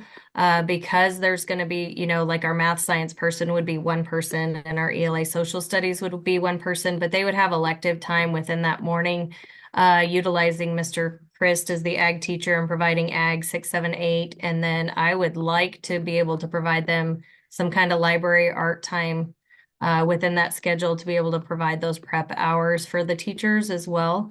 because there's going to be, you know, like our math science person would be one person and our ELA social studies would be one person, but they would have elective time within that morning, utilizing Mr. Christ as the ag teacher and providing ag 6, 7, 8. And then I would like to be able to provide them some kind of library art time within that schedule to be able to provide those prep hours for the teachers as well.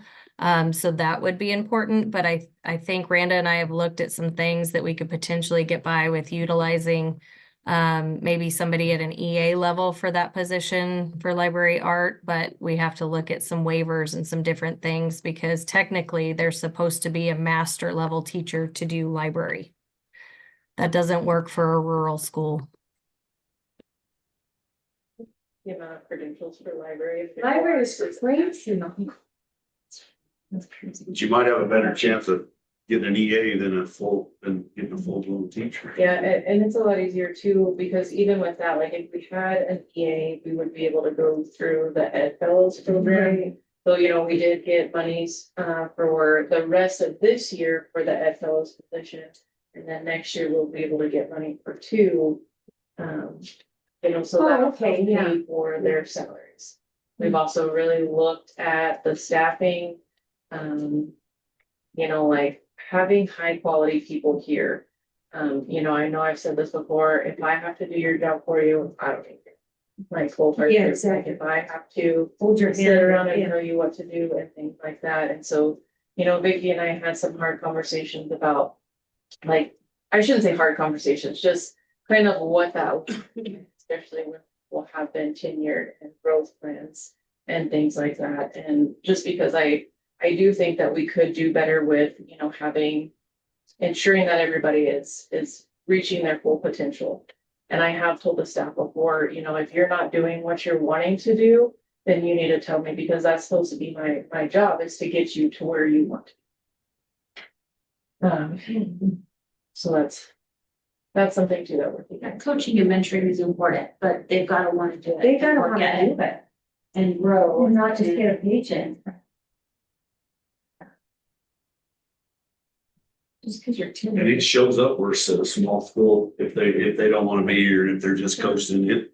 So that would be important, but I think Randa and I have looked at some things that we could potentially get by with utilizing Maybe somebody at an EA level for that position for library art, but we have to look at some waivers and some different things because technically they're supposed to be a master level teacher to do library. That doesn't work for a rural school. The amount of credentials for library. Library is great, you know. That's crazy. But you might have a better chance of getting an EA than getting a full-blown teacher. Yeah, and it's a lot easier too, because even with that, like if we had an EA, we would be able to go through the Ed Fellows program. So, you know, we did get monies for the rest of this year for the Ed Fellows position. And then next year we'll be able to get money for two. You know, so that will okay, pay for their salaries. We've also really looked at the staffing. You know, like having high quality people here. You know I've said this before, if I have to do your job for you, I don't need it. Like full time. Yeah, Like exactly. if I have to Hold your sit hand, around and yeah. tell you what to do and things like that. And so, you know, Vicky and I had some hard conversations about, like, I shouldn't say hard conversations, just kind of what that, especially when we'll have been tenured and growth plans and things like that. And just because I do think that we could do better with, you know, ensuring that everybody is reaching their full potential. And I have told the staff before, you know, if you're not doing what you're wanting to do, then you need to tell me, because that's supposed to be my job, is to get you to where you want. So that's something too that we're thinking. Coaching and mentoring is important, but they've got to want to do it. They gotta Work wanna at it do it. and grow. And not just get a paycheck. Just because you're And it timid. shows up worse at a small school if they don't want to be here, if they're just coasting it.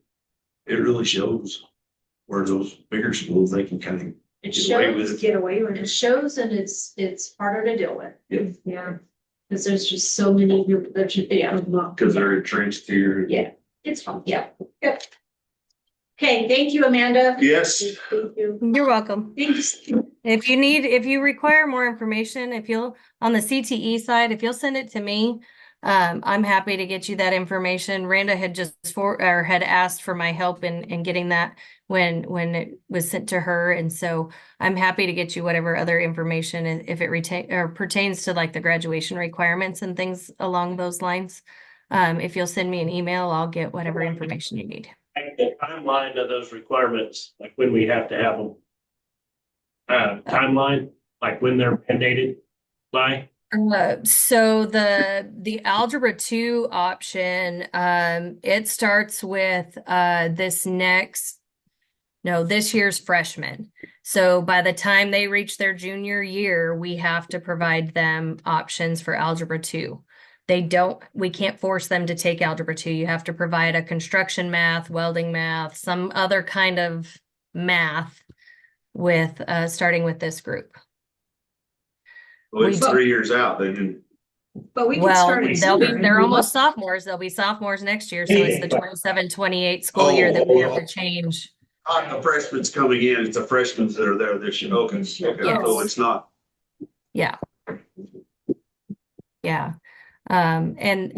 It really shows. Where those bigger schools, they can kind of It get away with shows, it. get away with it. It shows and it's harder to deal with. Yep. Yeah. Because there's just so many people that should be out of luck. Because they're entrenched here. Yeah, it's fun. Yeah. Okay, thank you, Amanda. Yes. Thank you. You're welcome. Thanks. If you require more information, on the CTE side, if you'll send it to me, I'm happy to get you that information. Randa had had asked for my help in getting that when it was sent to her. And so I'm happy to get you whatever other information if it pertains to like the graduation requirements and things along those lines. If you'll send me an email, I'll get whatever information you need. The timeline of those requirements, like when we have to have them. Timeline, like when they're mandated by. So the Algebra 2 option, it starts with this year's freshmen. So by the time they reach their junior year, we have to provide them options for Algebra 2. We can't force them to take Algebra 2. You have to provide a construction math, welding math, some other kind of math with starting with this group. Well, it's We do. 3 years out, then. But we can Well, start it sooner. they're almost sophomores. They'll be sophomores next year. So it's the 27-28 school year that we have to change. The freshmen's coming in, it's the freshmen that are there this year. Okay, so it's not. Yeah. Yeah. And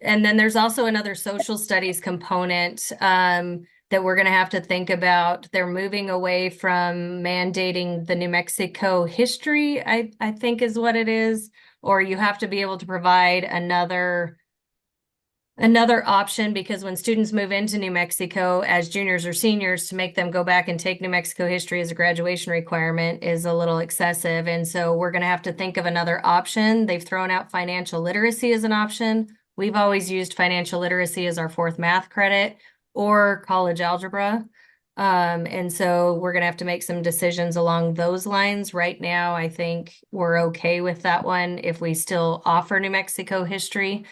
then there's also another social studies component that we're going to have to think about. They're moving away from mandating the New Mexico history, I think is what it is, or you have to be able to provide another option, because when students move into New Mexico as juniors or seniors, to make them go back and take New Mexico history as a graduation requirement is a little excessive. And so we're going to have to think of another option. They've thrown out financial literacy as an option. We've always used financial literacy as our 4th math credit or college algebra. And so we're going to have to make some decisions along those lines. Right now, I think we're okay with that one if we still offer New Mexico history.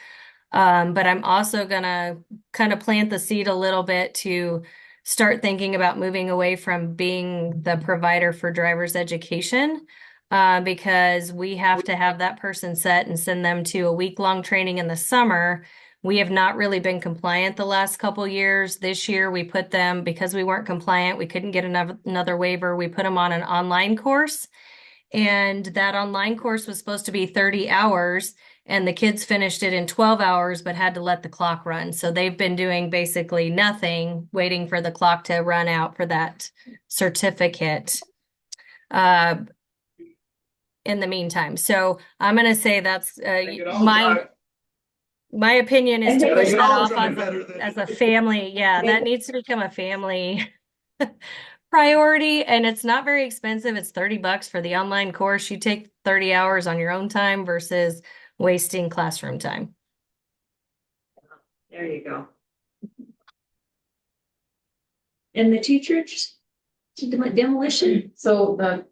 But I'm also gonna kind of plant the seed a little bit to start thinking about moving away from being the provider for driver's education, because we have to have that person set and send them to a week-long training in the summer. We have not really been compliant the last couple years. This year, we put them, because we weren't compliant, we couldn't get another waiver. We put them on an online course, and that online course was supposed to be 30 hours. and the kids finished it in 12 hours, but had to let the clock run. So they've been doing basically nothing, waiting for the clock to run out for that certificate. In the meantime, so I'm gonna say that's my opinion is to push that off as a family. Yeah, that needs to become a family priority, and it's not very expensive. It's $30 for the online course. You take 30 hours on your own time versus wasting classroom time. There you go. And the teacher demolition? So the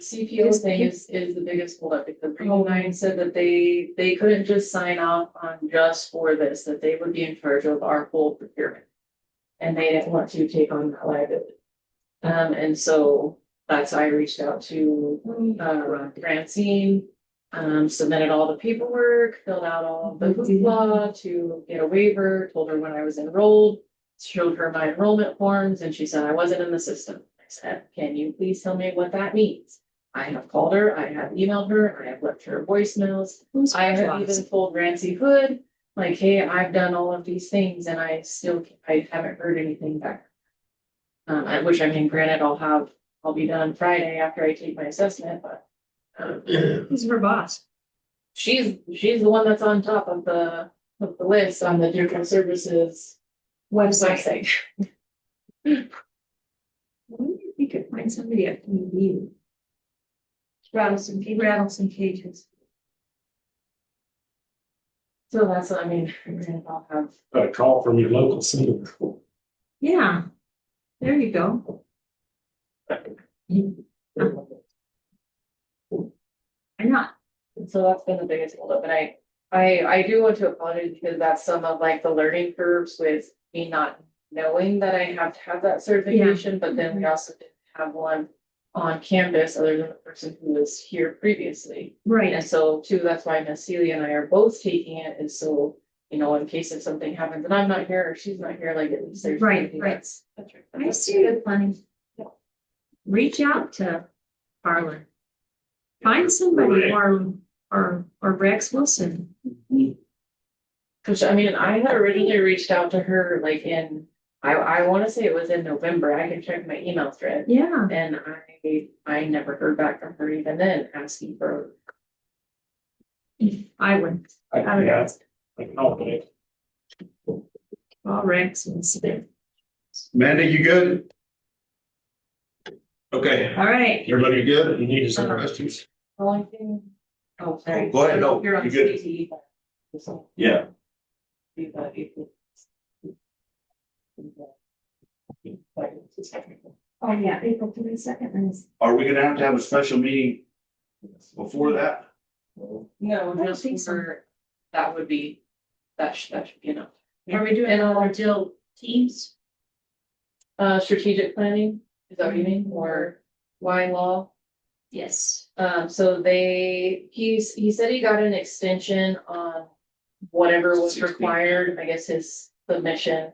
CPO thing is the biggest holdup because Region 9 said that they couldn't just sign off on just for this, that they would be in charge of our full procurement. And they didn't want to take on that liability. And so that's why I reached out to Francine, submitted all the paperwork, filled out all the hoopla to get a waiver, told her when I was enrolled, showed her my enrollment forms, and she said I wasn't in the system. I said, can you please tell me what that means? I have called her, I have emailed her, I have left her voicemails. I have even told Rancy Hood, like, hey, I've done all of these things and I haven't heard anything back. Which I mean, granted, I'll be done Friday after I take my assessment, but. Who's her boss? She's the one that's on top of the list on the General Services website. I wonder if you could find somebody at you. Rattle some cages. So that's, I mean, granted, I'll have. A call from your local senator. Yeah, there you go. I'm not. So that's been the biggest holdup, and I do want to apologize because that's some of like the learning curves with me not knowing that I have to have that certification, but then we also didn't have one on campus other than the person who was here previously. Right. And so too, that's why Miss Celia and I are both taking it, and so, you know, in case if something happens and I'm not here or she's not here, like at least there's. Right. That's I see it funny. Reach out to Harlan. Find somebody or Rex Wilson. Cause I mean, I had originally reached out to her like I want to say it was in November. I can check my email thread. Yeah. And I never heard back from her even then asking for. I would. Yeah, like, okay. All Rex Wilson. Amanda, you good? Okay, All right. everybody good? You need some questions? Only thing. Oh, sorry. Go ahead, no, You're on you good. CT. Yeah. Oh, yeah, April 22nd. Are we gonna have a special meeting before that? No, don't just think so. for, that would be, that should be enough. Are we doing all deal teams? Strategic planning, is that what you mean, or wine law? Yes. So he said he got an extension on whatever was 16. required, I guess his submission,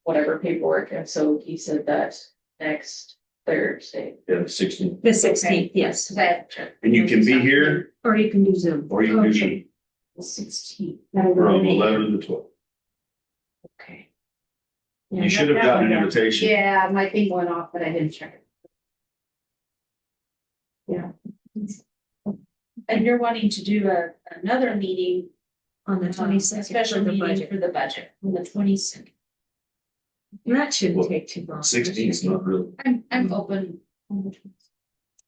whatever paperwork, and so he said that next Thursday. Yeah, 16. The 16th, yes. That. And you can be here Or you can do Zoom. or you can do Zoom 16th. from 11 to 12. Okay. You should have gotten an invitation. Yeah, my thing went off, but I didn't check it. Yeah. And you're wanting to do another meeting On the 22nd. special for the meeting budget. for the budget on the 22nd. That shouldn't take too long. 16 is not really. I'm open. on the 22nd.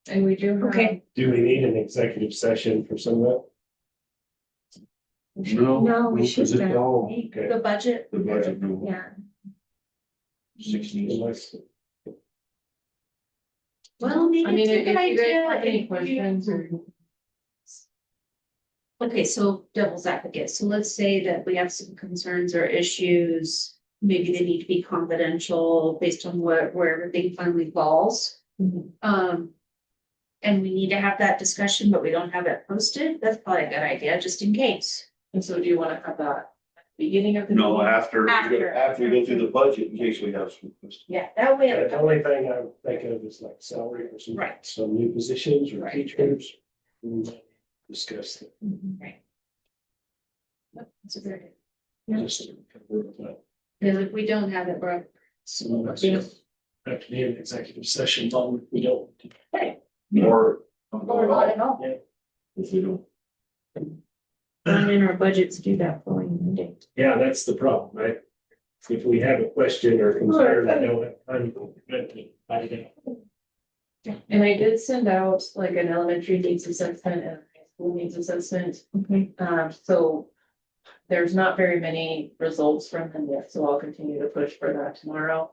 And we do. Okay. Do we need an executive session for some of No, we because it's shouldn't. all Okay. The budget, the budget. No. Yeah. 16 that? is Unless- well, maybe I mean, it's a if good you guys idea. have any questions or. Okay, so devil's advocate, so let's say that we have some concerns or issues, maybe they need to be confidential based on where everything finally falls. And we need to have that discussion, but we don't have it posted, that's probably a good idea, just in case. And so do you want to have that at the beginning of the? No, meeting? after After. we go through the budget, in case we have some. Yeah, that way. The only thing I'm thinking of is like salary for Right. some new positions or Right. teachers. discuss it. Right. That's a very Just to cover it up. good. If we don't have it, we're. So that's just have to be an executive session, but we don't. Or. Or not at all. If we don't. And in our budgets do that following Monday. Yeah, that's the problem, right? If we have a question or concern, I know it, I'm committed. I don't. And I did send out like an elementary needs assessment and a high school needs assessment. Okay. So there's not very many results from them yet, so I'll continue to push for that tomorrow.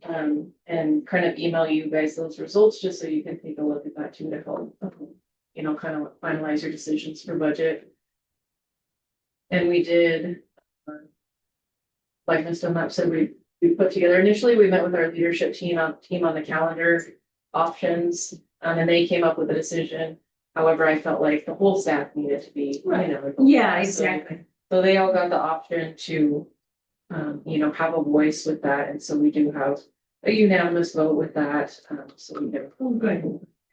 And kind of email you guys those results just so you can take a look at that too to help, you know, kind of finalize your decisions for budget. And we did, like Ms. Dunlap said, we put together, initially, we met with our leadership team on the calendar options, and they came up with a decision. However, I felt like the whole staff needed to be, you know. Yeah, so- exactly. So they all got the option to, you know, have a voice with that, and so we do have a unanimous vote with that, so we can. Oh, good.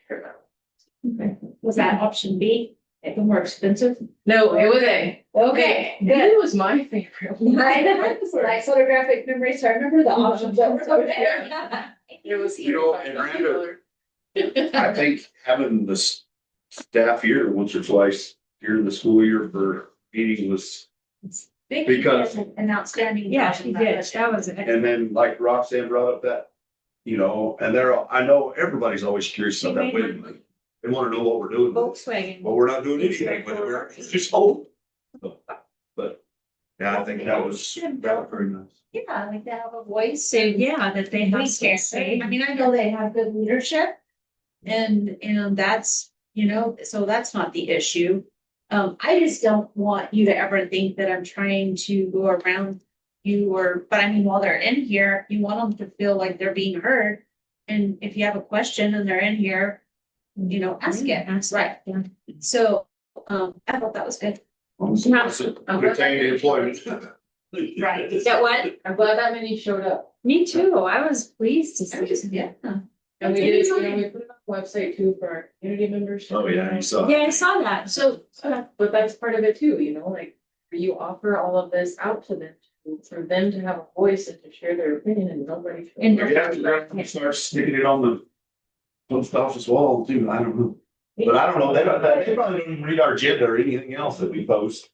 Hear that. Okay. Was that option B? Make it more expensive? No, it was A. Okay, good. It was my favorite. I know, so like photographic memory, so I remember the options that were over there. It was. You know, and Rhonda, I think having the staff here once or twice during the school year for meeting was, Vicky Because- did an outstanding. Yeah, job she in that did. budget. That was and excellent. then like Roxanne brought up that, you know, and I know everybody's always curious about that way. They wanna know what we're doing. Volkswagen. Well, we're not doing anything with it, we're just hope. But, yeah, I think that was very nice. Yeah, like they have a voice. So, yeah, that they We have some can't say. say, I mean, I know they have good leadership. And that's, you know, so that's not the issue. I just don't want you to ever think that I'm trying to go around you but I mean, while they're in here, you want them to feel like they're being heard. And if you have a question and they're in here, you know, ask it. Ask it, Right. yeah. So, I thought that was good. Retained employment. Right. That what? I'm glad that many showed up. Me too. I was pleased to see. Yeah. And we did, you know, we put it on the website too for our community members. Oh, yeah, you saw. Yeah, I saw that. So, but that's part of it too, you know, like, you offer all of this out to them, for them to have a voice and to share their opinion and nobody. And- Yeah, start sticking it on the post office wall too, I don't know. But I don't know, they probably don't even read our agenda or anything else that we post.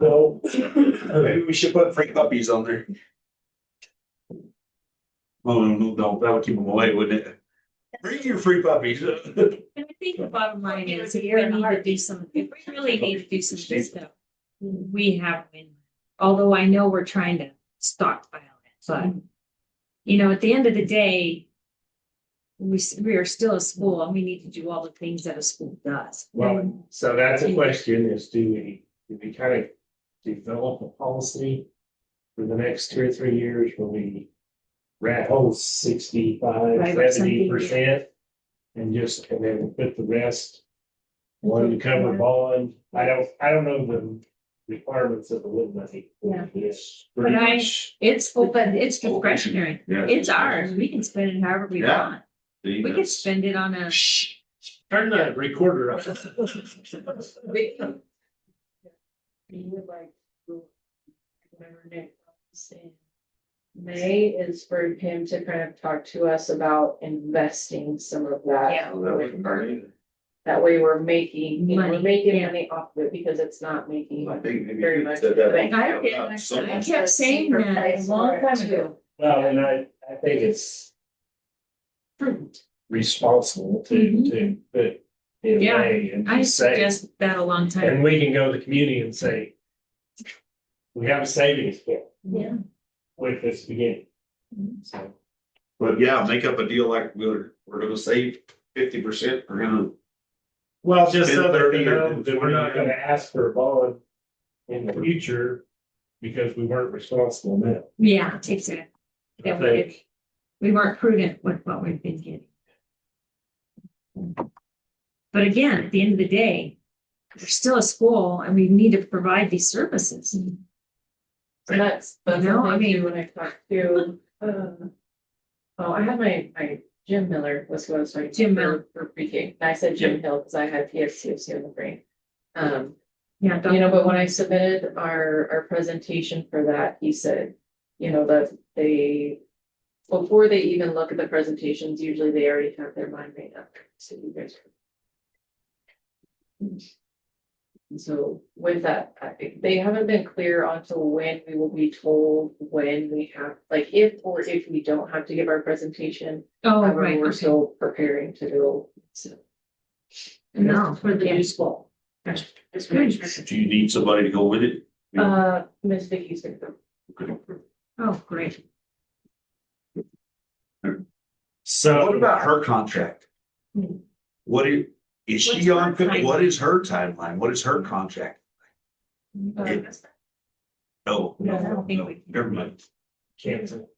No. Maybe we should put free puppies on there. Oh, no, that would keep them away, wouldn't it? Bring your free puppies. And I think the bottom line is, if we need to do some, if we really need to do some good stuff, we have, although I know we're trying to stockpile it, but you know, at the end of the day, we are still a school and we need to do all the things that a school does. Well, so that's a question is, do we kind of develop a policy for the next 2 or 3 years when we rat hole 65, 70%? And then put the rest on to cover bond. I don't know the requirements of the limit money. Yeah. Yes. But it's open, it's discretionary. Yeah. It's ours. We can spend it however we Yeah. want. We can spend it on a, Turn the recorder off. You would like, whatever Nick was saying. May is for him to kind of talk to us about investing some of that. Yeah. That way we're making, you know, we're Money, making yeah. money off of it because it's not making. I think maybe Very you much. said that. I did. I kept saying that a long time ago. Well, and I think it's prudent, responsible to put in Yeah, May and I to say, suggest that a long time. and we can go to the community and say, we have a savings plan Yeah. with this beginning. So, But yeah, make up a deal like we're gonna save 50%, we're gonna. well, just so Spend that 30 they or know that we're not 40. gonna ask for a bond in the future because we weren't responsible now. Yeah, exactly. I Yeah, think, we weren't prudent with what we've been getting. But again, at the end of the day, we're still a school and we need to provide these services. And that's You know, I something mean- too, when I talked to, oh, I had my Jim Miller was who I was talking to. Jim Miller. For pre-K, and I said Jim Hill, because I had PSCFC on the brain. Yeah. You know, but when I submitted our presentation for that, he said, you know, that before they even look at the presentations, usually they already have their mind made up. So you guys. And so with that, they haven't been clear onto when we will be told when we have, like, if we don't have to give our presentation. Oh, However, right, we're okay. still preparing to go. So. No, For the new school. That's good. Do you need somebody to go with it? Miss Vicky's gonna go. Oh, great. So. What about her contract? What is she on? What is her timeline? What is her contract? No, never mind. Cancel.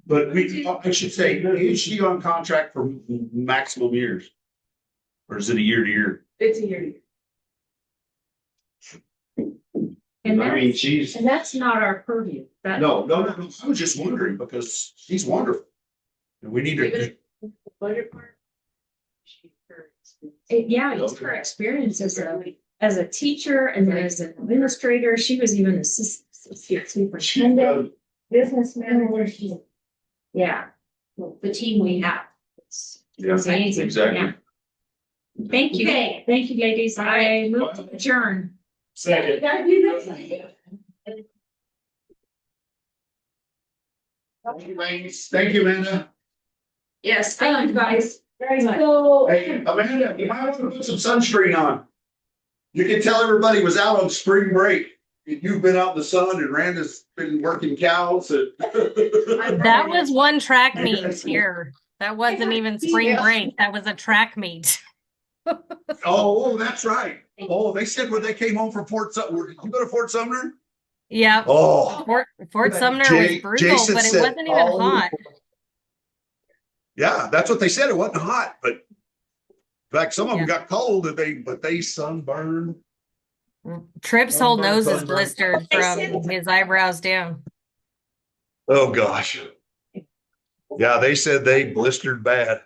But I should say, is she on contract for maximum years? Or is it a year to year? It's a year. And I mean, that's, she's, and that's not our purview. That, no. I was just wondering because she's wonderful. And we need to, Budget part. yeah, just her experience as a teacher and as an administrator, she was even assistant superintendent, business manager. Yeah, the team we have. It's amazing. exactly. Yeah. Thank you. Okay. Thank you, ladies. I move to adjourn. Second. Thank you, ladies. Thank you, Amanda. Yes, thank you guys very much. So. Hey, Amanda, you might want to put some sunscreen on. You can tell everybody was out on spring break. You've been out in the sun and Randa's been working cows. That was one track meet here. That wasn't even spring break. That was a track meet. Oh, that's right. Oh, they said when they came home from Fort Sumner, did you go to Fort Sumner? Yeah. Oh, Fort Sumner Jay- was brutal, Jason but it said- wasn't even hot. yeah, that's what they said. It wasn't hot, but in fact, some of them Yeah. got cold and but they sunburned. Tripp's whole nose is Sunburn. blistered from his eyebrows down. Oh gosh. Yeah, they said they blistered bad.